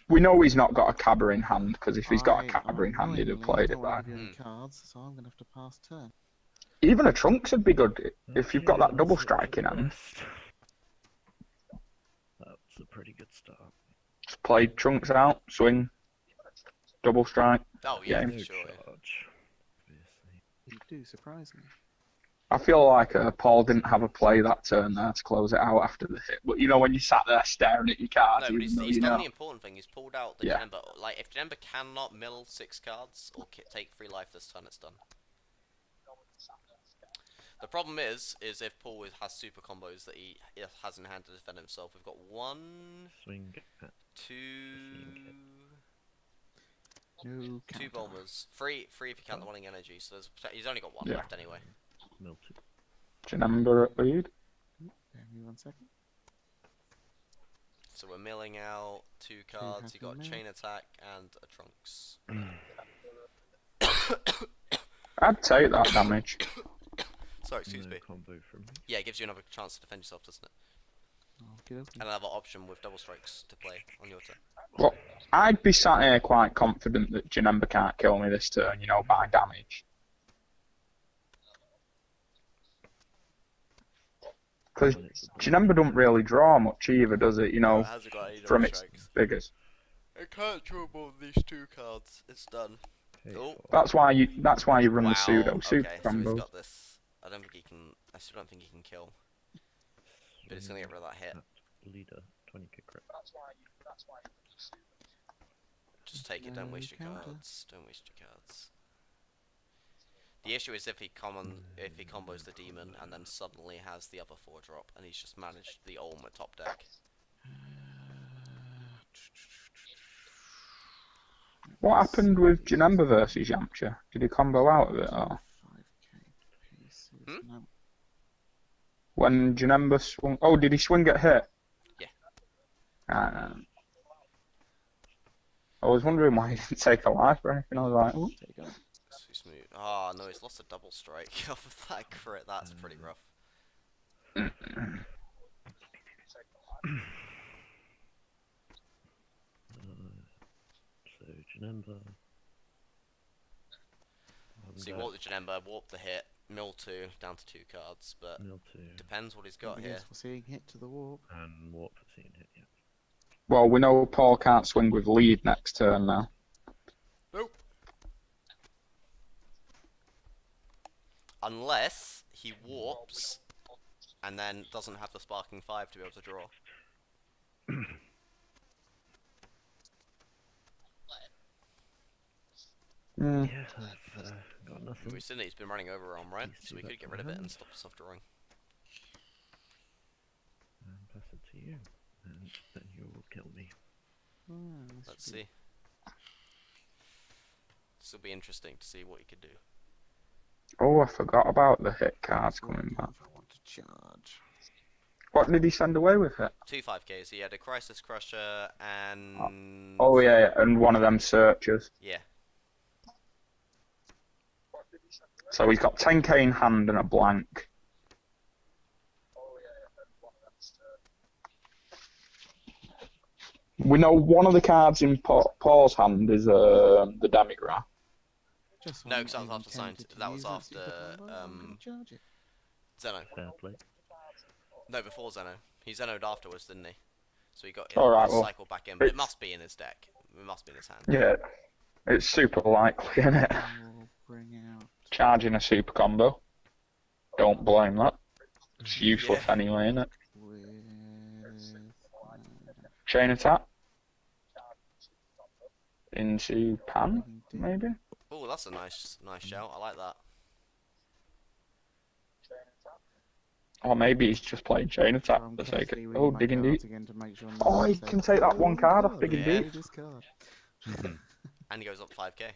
[SPEAKER 2] We know he's not got a Cabba in hand, because if he's got a Cabba in hand, he'd have
[SPEAKER 4] annoyingly
[SPEAKER 2] played it
[SPEAKER 4] don't wanna
[SPEAKER 2] back.
[SPEAKER 4] give you any cards, so I'm gonna have to pass turn.
[SPEAKER 2] Even a Trunks would be good if you've got that double strike in hand.
[SPEAKER 3] That's a pretty good start.
[SPEAKER 2] Just play Trunks out, swing, double strike.
[SPEAKER 1] Oh yeah,
[SPEAKER 2] Yeah.
[SPEAKER 1] for sure. Yeah.
[SPEAKER 3] Charge, obviously.
[SPEAKER 4] You do surprise me.
[SPEAKER 2] I feel like Paul didn't have a play that turn there to close it out after the hit. But you know, when you sat there staring at your cards,
[SPEAKER 1] No, but
[SPEAKER 2] even though
[SPEAKER 1] he's
[SPEAKER 2] you
[SPEAKER 1] done
[SPEAKER 2] know.
[SPEAKER 1] the important thing. He's pulled out the
[SPEAKER 2] Yeah.
[SPEAKER 1] Janemba. Like, if Janemba cannot mill 6 cards or take 3 life this turn, it's done. The problem is if Paul has super combos that he has in hand to defend himself. We've got 1,
[SPEAKER 3] Swing at
[SPEAKER 1] 2,
[SPEAKER 4] No
[SPEAKER 1] 2
[SPEAKER 4] counter.
[SPEAKER 1] bombers, 3 if you count the wanting energy. So he's only got 1
[SPEAKER 2] Yeah.
[SPEAKER 1] left anyway.
[SPEAKER 3] melted.
[SPEAKER 2] Janemba at lead.
[SPEAKER 4] Bear me 1 second.
[SPEAKER 1] So we're milling out 2 cards. You
[SPEAKER 4] happy
[SPEAKER 1] got
[SPEAKER 4] mill.
[SPEAKER 1] chain attack and a Trunks.
[SPEAKER 2] I'd take that damage.
[SPEAKER 1] Sorry, excuse
[SPEAKER 3] No
[SPEAKER 1] me.
[SPEAKER 3] combo from me.
[SPEAKER 1] Yeah, it gives you another chance to defend yourself, doesn't it?
[SPEAKER 4] I'll get open.
[SPEAKER 1] And another option with double strikes to play on your turn.
[SPEAKER 2] Well, I'd be sat here quite confident that Janemba can't kill me this turn, you know, by damage. Because Janemba don't really draw much either, does it? You know,
[SPEAKER 1] it hasn't got any
[SPEAKER 2] from
[SPEAKER 1] double
[SPEAKER 2] its
[SPEAKER 1] strikes.
[SPEAKER 2] figures.
[SPEAKER 1] It can't draw more than these 2 cards. It's done.
[SPEAKER 3] Okay,
[SPEAKER 1] Oh.
[SPEAKER 2] That's why you run the pseudo
[SPEAKER 1] okay,
[SPEAKER 2] super
[SPEAKER 1] so he's
[SPEAKER 2] combos.
[SPEAKER 1] got this. I don't think he can. I still don't think he can kill. But it's gonna get rid of that hit.
[SPEAKER 3] at leader, 20 kick crit.
[SPEAKER 1] Just take it. Don't
[SPEAKER 4] No
[SPEAKER 1] waste your
[SPEAKER 4] counter.
[SPEAKER 1] cards. Don't waste your cards. The issue is if he combos the demon and then suddenly has the other 4-drop, and he's just managed the ultimate top deck.
[SPEAKER 2] What happened with Janemba versus Yamcha? Did he combo out of it, or
[SPEAKER 4] 5k pieces.
[SPEAKER 1] Hmm?
[SPEAKER 4] No.
[SPEAKER 2] when Janemba swung? Oh, did he swing at hit?
[SPEAKER 1] Yeah.
[SPEAKER 2] I was wondering why he didn't take a life or anything. I was like, "Ooh."
[SPEAKER 4] Take it.
[SPEAKER 1] Too smooth. Oh no, he's lost a double strike off of that crit. That's pretty rough.
[SPEAKER 3] So Janemba.
[SPEAKER 1] See, warp the Janemba, warp the hit, mill 2 down to 2 cards, but
[SPEAKER 3] Mill 2
[SPEAKER 1] depends what he's got here.
[SPEAKER 4] Yes, we're seeing hit to the warp.
[SPEAKER 3] and warp for seeing hit. Yeah.
[SPEAKER 2] Well, we know Paul can't swing with lead next turn now.
[SPEAKER 1] Nope. Unless he warps and then doesn't have the sparking 5 to be able to draw.
[SPEAKER 3] Yeah, I've got nothing.
[SPEAKER 1] We've seen that he's been running over Realm, right?
[SPEAKER 3] Please
[SPEAKER 1] So we
[SPEAKER 3] do
[SPEAKER 1] could
[SPEAKER 3] that
[SPEAKER 1] get
[SPEAKER 3] for
[SPEAKER 1] rid of it
[SPEAKER 3] hand.
[SPEAKER 1] and stop us off drawing.
[SPEAKER 3] And pass it to you, and then you will kill me.
[SPEAKER 4] Oh, this
[SPEAKER 1] Let's
[SPEAKER 4] should be-
[SPEAKER 1] see. This will be interesting to see what he could do.
[SPEAKER 2] Oh, I forgot about the hit cards
[SPEAKER 4] That's what
[SPEAKER 2] coming back.
[SPEAKER 4] I want to charge.
[SPEAKER 2] What did he send away with it?
[SPEAKER 1] 2 5Ks. He had a Crisis Crusher and...
[SPEAKER 2] Oh yeah, and one of them searchers.
[SPEAKER 1] Yeah.
[SPEAKER 2] So he's got 10k in hand and a blank. We know one of the cards in Paul's hand is the Demigraph.
[SPEAKER 4] Just
[SPEAKER 1] No,
[SPEAKER 4] when
[SPEAKER 1] 'cause that was
[SPEAKER 4] I'm
[SPEAKER 1] after Science-
[SPEAKER 4] tempted to
[SPEAKER 1] that was
[SPEAKER 4] use that
[SPEAKER 1] after,
[SPEAKER 4] super combo, I'm gonna charge it.
[SPEAKER 1] Zeno.
[SPEAKER 3] Fair play.
[SPEAKER 1] No, before Zeno. He Zenoed afterwards, didn't he? So he got
[SPEAKER 2] Alright,
[SPEAKER 1] his
[SPEAKER 2] well,
[SPEAKER 1] cycle back in, but it
[SPEAKER 2] it's-
[SPEAKER 1] must be in his deck. It must be in his hand.
[SPEAKER 2] Yeah, it's super likely, isn't it?
[SPEAKER 4] We'll bring out
[SPEAKER 2] Charging a super combo. Don't blame that. It's useless
[SPEAKER 1] Yeah.
[SPEAKER 2] anyway, isn't it?
[SPEAKER 4] with
[SPEAKER 2] Chain attack. Into Pan, maybe?
[SPEAKER 1] Oh, that's a nice shout. I like that.
[SPEAKER 2] Or maybe he's just playing chain attack for the sake of Oh, digging deep. Oh, he can take that one card off digging
[SPEAKER 1] Yeah.
[SPEAKER 2] deep.
[SPEAKER 1] And he goes up 5k.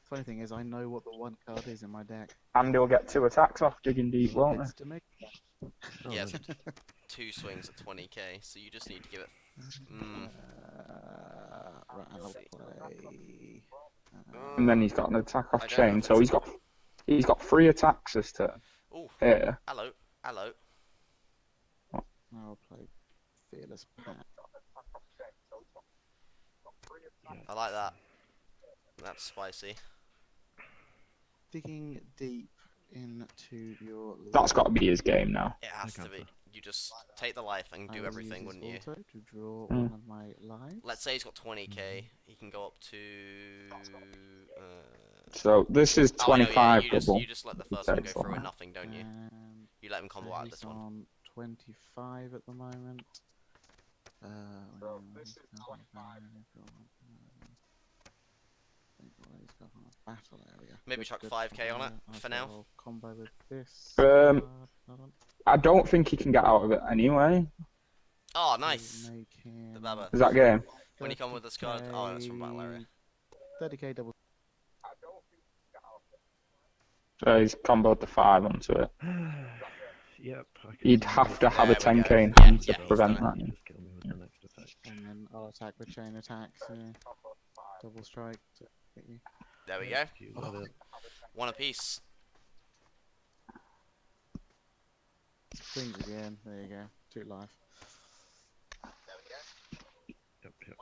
[SPEAKER 4] Funny thing is, I know what the one card is in my deck.
[SPEAKER 2] And he'll get 2 attacks off digging deep, won't he?
[SPEAKER 4] It's to make
[SPEAKER 3] Oh,
[SPEAKER 1] Yeah,
[SPEAKER 3] nice.
[SPEAKER 1] so 2 swings at 20k, so you just need to give it...
[SPEAKER 4] right, I'll
[SPEAKER 1] see.
[SPEAKER 4] play.
[SPEAKER 2] And then he's got an attack
[SPEAKER 1] I
[SPEAKER 2] off
[SPEAKER 1] don't know
[SPEAKER 2] chain,
[SPEAKER 1] if
[SPEAKER 2] so
[SPEAKER 1] it's-
[SPEAKER 2] he's got 3 attacks this turn.
[SPEAKER 1] Oh,
[SPEAKER 2] Here.
[SPEAKER 1] hello.
[SPEAKER 4] I'll play Fearless Pat.
[SPEAKER 1] I like that. That's spicy.
[SPEAKER 4] Digging deep into your.
[SPEAKER 2] That's got to be his game now.
[SPEAKER 1] It has to
[SPEAKER 3] can't
[SPEAKER 1] be.
[SPEAKER 3] do.
[SPEAKER 1] You just take the life and do everything, wouldn't you?
[SPEAKER 4] Auto to draw
[SPEAKER 2] Mm.
[SPEAKER 4] one of my lives.
[SPEAKER 1] Let's say he's got 20k. He can go up to...
[SPEAKER 2] So this is
[SPEAKER 1] Oh, I know, yeah,
[SPEAKER 2] 25
[SPEAKER 1] you
[SPEAKER 2] double.
[SPEAKER 1] just let the first one go
[SPEAKER 2] takes
[SPEAKER 1] through
[SPEAKER 2] one.
[SPEAKER 1] and nothing, don't you?
[SPEAKER 4] And
[SPEAKER 1] You let him combo out of
[SPEAKER 4] he's
[SPEAKER 1] this one.
[SPEAKER 4] on 25 at the moment. Battle area.
[SPEAKER 1] Maybe chuck 5k on it for now.
[SPEAKER 4] I'll combo with this.
[SPEAKER 2] Um,
[SPEAKER 4] hold on.
[SPEAKER 2] I don't think he can get out of it anyway.
[SPEAKER 1] Oh, nice.
[SPEAKER 4] Make him
[SPEAKER 1] The Baba.
[SPEAKER 2] Is that game?
[SPEAKER 1] When you come with this card, oh, that's from Battle Area.
[SPEAKER 4] 30k double.
[SPEAKER 2] So he's comboed the 5 onto it.
[SPEAKER 3] Yep. I can
[SPEAKER 2] He'd
[SPEAKER 3] do
[SPEAKER 2] have
[SPEAKER 3] this.
[SPEAKER 2] to have a
[SPEAKER 1] There we
[SPEAKER 2] 10k
[SPEAKER 1] go.
[SPEAKER 2] in
[SPEAKER 1] Yeah,
[SPEAKER 2] hand to
[SPEAKER 1] yeah, he's
[SPEAKER 2] prevent
[SPEAKER 1] done
[SPEAKER 2] that.
[SPEAKER 3] Just kill me with the next attack.
[SPEAKER 4] And then I'll attack with chain attacks. Double strike to hit you.
[SPEAKER 1] There we go.
[SPEAKER 3] You got it.
[SPEAKER 1] One apiece.
[SPEAKER 4] Swings again. There you go. 2 life.
[SPEAKER 3] Yep, yep.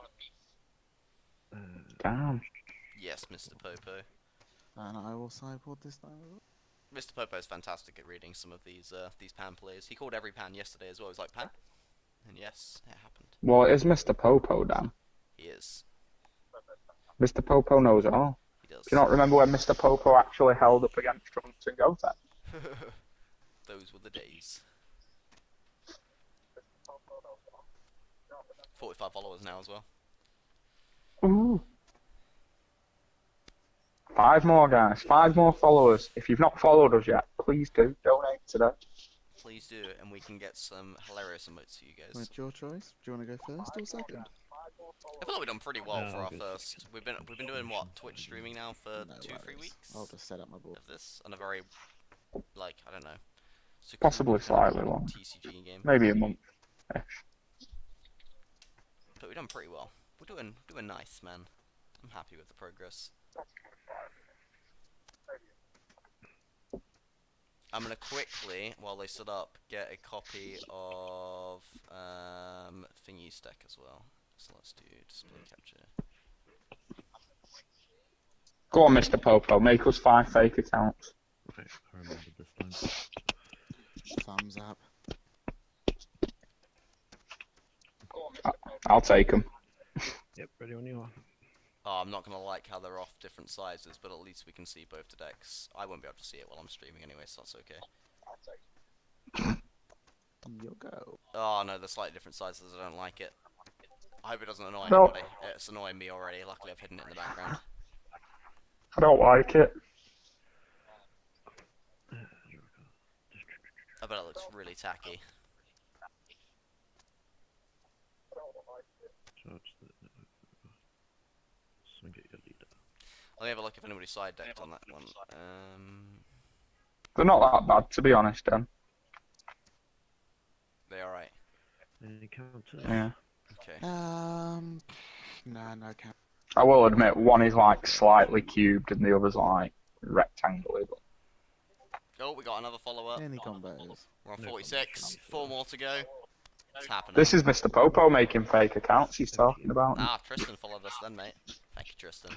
[SPEAKER 2] Damn.
[SPEAKER 1] Yes, Mr. Popo.
[SPEAKER 4] And I will sideboard this time.
[SPEAKER 1] Mr. Popo's fantastic at reading some of these pan plays. He called every pan yesterday as well. He's like, pan? And yes, it happened.
[SPEAKER 2] Well, it is Mr. Popo, Dan.
[SPEAKER 1] He is.
[SPEAKER 2] Mr. Popo knows it all.
[SPEAKER 1] He does.
[SPEAKER 2] Do you not remember when Mr. Popo actually held up against Trunks and Gotek?
[SPEAKER 1] Those were the days. 45 followers now as well.
[SPEAKER 2] Ooh. 5 more, guys. 5 more followers. If you've not followed us yet, please do donate today.
[SPEAKER 1] Please do, and we can get some hilarious emotes for you guys.
[SPEAKER 4] It's your choice. Do you want to go first or second?
[SPEAKER 1] I feel like we've done pretty well
[SPEAKER 3] No,
[SPEAKER 1] for
[SPEAKER 3] I'll
[SPEAKER 1] our
[SPEAKER 3] go
[SPEAKER 1] first.
[SPEAKER 3] second.
[SPEAKER 1] We've been doing what, Twitch streaming now for
[SPEAKER 4] No
[SPEAKER 1] 2-3
[SPEAKER 4] worries.
[SPEAKER 1] weeks
[SPEAKER 4] I'll just set up my board.
[SPEAKER 1] of this, and a very like I don't know,
[SPEAKER 2] Possibly slightly long.
[SPEAKER 1] TCG game.
[SPEAKER 2] Maybe a month.
[SPEAKER 1] But we've done pretty well. We're doing nice, man. I'm happy with the progress. I'm gonna quickly, while they set up, get a copy of Thingy's deck as well. So let's do display capture.
[SPEAKER 2] Go on, Mr. Popo. Make us 5 fake accounts.
[SPEAKER 3] Right, I remember this time.
[SPEAKER 4] Thumbs up.
[SPEAKER 2] I'll take them.
[SPEAKER 3] Yep, ready when you are.
[SPEAKER 1] Oh, I'm not gonna like how they're off different sizes, but at least we can see both the decks. I won't be able to see it while I'm streaming anyway, so that's okay.
[SPEAKER 4] You'll go.
[SPEAKER 1] Oh no, they're slightly different sizes. I don't like it. I hope it doesn't annoy
[SPEAKER 2] No.
[SPEAKER 1] anybody. It's annoying me already. Luckily, I've hidden it in the background.
[SPEAKER 2] I don't like it.
[SPEAKER 1] I bet it looks really tacky.
[SPEAKER 3] Charge the... Swing at your leader.
[SPEAKER 1] Let me have a look if anybody side decked on that one.
[SPEAKER 2] They're not that bad, to be honest, Dan.
[SPEAKER 1] They alright.
[SPEAKER 3] Any counters?
[SPEAKER 2] Yeah.
[SPEAKER 1] Okay.
[SPEAKER 4] No, can't.
[SPEAKER 2] I will admit, one is like slightly cubed and the other's like rectangular. But
[SPEAKER 1] Oh, we got another follow-up.
[SPEAKER 4] Any combos.
[SPEAKER 1] We're on
[SPEAKER 3] No
[SPEAKER 1] 46.
[SPEAKER 3] combination.
[SPEAKER 1] 4 more to go. It's happening.
[SPEAKER 2] this is Mr. Popo making fake accounts he's talking about.
[SPEAKER 1] Ah, Tristan followed us then, mate. Thank you, Tristan.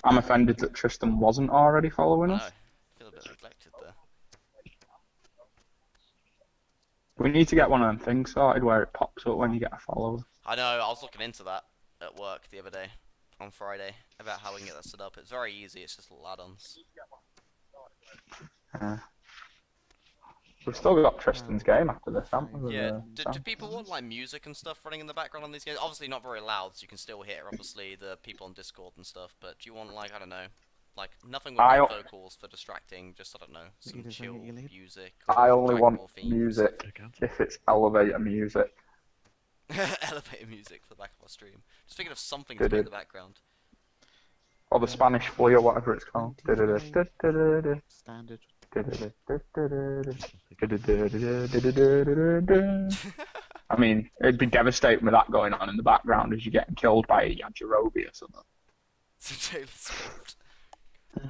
[SPEAKER 2] I'm offended that Tristan wasn't already following
[SPEAKER 1] I
[SPEAKER 2] us.
[SPEAKER 1] know. I feel a bit neglected there.
[SPEAKER 2] We need to get one of them things sorted where it pops up when you get a follower.
[SPEAKER 1] I know, I was looking into that at work the other day, on Friday, about how we can get that set up. It's very easy, it's just little add-ons.
[SPEAKER 2] We've still got Tristan's game after this, haven't we?
[SPEAKER 1] Yeah,
[SPEAKER 2] with,
[SPEAKER 1] do
[SPEAKER 2] Sam?
[SPEAKER 1] people want like music and stuff running in the background on these games? Obviously not very loud, so you can still hear obviously the people on Discord and stuff, but do you want like, I don't know, like nothing with like, vocals for distracting, just I don't know, some
[SPEAKER 4] Leader,
[SPEAKER 1] chill
[SPEAKER 4] you lead?
[SPEAKER 1] music.
[SPEAKER 2] I
[SPEAKER 1] or
[SPEAKER 2] only
[SPEAKER 1] Dragon
[SPEAKER 2] want
[SPEAKER 1] Ball themes.
[SPEAKER 2] music
[SPEAKER 3] A counter?
[SPEAKER 2] if it's elevator music.
[SPEAKER 1] Elevator music for the back of our stream. Just thinking of something to play in the background.
[SPEAKER 2] Or the Spanish flea or whatever it's called.
[SPEAKER 4] Standard.
[SPEAKER 2] I mean, it'd be devastating with that going on in the background as you're getting killed by a Yajirobe or something.
[SPEAKER 1] Some Taylor Swift.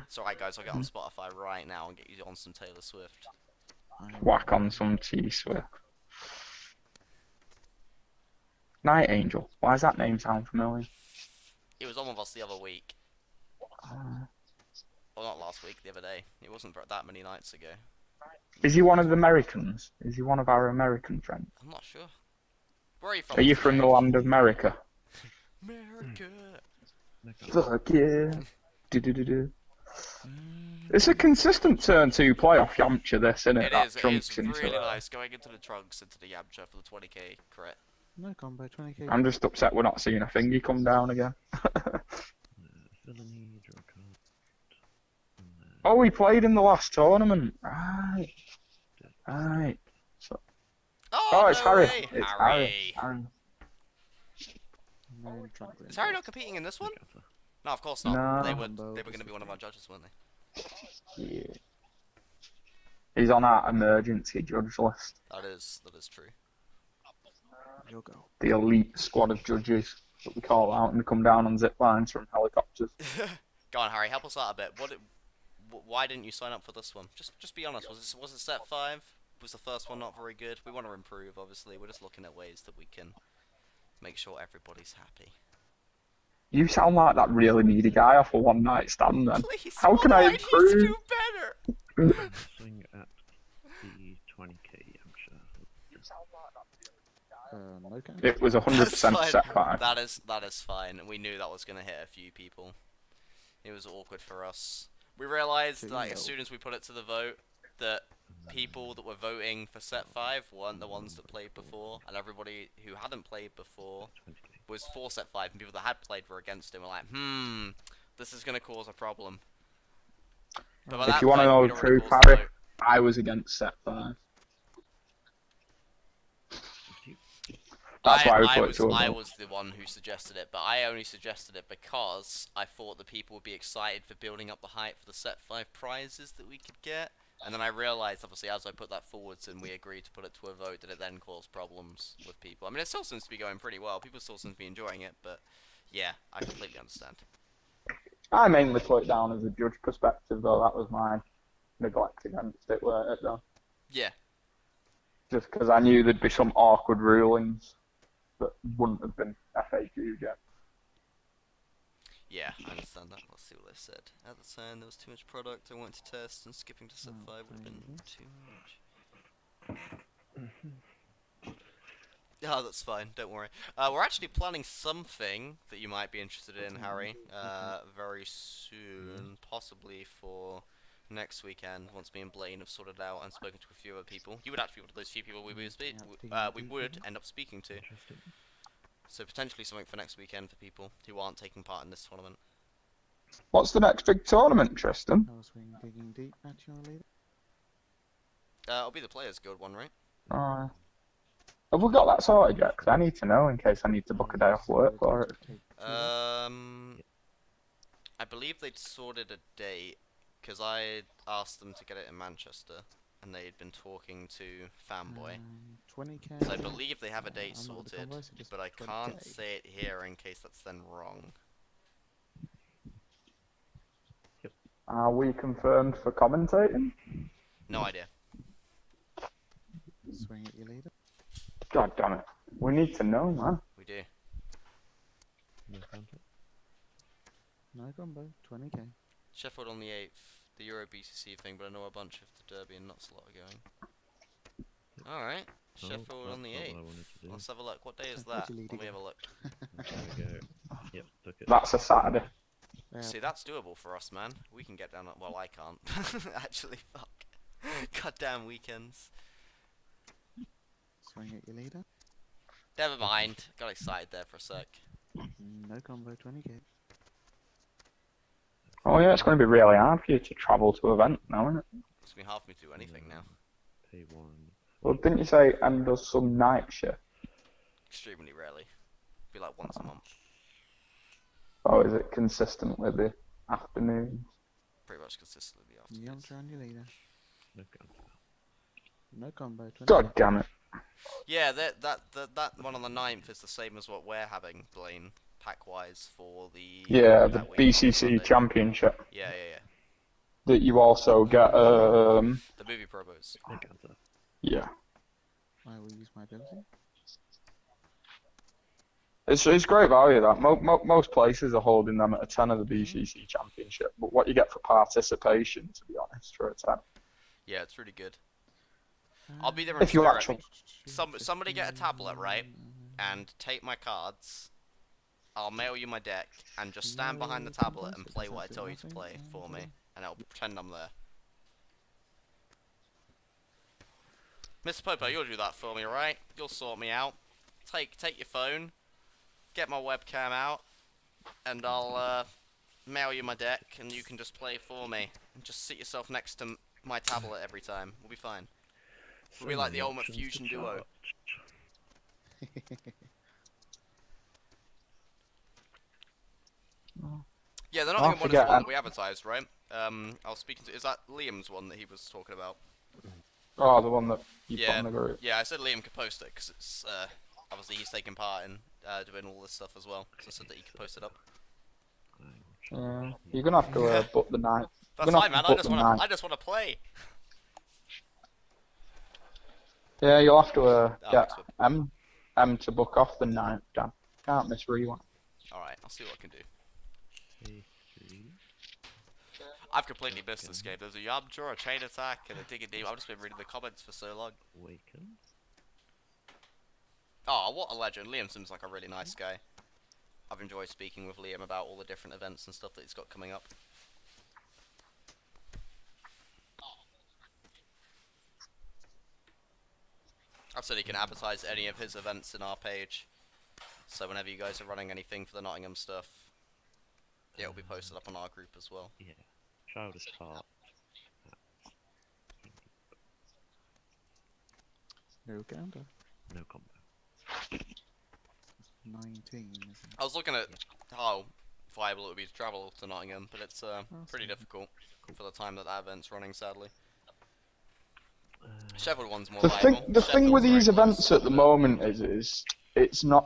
[SPEAKER 1] It's alright guys, I'll get on Spotify right now and get you on some Taylor Swift.
[SPEAKER 2] Whack on some T-Swift. Night Angel. Why does that name sound familiar?
[SPEAKER 1] He was on with us the other week. Well, not last week, the other day. It wasn't that many nights ago.
[SPEAKER 2] Is he one of the Americans? Is he one of our American friends?
[SPEAKER 1] I'm not sure. Where are you from?
[SPEAKER 2] Are you from the land of America?
[SPEAKER 1] America.
[SPEAKER 2] Fuck yeah. Do-do-do-do. It's a consistent turn 2 playoff Yamcha, this, isn't it?
[SPEAKER 1] It is
[SPEAKER 2] Trunks
[SPEAKER 1] really nice going into the trunks, into the Yamcha for the 20k crit.
[SPEAKER 4] No combo, 20k.
[SPEAKER 2] I'm just upset we're not seeing a thingy come down again.
[SPEAKER 3] Villainy, draw a card.
[SPEAKER 2] Oh, we played in the last tournament. Right. So,
[SPEAKER 1] Oh,
[SPEAKER 2] it's
[SPEAKER 1] no
[SPEAKER 2] Harry.
[SPEAKER 1] way.
[SPEAKER 2] It's
[SPEAKER 1] Harry.
[SPEAKER 2] Harry.
[SPEAKER 4] No trunk
[SPEAKER 1] Is Harry not competing in this one?
[SPEAKER 3] Counter.
[SPEAKER 1] No, of course not.
[SPEAKER 2] No.
[SPEAKER 1] They were
[SPEAKER 4] Combo,
[SPEAKER 1] going to be one of our judges, weren't they?
[SPEAKER 2] Yeah. He's on our emergency judge list.
[SPEAKER 1] That is true.
[SPEAKER 4] You'll go.
[SPEAKER 2] The elite squad of judges that we call out and they come down on zip lines from helicopters.
[SPEAKER 1] Go on, Harry, help us out a bit. Why didn't you sign up for this one? Just be honest. Was it set 5? Was the first one not very good? We want to improve, obviously. We're just looking at ways that we can make sure everybody's happy.
[SPEAKER 2] You sound like that really needy guy off a one night stand then.
[SPEAKER 1] Please,
[SPEAKER 2] How can I
[SPEAKER 1] need to
[SPEAKER 2] improve?
[SPEAKER 1] do better?
[SPEAKER 3] Swing at the 20k Yamcha.
[SPEAKER 4] No count.
[SPEAKER 2] It was 100%
[SPEAKER 1] That's fine.
[SPEAKER 2] set 5.
[SPEAKER 1] That is fine. We knew that was gonna hit a few people. It was awkward for us. We realised, like, as soon as we put it to the vote, that people that were voting for set 5 weren't the ones that played before, and everybody who hadn't played before
[SPEAKER 3] 20k.
[SPEAKER 1] was for set 5, and people that had played were against it. We're like, This is gonna cause a problem. But by
[SPEAKER 2] If
[SPEAKER 1] that
[SPEAKER 2] you want to
[SPEAKER 1] point,
[SPEAKER 2] know
[SPEAKER 1] we'd
[SPEAKER 2] the
[SPEAKER 1] already
[SPEAKER 2] truth,
[SPEAKER 1] caused the
[SPEAKER 2] Harry,
[SPEAKER 1] vote.
[SPEAKER 2] I was against set 5. That's why we put it to a
[SPEAKER 1] I
[SPEAKER 2] vote.
[SPEAKER 1] was the one who suggested it, but I only suggested it because I thought that people would be excited for building up the hype for the set 5 prizes that we could get. And then I realised, obviously, as I put that forwards and we agreed to put it to a vote, that it then caused problems with people. I mean, it still seems to be going pretty well. People still seem to be enjoying it, but yeah, I completely understand.
[SPEAKER 2] I mainly put it down as a judge perspective, though. That was my neglect against it, weren't it, though?
[SPEAKER 1] Yeah.
[SPEAKER 2] Just because I knew there'd be some awkward rulings that wouldn't have been FAQ'd yet.
[SPEAKER 1] Yeah, I understand that. Let's see what they said. At the time, there was too much product I wanted to test, and skipping to set 5 would have been too much. Oh, that's fine. Don't worry. We're actually planning something that you might be interested in, Harry, very soon, possibly for next weekend, once me and Blaine have sorted out and spoken to a few other people. You would actually be one of those few people we would end up speaking to.
[SPEAKER 3] Interesting.
[SPEAKER 1] So potentially something for next weekend for people who aren't taking part in this tournament.
[SPEAKER 2] What's the next big tournament, Tristan?
[SPEAKER 4] I was digging deep at your leader.
[SPEAKER 1] It'll be the Players Guild one, right?
[SPEAKER 2] Have we got that sorted yet? Because I need to know in case I need to book a day off work for it.
[SPEAKER 1] I believe they'd sorted a date, because I asked them to get it in Manchester, and they'd been talking to Fanboy.
[SPEAKER 4] 20k.
[SPEAKER 1] So I believe they have a date
[SPEAKER 4] I'm not the
[SPEAKER 1] sorted,
[SPEAKER 4] converse, just
[SPEAKER 1] but I
[SPEAKER 4] 20K.
[SPEAKER 1] can't say it here in case that's then wrong.
[SPEAKER 2] Are we confirmed for commentating?
[SPEAKER 1] No idea.
[SPEAKER 4] Swing at your leader.
[SPEAKER 2] God damn it. We need to know, man.
[SPEAKER 1] We do.
[SPEAKER 3] No contact.
[SPEAKER 4] No combo. 20k.
[SPEAKER 1] Sheffield on the 8th, the Euro BCC thing, but I know a bunch of the Derby and Nutslot are going. Alright,
[SPEAKER 3] Oh,
[SPEAKER 1] Sheffield on the
[SPEAKER 3] that's not what I
[SPEAKER 1] 8th.
[SPEAKER 3] wanted to do.
[SPEAKER 1] Let's have a look. What day is
[SPEAKER 4] Where'd
[SPEAKER 1] that?
[SPEAKER 4] your leader
[SPEAKER 1] Let me have
[SPEAKER 4] go?
[SPEAKER 1] a look.
[SPEAKER 3] There we go. Yep, took it.
[SPEAKER 2] That's a Saturday.
[SPEAKER 1] See, that's doable for us, man. We can get down. Well, I can't. Actually, fuck. Goddamn weekends.
[SPEAKER 4] Swing at your leader.
[SPEAKER 1] Never mind. Got excited there for a sec.
[SPEAKER 4] No combo. 20k.
[SPEAKER 2] Oh yeah, it's going to be really hard for you to travel to events now, isn't it?
[SPEAKER 1] It's gonna be hard for me to do anything now.
[SPEAKER 3] P1.
[SPEAKER 2] Well, didn't you say and does some night shift?
[SPEAKER 1] Extremely rarely. Be like once a month.
[SPEAKER 2] Or is it consistent with the afternoons?
[SPEAKER 1] Pretty much consistently after.
[SPEAKER 4] Yontra on your leader.
[SPEAKER 3] No contact.
[SPEAKER 4] No combo. 20k.
[SPEAKER 2] God damn it.
[SPEAKER 1] Yeah, that one on the 9th is the same as what we're having, Blaine, pack-wise for the...
[SPEAKER 2] Yeah, the
[SPEAKER 1] that week on Sunday.
[SPEAKER 2] BCC Championship.
[SPEAKER 1] Yeah.
[SPEAKER 2] That you also get,
[SPEAKER 1] The movie promos.
[SPEAKER 3] No contact.
[SPEAKER 2] yeah.
[SPEAKER 4] I will use my ability.
[SPEAKER 2] It's great value that. Most places are holding them at a 10 of the BCC Championship, but what you get for participation, to be honest, for a 10.
[SPEAKER 1] Yeah, it's really good. I'll be there in
[SPEAKER 2] If you
[SPEAKER 1] spirit.
[SPEAKER 2] actually...
[SPEAKER 1] Somebody get a tablet, right? And take my cards. I'll mail you my deck, and just stand behind the tablet and play what I tell you to play for me, and I'll pretend I'm there. Mr. Popo, you'll do that for me, right? You'll sort me out. Take your phone, get my webcam out, and I'll mail you my deck, and you can just play for me. And just sit yourself next to my tablet every time. We'll be fine. We'll be
[SPEAKER 3] So
[SPEAKER 1] like the
[SPEAKER 3] many
[SPEAKER 1] ultimate
[SPEAKER 3] options to
[SPEAKER 1] fusion duo.
[SPEAKER 3] charge.
[SPEAKER 1] Yeah, the
[SPEAKER 2] I'll
[SPEAKER 1] Nottingham one is the
[SPEAKER 2] forget,
[SPEAKER 1] one that we advertised, right? I was speaking to... Is that Liam's one that he was talking about?
[SPEAKER 2] Oh, the one that you put
[SPEAKER 1] Yeah,
[SPEAKER 2] in the group.
[SPEAKER 1] yeah, I said Liam could post it, because it's... obviously, he's taking part in doing all this stuff as well. So I said that he could post it up.
[SPEAKER 2] You're going to have to book the night.
[SPEAKER 1] That's
[SPEAKER 2] We're gonna
[SPEAKER 1] fine,
[SPEAKER 2] have
[SPEAKER 1] man.
[SPEAKER 2] to book the night.
[SPEAKER 1] I just want to play.
[SPEAKER 2] Yeah, you'll have to
[SPEAKER 1] Oh,
[SPEAKER 2] get
[SPEAKER 1] thanks,
[SPEAKER 2] M to book off the night, Dan. Can't miss rewind.
[SPEAKER 1] Alright, I'll see what I can do.
[SPEAKER 3] P3.
[SPEAKER 1] I've completely missed this game. There's a Yamcha, a Chain Attack, and a Digging Deep. I've just been reading the comments for so long.
[SPEAKER 3] Awaken.
[SPEAKER 1] Oh, what a legend. Liam seems like a really nice guy. I've enjoyed speaking with Liam about all the different events and stuff that he's got coming up. I've said he can advertise any of his events in our page. So whenever you guys are running anything for the Nottingham stuff, Yeah, it'll be posted up on our group as well.
[SPEAKER 3] Yeah. Childish Heart.
[SPEAKER 4] No counter.
[SPEAKER 3] No combo.
[SPEAKER 4] 19, isn't it?
[SPEAKER 1] I was looking at how viable it would be to travel to Nottingham, but it's pretty difficult for the time that event's running, sadly. Sheffield one's more viable.
[SPEAKER 2] The thing with these events at the moment is it's not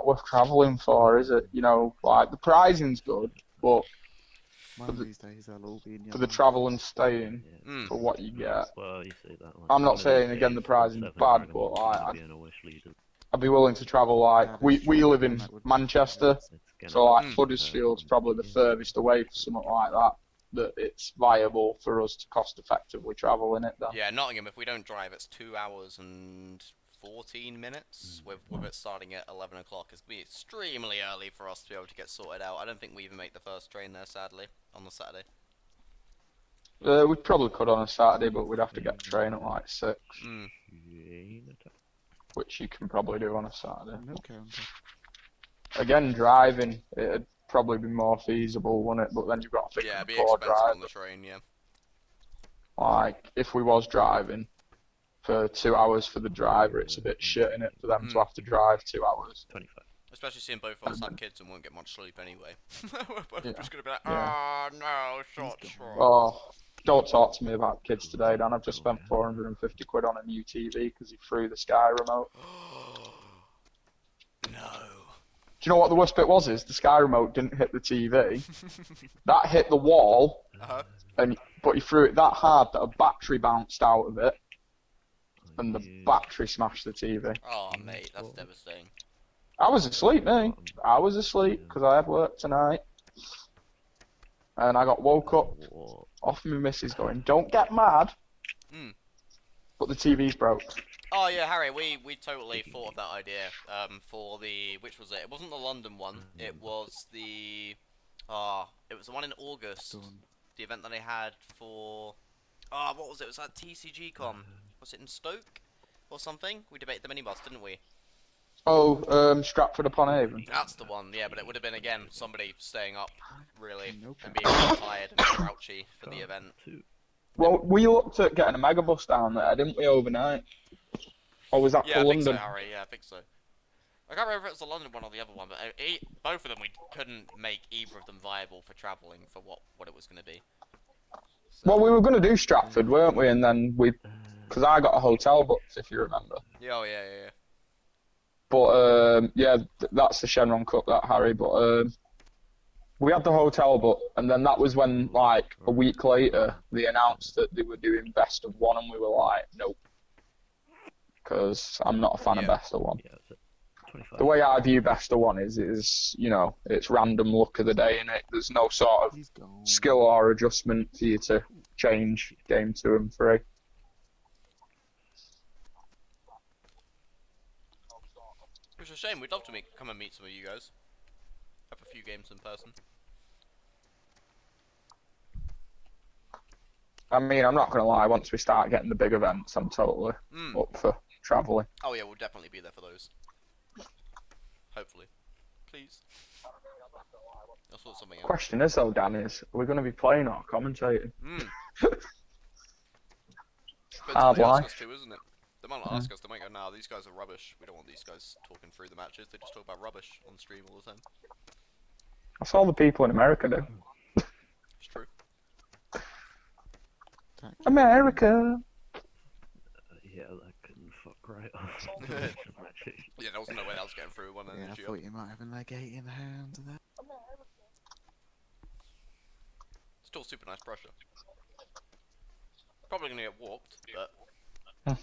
[SPEAKER 2] worth travelling for, is it? You know, like the prizing's good, but
[SPEAKER 4] One of these days they'll all be in
[SPEAKER 2] for the travel and staying,
[SPEAKER 3] Yeah.
[SPEAKER 2] for what you get.
[SPEAKER 3] Well, you see that. Like,
[SPEAKER 2] I'm
[SPEAKER 3] one
[SPEAKER 2] not
[SPEAKER 3] of these
[SPEAKER 2] saying again
[SPEAKER 3] days,
[SPEAKER 2] the prizing's
[SPEAKER 3] 7
[SPEAKER 2] bad,
[SPEAKER 3] Dragon
[SPEAKER 2] but
[SPEAKER 3] Ball's gonna
[SPEAKER 2] like
[SPEAKER 3] be in a wish leader.
[SPEAKER 2] I'd be willing to travel. Like we live in Manchester,
[SPEAKER 3] It's gonna
[SPEAKER 2] so like
[SPEAKER 3] be
[SPEAKER 2] Huddersfield's probably the furthest away for something like that it's viable for us to cost effectively travel in it. Though.
[SPEAKER 1] Yeah, Nottingham. If we don't drive, it's 2 hours and 14 minutes. With it starting at 11 o'clock, it's gonna be extremely early for us to be able to get sorted out. I don't think we even make the first train there, sadly, on the Saturday.
[SPEAKER 2] We probably could on a Saturday, but we'd have to get the train at like 6, which you can probably do on a Saturday.
[SPEAKER 4] No counter.
[SPEAKER 2] Again, driving, it'd probably be more feasible, wouldn't it? But then you've got to think
[SPEAKER 1] Yeah,
[SPEAKER 2] of
[SPEAKER 1] it'd
[SPEAKER 2] the
[SPEAKER 1] be
[SPEAKER 2] poor
[SPEAKER 1] expensive
[SPEAKER 2] driver.
[SPEAKER 1] on the train. Yeah.
[SPEAKER 2] Like, if we was driving for 2 hours for the driver, it's a bit shit in it for them to have to drive 2 hours.
[SPEAKER 3] 25.
[SPEAKER 1] Especially seeing both of us have kids and won't get much sleep anyway. We're
[SPEAKER 2] Yeah.
[SPEAKER 1] just gonna be like,
[SPEAKER 2] Yeah.
[SPEAKER 1] no, short.
[SPEAKER 2] Oh, don't talk to me about kids today, Dan. I've just spent 450 quid on a new TV because he threw the Sky remote.
[SPEAKER 1] No.
[SPEAKER 2] Do you know what the worst bit was? Is the Sky remote didn't hit the TV. That hit the wall, but he threw it that hard that a battery bounced out of it, and the battery smashed the TV.
[SPEAKER 1] Oh, mate, that's devastating.
[SPEAKER 2] I was asleep, mate. I was asleep because I had work tonight. And I got woke up off my missus going, don't get mad. But the TV's broke.
[SPEAKER 1] Oh yeah, Harry, we totally thought of that idea. For the which was it? It wasn't the London one. It was the it was the one in August. The event that they had for what was it? It was at TCG Con. Was it in Stoke or something? We debated the minibus, didn't we?
[SPEAKER 2] Oh, Stratford upon Avon.
[SPEAKER 1] That's the one, yeah, but it would have been again somebody staying up really and being really tired and grouchy for the event.
[SPEAKER 2] Well, we looked at getting a megabus down there, didn't we, overnight? Or was that for
[SPEAKER 1] I think
[SPEAKER 2] London?
[SPEAKER 1] so, Harry. Yeah, I think so. I can't remember if it was the London one or the other one, but both of them we couldn't make either of them viable for travelling for what it was going to be. So.
[SPEAKER 2] Well, we were going to do Stratford, weren't we? And then because I got a hotel booked, if you remember.
[SPEAKER 1] Yeah, oh, yeah.
[SPEAKER 2] But that's the Shenron Cup, that Harry. But we had the hotel booked, and then that was when, like, a week later, they announced that they were doing best of one, and we were like, nope, because I'm not a fan of best of one. The way I view best of one is you know, it's random luck of the day, and there's no sort of skill or adjustment for you to change game 2 and 3.
[SPEAKER 1] Which is a shame. We'd love to come and meet some of you guys. Have a few games in person.
[SPEAKER 2] I mean, I'm not going to lie, once we start getting the big events, I'm totally up for travelling.
[SPEAKER 1] Oh yeah, we'll definitely be there for those. Hopefully. Please. That's what something else.
[SPEAKER 2] Question is though, Dan, are we going to be playing or commentating?
[SPEAKER 1] Hard life. Ask us to, isn't it? They might not ask us, they might go, nah, these guys are rubbish. We don't want these guys talking through the matches. They just talk about rubbish on stream all the time.
[SPEAKER 2] That's all the people in America do.
[SPEAKER 1] It's true.
[SPEAKER 2] America!
[SPEAKER 3] Yeah, that couldn't fuck right off.
[SPEAKER 1] Yeah, there was no way that was getting through one
[SPEAKER 4] Yeah, I
[SPEAKER 1] energy.
[SPEAKER 4] thought you might have a legate in hand to that.
[SPEAKER 1] Still super nice pressure. Probably gonna get warped, but...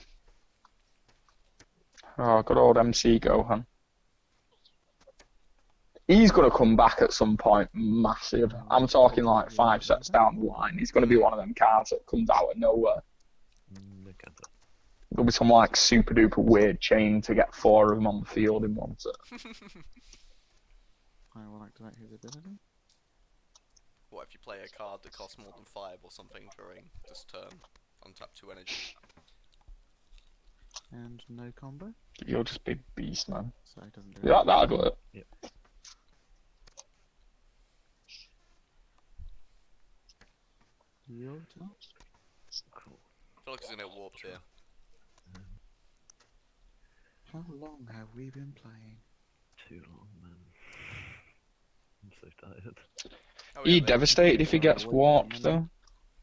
[SPEAKER 2] Oh, good old MC Gohan. He's going to come back at some point massive. I'm talking like 5 sets down the line. He's going to be one of them cards that comes out of nowhere. There'll be some like super duper weird chain to get 4 of them on the field in one set.
[SPEAKER 4] I will activate his ability.
[SPEAKER 1] What if you play a card that costs more than 5 or something during this turn? Untap 2 energy.
[SPEAKER 4] And no combo,
[SPEAKER 2] You'll just be beast, man.
[SPEAKER 4] so it doesn't do
[SPEAKER 2] That'd work.
[SPEAKER 3] Yep.
[SPEAKER 4] Your turn.
[SPEAKER 3] Cool.
[SPEAKER 1] I feel like he's gonna get warped here.
[SPEAKER 4] How long have we been playing?
[SPEAKER 3] Too long, man. I'm so tired.
[SPEAKER 1] Oh,
[SPEAKER 2] He
[SPEAKER 1] yeah,
[SPEAKER 2] devastated if he gets warped though.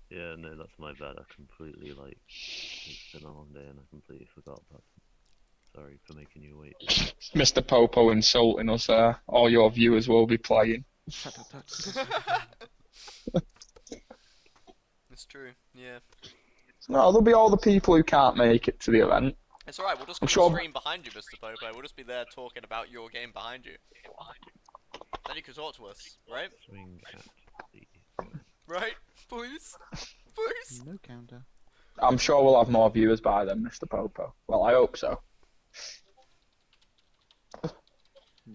[SPEAKER 3] Yeah, no, that's my bad. I completely, like, it's been a long day and I completely forgot about it. Sorry for making you wait.
[SPEAKER 2] Mr. Popo insulting us there. All your viewers will be playing.
[SPEAKER 4] Tut, tut, tut.
[SPEAKER 1] It's true. Yeah.
[SPEAKER 2] No, there'll be all the people who can't make it to the event.
[SPEAKER 1] It's alright, we'll just
[SPEAKER 2] I'm
[SPEAKER 1] come
[SPEAKER 2] sure-
[SPEAKER 1] stream behind you, Mr. Popo. We'll just be there talking about your game behind you. Then you can talk to us, right?
[SPEAKER 3] Swing at the...
[SPEAKER 1] Right? Boys? Boys?
[SPEAKER 4] No counter.
[SPEAKER 2] I'm sure we'll have more viewers by then, Mr. Popo. Well, I hope so.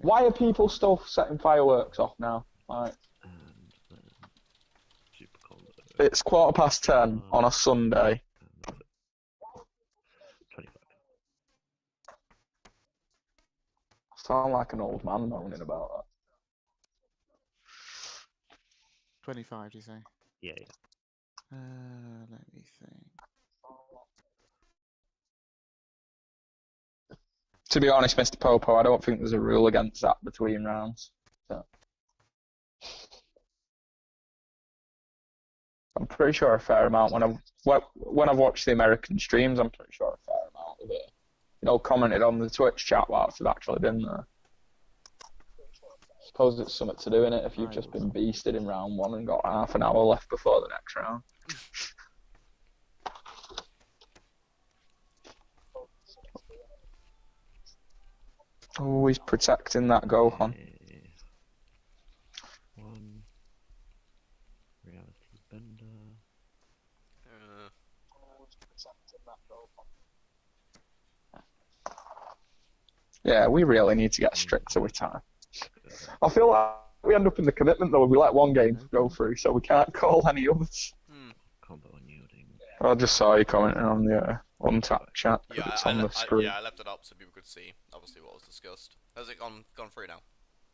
[SPEAKER 2] Why are people still setting fireworks off now? Like,
[SPEAKER 3] And then... Super combo.
[SPEAKER 2] it's 10:15 on a Sunday.
[SPEAKER 3] And that's it. 25.
[SPEAKER 2] I sound like an old man moaning about that.
[SPEAKER 4] 25, do you say?
[SPEAKER 3] Yeah, yeah.
[SPEAKER 4] Let me think.
[SPEAKER 2] To be honest, Mr. Popo, I don't think there's a rule against that between rounds. So. I'm pretty sure a fair amount when I've watched the American streams, I'm pretty sure a fair amount of it, commented on the Twitch chat whilst I've actually been there. Suppose it's something to do in it if you've just been beasted in round one and got half an hour left before the next round. Always protecting that Gohan.
[SPEAKER 3] One. Reality Bender.
[SPEAKER 2] Yeah, we really need to get stricter with time. I feel like we end up in the commitment though if we let one game go through, so we can't call any others.
[SPEAKER 3] Combo unyielding.
[SPEAKER 2] I just saw you commenting on the Untap chat.
[SPEAKER 1] Yeah,
[SPEAKER 2] It's on the screen.
[SPEAKER 1] I left it up so people could see, obviously, what was discussed. Has it gone through now?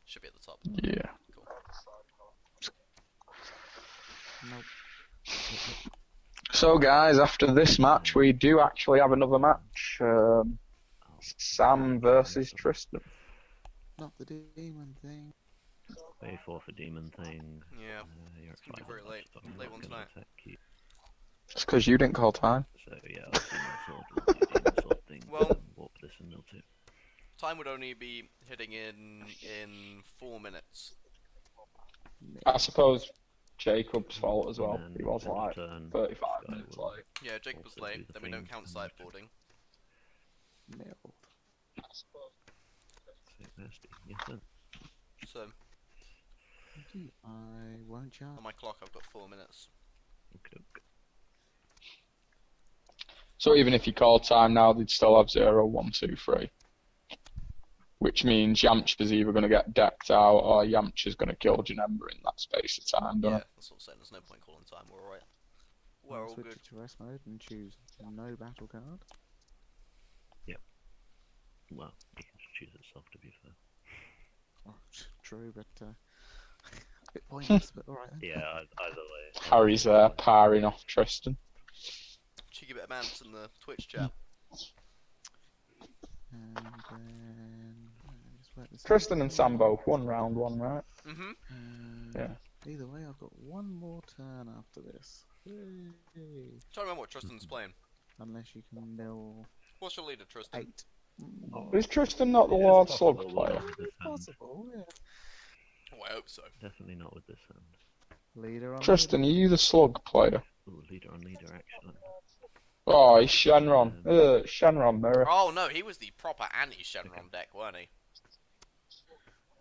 [SPEAKER 1] Should be at the top.
[SPEAKER 2] Yeah.
[SPEAKER 1] Cool.
[SPEAKER 4] Nope.
[SPEAKER 2] So guys, after this match, we do actually have another match. Sam versus Tristan.
[SPEAKER 4] Not the demon thing.
[SPEAKER 3] Pay for demon thing.
[SPEAKER 1] Yeah.
[SPEAKER 3] You're
[SPEAKER 1] It's gonna be
[SPEAKER 3] fine,
[SPEAKER 1] very late.
[SPEAKER 3] so I'm
[SPEAKER 1] Late
[SPEAKER 3] not
[SPEAKER 1] one
[SPEAKER 3] gonna
[SPEAKER 1] tonight.
[SPEAKER 3] attack you.
[SPEAKER 2] It's because you didn't call time.
[SPEAKER 3] So yeah, I'll do my sword, we'll do demon sword thing.
[SPEAKER 1] Well-
[SPEAKER 3] and warp this and mill too.
[SPEAKER 1] Time would only be hitting in 4 minutes.
[SPEAKER 2] I suppose Jacob's fault as well.
[SPEAKER 3] And then
[SPEAKER 2] He was
[SPEAKER 3] end of
[SPEAKER 2] like
[SPEAKER 3] turn,
[SPEAKER 2] 35
[SPEAKER 3] Sky
[SPEAKER 2] minutes
[SPEAKER 3] will
[SPEAKER 2] late.
[SPEAKER 1] Yeah, Jacob was
[SPEAKER 3] also do
[SPEAKER 1] late,
[SPEAKER 3] the
[SPEAKER 1] then we don't
[SPEAKER 3] thing,
[SPEAKER 1] count
[SPEAKER 3] and
[SPEAKER 1] sideboarding.
[SPEAKER 4] Nailed.
[SPEAKER 3] So nasty. Yes, then.
[SPEAKER 1] So,
[SPEAKER 4] I won't charge.
[SPEAKER 1] on my clock I've got 4 minutes.
[SPEAKER 3] Okay, okay.
[SPEAKER 2] So even if you call time now, they'd still have 0, 1, 2, 3. Which means Yamcha's either going to get decked out or Yamcha's going to kill Janemba in that space of time,
[SPEAKER 1] Yeah,
[SPEAKER 2] doesn't it?
[SPEAKER 1] that's what I'm saying, there's no point calling time, we're alright. We're
[SPEAKER 4] I'll
[SPEAKER 1] all
[SPEAKER 4] switch
[SPEAKER 1] good.
[SPEAKER 4] it to rest mode and choose no battle card.
[SPEAKER 3] Well, you can just choose itself to be fair.
[SPEAKER 4] Oh, true, but a bit pointless, but alright then.
[SPEAKER 3] Yeah, either way.
[SPEAKER 2] Harry's there, parring off Tristan.
[SPEAKER 1] Cheeky bit of mance in the Twitch chat.
[SPEAKER 4] And then just work this out.
[SPEAKER 2] Tristan and Sam both won round one, right?
[SPEAKER 1] Mm-hmm.
[SPEAKER 2] Yeah.
[SPEAKER 4] Either way, I've got one more turn after this. Yay.
[SPEAKER 1] Trying to remember what Tristan's playing.
[SPEAKER 4] Unless you can mill
[SPEAKER 1] What's your leader, Tristan?
[SPEAKER 4] 8.
[SPEAKER 2] Is Tristan not the
[SPEAKER 3] Yeah,
[SPEAKER 2] Lord
[SPEAKER 3] it's
[SPEAKER 2] Slug
[SPEAKER 3] possible,
[SPEAKER 2] player?
[SPEAKER 3] with this hand.
[SPEAKER 4] Possible, yeah.
[SPEAKER 1] Oh, I hope so.
[SPEAKER 3] Definitely not with this hand.
[SPEAKER 4] Leader on
[SPEAKER 2] Tristan, are you the Slug player?
[SPEAKER 3] Ooh, leader on leader action.
[SPEAKER 2] Oh, he's Shenron. Shenron mirror.
[SPEAKER 1] Oh no, he was the proper anti-Shenron deck, weren't he?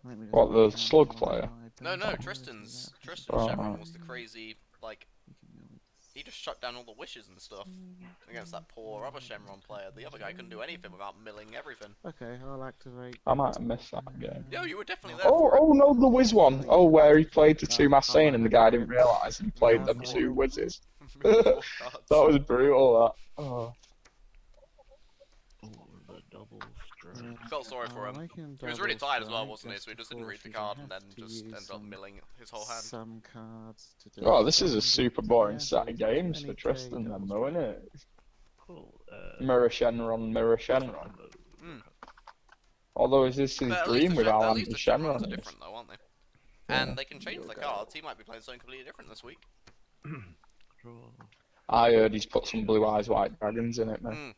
[SPEAKER 4] Let me just
[SPEAKER 2] What, the
[SPEAKER 4] work out
[SPEAKER 2] slug
[SPEAKER 4] what
[SPEAKER 2] player?
[SPEAKER 4] I
[SPEAKER 1] No,
[SPEAKER 4] don't
[SPEAKER 1] no,
[SPEAKER 4] know.
[SPEAKER 1] Tristan's
[SPEAKER 2] Oh.
[SPEAKER 1] Shenron was the crazy, like,
[SPEAKER 4] You can mill
[SPEAKER 1] he just shut down all the wishes and stuff against that poor other Shenron player. The other guy couldn't do anything without milling everything.
[SPEAKER 4] Okay, I'll activate.
[SPEAKER 2] I might have missed that game.
[SPEAKER 1] Yo, you were definitely there for it.
[SPEAKER 2] Oh no, the Wiz one. Oh, where he played the two Massane and the guy didn't realise and he played them two Wizzes.
[SPEAKER 1] Miracle cards.
[SPEAKER 2] That was brutal, that. Oh.
[SPEAKER 3] Ooh, the double strike.
[SPEAKER 1] Felt sorry for him.
[SPEAKER 4] I can
[SPEAKER 1] He was really
[SPEAKER 4] double
[SPEAKER 1] tired as well,
[SPEAKER 4] strike
[SPEAKER 1] wasn't he?
[SPEAKER 4] just
[SPEAKER 1] So he just didn't read the
[SPEAKER 4] precautions. I
[SPEAKER 1] card and
[SPEAKER 4] have
[SPEAKER 1] then
[SPEAKER 4] to
[SPEAKER 1] just
[SPEAKER 4] use
[SPEAKER 1] ended up
[SPEAKER 4] some-
[SPEAKER 1] milling his whole hand.
[SPEAKER 4] Some cards to do
[SPEAKER 2] Oh, this is a
[SPEAKER 4] defend
[SPEAKER 2] super
[SPEAKER 4] it,
[SPEAKER 2] boring
[SPEAKER 4] yeah,
[SPEAKER 2] set
[SPEAKER 4] so
[SPEAKER 2] of
[SPEAKER 4] it's
[SPEAKER 2] games for
[SPEAKER 4] 20k
[SPEAKER 2] Tristan then,
[SPEAKER 4] double
[SPEAKER 2] though,
[SPEAKER 4] strike.
[SPEAKER 2] isn't it?
[SPEAKER 3] Cool.
[SPEAKER 2] Mirror Shenron, Mirror Shenron. Although is this his
[SPEAKER 1] But
[SPEAKER 2] dream with how
[SPEAKER 1] at least the Shenrons
[SPEAKER 2] anti-Shenron
[SPEAKER 1] are
[SPEAKER 2] is?
[SPEAKER 1] different though, aren't they?
[SPEAKER 2] Yeah.
[SPEAKER 1] And they can change
[SPEAKER 4] You'll
[SPEAKER 1] their
[SPEAKER 4] go.
[SPEAKER 1] cards. He might be playing something completely different this week.
[SPEAKER 3] Draw.
[SPEAKER 2] I heard he's put some blue eyes white dragons in it, man.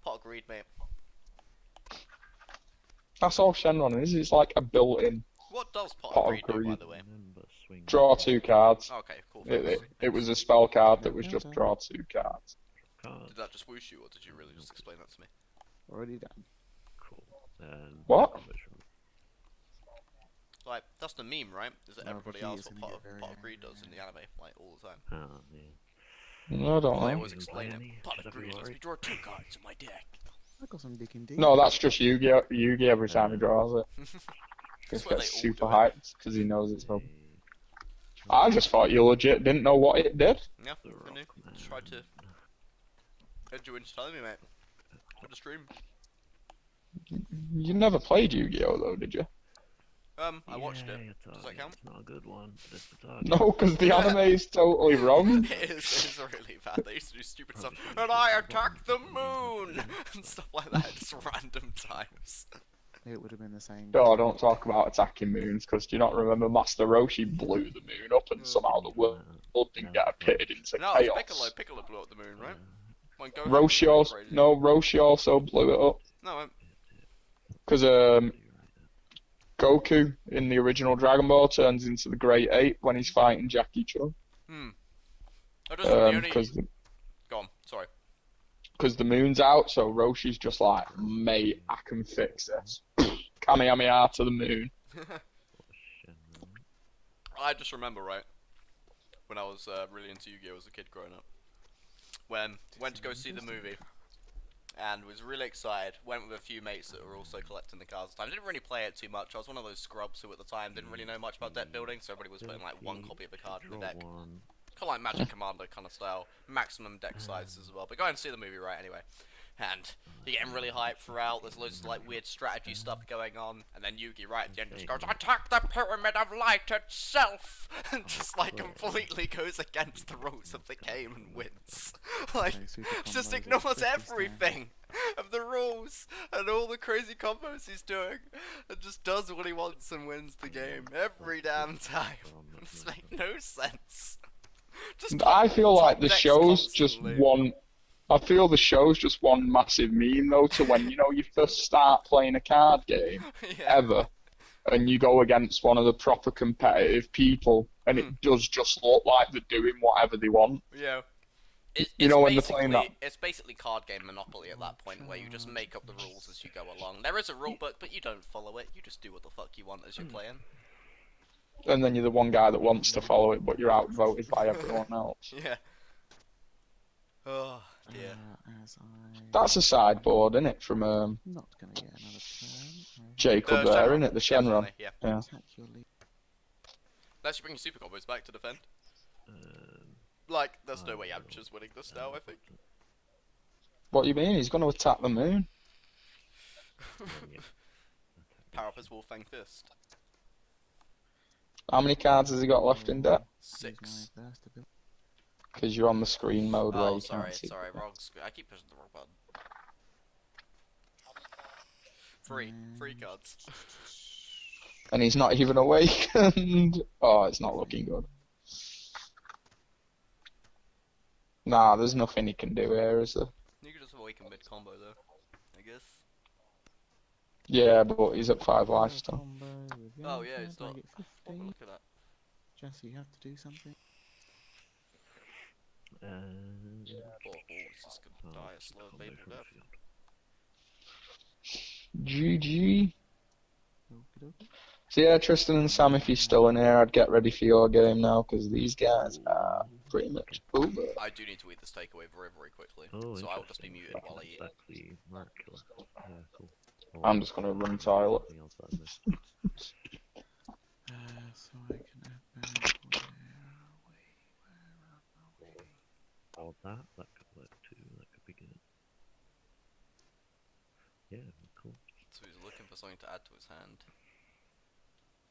[SPEAKER 1] Pot of greed, mate.
[SPEAKER 2] That's all Shenron is. It's like a built-in
[SPEAKER 1] What does Pot
[SPEAKER 2] Pot
[SPEAKER 1] of
[SPEAKER 2] of
[SPEAKER 1] Greed do, by
[SPEAKER 2] Greed.
[SPEAKER 1] the way?
[SPEAKER 3] Remember, swing
[SPEAKER 2] Draw 2 cards.
[SPEAKER 1] Okay, cool. Thanks.
[SPEAKER 2] It was a spell card that was just draw 2 cards.
[SPEAKER 3] card.
[SPEAKER 1] Did that just whoosh you, or did you really just explain that to me?
[SPEAKER 4] Already done.
[SPEAKER 3] Cool. And
[SPEAKER 2] What?
[SPEAKER 1] Like, that's the meme, right? Is that
[SPEAKER 4] No,
[SPEAKER 1] everybody
[SPEAKER 4] but he
[SPEAKER 1] asks
[SPEAKER 4] is
[SPEAKER 1] what
[SPEAKER 4] gonna
[SPEAKER 1] Pot
[SPEAKER 4] get
[SPEAKER 1] of,
[SPEAKER 4] very
[SPEAKER 1] Pot of Greed
[SPEAKER 4] angry,
[SPEAKER 1] does in the
[SPEAKER 4] yeah.
[SPEAKER 1] anime, like, all the time.
[SPEAKER 3] Oh, yeah.
[SPEAKER 2] No, I don't
[SPEAKER 1] They
[SPEAKER 2] know.
[SPEAKER 1] always
[SPEAKER 3] Didn't
[SPEAKER 1] explain
[SPEAKER 3] play
[SPEAKER 1] it.
[SPEAKER 3] any,
[SPEAKER 1] Pot
[SPEAKER 3] she's
[SPEAKER 1] of Greed lets me
[SPEAKER 3] February.
[SPEAKER 1] draw 2 cards in my deck.
[SPEAKER 4] I got some dick indeed.
[SPEAKER 2] No, that's just Yugi. Yugi every time he draws it. He
[SPEAKER 1] That's where they
[SPEAKER 2] gets
[SPEAKER 1] all
[SPEAKER 2] super
[SPEAKER 1] do it.
[SPEAKER 2] hyped because he knows it's him.
[SPEAKER 3] A
[SPEAKER 2] I just thought you legit didn't know what it did.
[SPEAKER 1] Yeah,
[SPEAKER 3] The
[SPEAKER 1] I knew.
[SPEAKER 3] Rock
[SPEAKER 1] Just tried to edge you into telling me, mate. For the stream.
[SPEAKER 2] You never played Yu-Gi-Oh though, did you?
[SPEAKER 1] I watched it.
[SPEAKER 3] Yay, a
[SPEAKER 1] Does that
[SPEAKER 3] target.
[SPEAKER 1] count?
[SPEAKER 3] It's not a good one, but it's the target.
[SPEAKER 2] No, because the anime is totally wrong.
[SPEAKER 1] It's really bad. They used to do stupid stuff.
[SPEAKER 3] Probably
[SPEAKER 1] And
[SPEAKER 3] shouldn't
[SPEAKER 1] I
[SPEAKER 3] have
[SPEAKER 1] attack the
[SPEAKER 3] done that.
[SPEAKER 1] moon! And stuff like that, just random times.
[SPEAKER 4] It would have been the same.
[SPEAKER 2] No, don't talk about attacking moons, because do you not remember Master Roshi blew the moon up and somehow the world didn't get pitted into
[SPEAKER 1] No, it's
[SPEAKER 2] chaos?
[SPEAKER 1] Piccolo. Piccolo blew up the moon, right? When Gohan
[SPEAKER 2] Roshi
[SPEAKER 1] was
[SPEAKER 2] also,
[SPEAKER 1] crazy.
[SPEAKER 2] no, Roshi also blew it up.
[SPEAKER 1] No,
[SPEAKER 2] Because Goku in the original Dragon Ball turns into the Great Ape when he's fighting Jackie Chun.
[SPEAKER 1] I just the only...
[SPEAKER 2] Because
[SPEAKER 1] Go on, sorry.
[SPEAKER 2] the moon's out, so Roshi's just like, mate, I can fix this. Kamehameha to the moon.
[SPEAKER 1] I just remember, right, when I was really into Yu-Gi-Oh as a kid growing up. When went to go see the movie, and was really excited. Went with a few mates that were also collecting the cards at the time. Didn't really play it too much. I was one of those scrubs who at the time didn't really know much about deck building, so everybody was putting like one copy of the card in the deck. Kind of like Magic Commander kind of style. Maximum deck sizes as well. But go and see the movie, right, anyway. And you're getting really hyped throughout. There's loads of like weird strategy stuff going on. And then Yugi right at the end just goes, "Attack the Pyramid of Light itself!" And just like completely goes against the rules of the game and wins. Like,
[SPEAKER 4] Okay, super
[SPEAKER 1] just
[SPEAKER 4] combos,
[SPEAKER 1] ignores
[SPEAKER 4] it's 50
[SPEAKER 1] everything of the rules and all the crazy combos he's doing. And just does what he wants and wins the game every damn time. This makes no sense. Just
[SPEAKER 2] I feel like the
[SPEAKER 1] decks
[SPEAKER 2] show's just
[SPEAKER 1] constantly.
[SPEAKER 2] one. I feel the show's just one massive meme though. To when you first start playing a card game
[SPEAKER 1] Yeah.
[SPEAKER 2] ever, and you go against one of the proper competitive people, and it does just look like they're doing whatever they want.
[SPEAKER 1] Yeah.
[SPEAKER 2] You know when they're playing that-
[SPEAKER 1] It's basically card game Monopoly at that point, where you just make up the rules as you go along. There is a rule book, but you don't follow it. You just do what the fuck you want as you're playing.
[SPEAKER 2] And then you're the one guy that wants to follow it, but you're outvoted by everyone else.
[SPEAKER 1] Yeah. Oh dear.
[SPEAKER 4] As I...
[SPEAKER 2] That's a sideboard, isn't it? From
[SPEAKER 4] Not gonna get another turn.
[SPEAKER 2] Jacob
[SPEAKER 1] The
[SPEAKER 2] there,
[SPEAKER 1] Shenron,
[SPEAKER 2] isn't it? The Shenron.
[SPEAKER 1] definitely, Yeah.
[SPEAKER 2] Yeah.
[SPEAKER 4] Attack your lead.
[SPEAKER 1] Let's bring super combos back to defend.
[SPEAKER 3] Um,
[SPEAKER 1] Like, there's no way Yamcha's winning this now, I think.
[SPEAKER 2] What do you mean? He's going to attack the moon.
[SPEAKER 1] Power up his Wolfang Fist.
[SPEAKER 2] How many cards has he got left in deck?
[SPEAKER 4] Use
[SPEAKER 1] 6.
[SPEAKER 4] my burst ability.
[SPEAKER 2] Because you're on the screen mode where
[SPEAKER 1] Oh,
[SPEAKER 2] you
[SPEAKER 1] sorry,
[SPEAKER 2] can't see.
[SPEAKER 1] sorry, wrong screen. I keep pushing the wrong button. 3 cards.
[SPEAKER 2] And he's not even awakened. Oh, it's not looking good. Nah, there's nothing he can do here, is there?
[SPEAKER 1] You could just awaken mid combo though, I guess.
[SPEAKER 2] Yeah, but he's at 5 life still.
[SPEAKER 4] Combo with
[SPEAKER 1] Oh yeah,
[SPEAKER 4] Yamcha,
[SPEAKER 1] it's
[SPEAKER 4] I
[SPEAKER 1] not.
[SPEAKER 4] get
[SPEAKER 1] Oh,
[SPEAKER 4] 15.
[SPEAKER 1] look at that.
[SPEAKER 4] Jesse, you have to do something.
[SPEAKER 3] and
[SPEAKER 1] Oh, it's just gonna die a slow
[SPEAKER 3] combo
[SPEAKER 1] painful
[SPEAKER 3] from
[SPEAKER 1] death.
[SPEAKER 3] field.
[SPEAKER 2] GG.
[SPEAKER 4] Okie dokie.
[SPEAKER 2] So yeah, Tristan and Sam, if you're still in here, I'd get ready for your game now, because these guys are pretty much over.
[SPEAKER 1] I do need to eat this takeaway very, very quickly,
[SPEAKER 3] Oh,
[SPEAKER 1] so I will just be
[SPEAKER 3] interesting.
[SPEAKER 1] muted while I eat it.
[SPEAKER 3] That's actually miraculous. Yeah, cool.
[SPEAKER 2] I'm just going to run toilet.
[SPEAKER 3] Something else that I missed.
[SPEAKER 4] So I can add back.
[SPEAKER 3] Or that could work too, that could be good. Yeah,
[SPEAKER 1] something to add to his hand.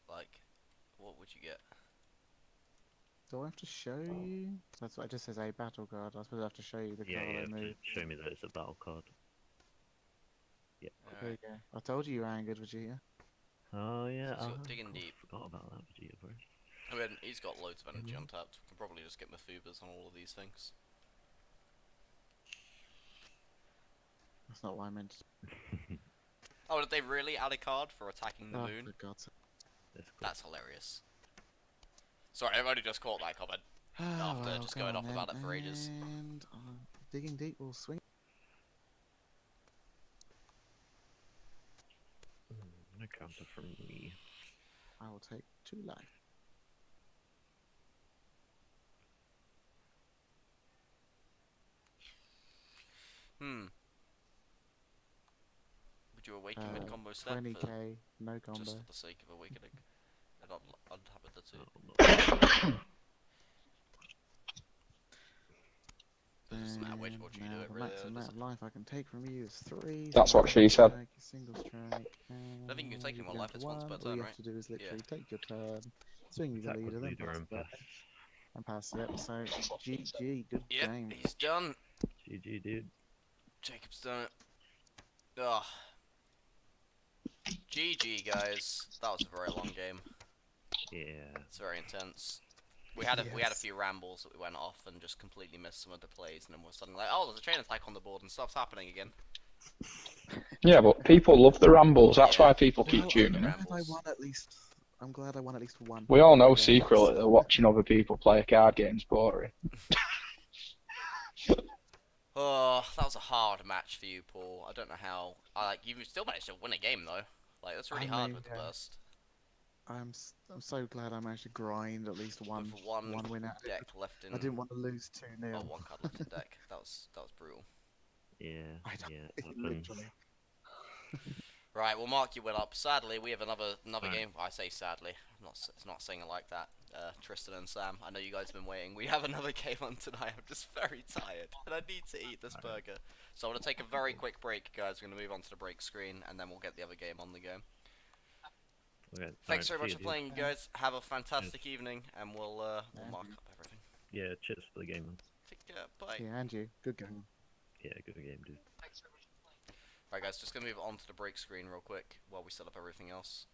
[SPEAKER 1] Like, what would you get?
[SPEAKER 4] Do I have to show you? That's what it just says a battle card. I suppose I have to show you the
[SPEAKER 3] Yeah,
[SPEAKER 4] card
[SPEAKER 3] you
[SPEAKER 4] I
[SPEAKER 3] have to
[SPEAKER 4] moved.
[SPEAKER 3] show me that it's a battle card.
[SPEAKER 4] There you
[SPEAKER 1] Alright.
[SPEAKER 4] go. I told you were angered, Vegeta.
[SPEAKER 3] Oh yeah,
[SPEAKER 1] So
[SPEAKER 3] I
[SPEAKER 1] he's got digging deep.
[SPEAKER 3] forgot about that Vegeta, bro.
[SPEAKER 1] I mean, he's got loads of energy untapped. We can probably just get Mafubas on all of these things.
[SPEAKER 4] That's not what I meant.
[SPEAKER 1] Oh, did they really add a card for attacking the
[SPEAKER 4] Oh,
[SPEAKER 1] moon?
[SPEAKER 4] for God's sake.
[SPEAKER 3] That's cool.
[SPEAKER 1] That's hilarious. Sorry, I've only just caught that comment.
[SPEAKER 4] Oh,
[SPEAKER 1] After
[SPEAKER 4] well,
[SPEAKER 1] just
[SPEAKER 4] go
[SPEAKER 1] going
[SPEAKER 4] on
[SPEAKER 1] off about
[SPEAKER 4] then,
[SPEAKER 1] it for ages.
[SPEAKER 4] And digging deep will swing.
[SPEAKER 3] No counter from me.
[SPEAKER 4] I will take 2 life.
[SPEAKER 1] Would you awaken mid-combo step?
[SPEAKER 4] 20k, no combo.
[SPEAKER 1] Just for the sake of awakening. And untap it the 2.
[SPEAKER 3] Oh, no.
[SPEAKER 1] It doesn't matter which
[SPEAKER 4] And
[SPEAKER 1] what you do
[SPEAKER 4] now
[SPEAKER 1] it
[SPEAKER 4] the
[SPEAKER 1] really,
[SPEAKER 4] maximum amount
[SPEAKER 1] does
[SPEAKER 4] of life I can take from you is 3.
[SPEAKER 2] That's
[SPEAKER 4] so
[SPEAKER 2] what she said.
[SPEAKER 4] strike, single strike.
[SPEAKER 1] I think you can take
[SPEAKER 4] you
[SPEAKER 1] more
[SPEAKER 4] go
[SPEAKER 1] life,
[SPEAKER 4] to
[SPEAKER 1] it's once per
[SPEAKER 4] 1. All
[SPEAKER 1] turn,
[SPEAKER 4] you
[SPEAKER 1] right?
[SPEAKER 4] have to do is literally
[SPEAKER 1] Yeah.
[SPEAKER 4] take your turn, swing with the
[SPEAKER 3] Attack with
[SPEAKER 4] leader, then
[SPEAKER 3] leader
[SPEAKER 4] pass
[SPEAKER 3] and
[SPEAKER 4] the
[SPEAKER 3] pass.
[SPEAKER 4] and pass. Yep. So GG, good
[SPEAKER 1] Yep,
[SPEAKER 4] game.
[SPEAKER 1] he's done.
[SPEAKER 3] GG, dude.
[SPEAKER 1] Jacob's done it. Ugh. GG, guys. That was a very long game.
[SPEAKER 3] Yeah.
[SPEAKER 1] It's very intense. We had a
[SPEAKER 4] Yes.
[SPEAKER 1] few rambles that we went off and just completely missed some of the plays, and then we're suddenly like, oh, there's a chain attack on the board, and stuff's happening again.
[SPEAKER 2] Yeah, but people love the rambles. That's
[SPEAKER 1] Yeah.
[SPEAKER 2] why people keep
[SPEAKER 4] Well,
[SPEAKER 2] tuning
[SPEAKER 4] I'm
[SPEAKER 2] in.
[SPEAKER 4] glad I
[SPEAKER 1] Rambles.
[SPEAKER 4] won at least. I'm glad I won at least one.
[SPEAKER 2] We all know
[SPEAKER 4] Yeah,
[SPEAKER 2] secretly
[SPEAKER 4] so-
[SPEAKER 2] that watching other people play a card game's boring.
[SPEAKER 1] Oh, that was a hard match for you, Paul. I don't know how. You still managed to win a game though. Like that's really
[SPEAKER 4] I
[SPEAKER 1] hard
[SPEAKER 4] mean,
[SPEAKER 1] with the
[SPEAKER 4] yeah.
[SPEAKER 1] burst.
[SPEAKER 4] I'm so glad I managed to grind at least one
[SPEAKER 1] With one
[SPEAKER 4] win out.
[SPEAKER 1] deck left in.
[SPEAKER 4] I didn't want to lose 2-0.
[SPEAKER 1] Oh, one card left in deck. That was brutal.
[SPEAKER 3] Yeah.
[SPEAKER 4] I don't-
[SPEAKER 3] Yeah. It happens.
[SPEAKER 4] Literally.
[SPEAKER 1] Right, we'll mark your win up. Sadly, we have another
[SPEAKER 3] Right.
[SPEAKER 1] game. I say sadly. It's not saying it like that. Tristan and Sam, I know you guys have been waiting. We have another game on tonight. I'm just very tired, and I need to eat this burger. So I'm gonna take a very quick break, guys. We're gonna move on to the break screen, and then we'll get the other game on the go.
[SPEAKER 3] Okay.
[SPEAKER 1] Thanks very
[SPEAKER 3] alright,
[SPEAKER 1] much
[SPEAKER 3] see
[SPEAKER 1] for
[SPEAKER 3] you,
[SPEAKER 1] playing, you guys. Have a fantastic evening, and we'll mark up everything.
[SPEAKER 3] dude. Yeah. Cheers for the game, man.
[SPEAKER 1] Take care. Bye.
[SPEAKER 4] Yeah, and you. Good game.
[SPEAKER 3] Yeah. Good game, dude.
[SPEAKER 1] Right, guys. Just gonna move on to the break screen real quick while we set up everything else.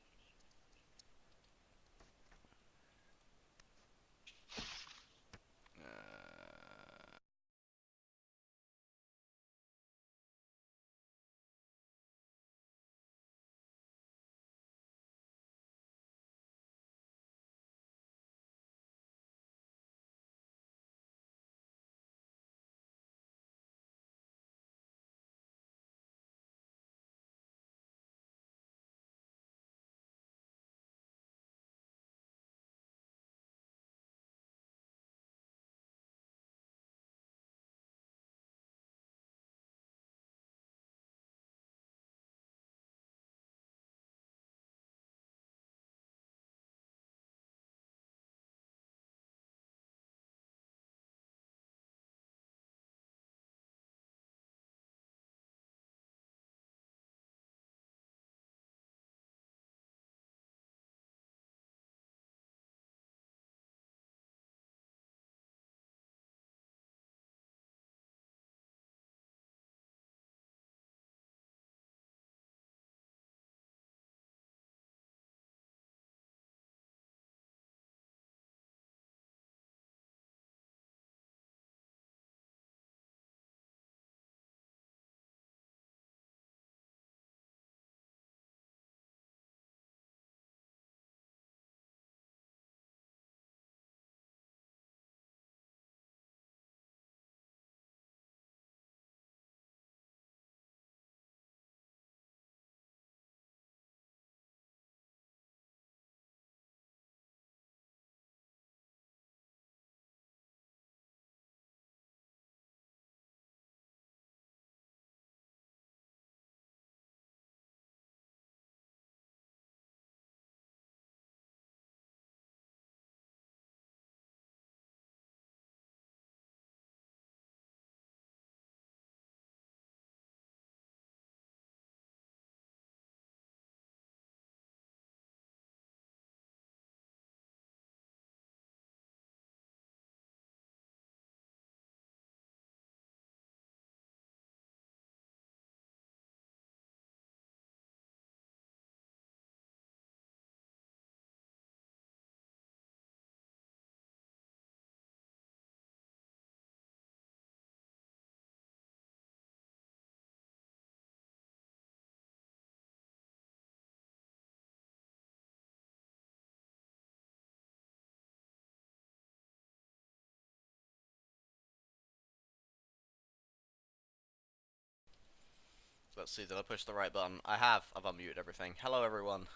[SPEAKER 1] Let's see, did I push the right button? I have. I've unmuted everything. Hello, everyone.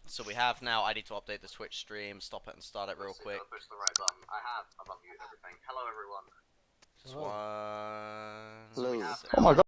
[SPEAKER 1] So we have now. I need to update the Twitch stream. Stop it and start it real quick.
[SPEAKER 6] Push the right button. I have. I've unmuted everything. Hello, everyone.
[SPEAKER 1] Just one.
[SPEAKER 2] Oh my god.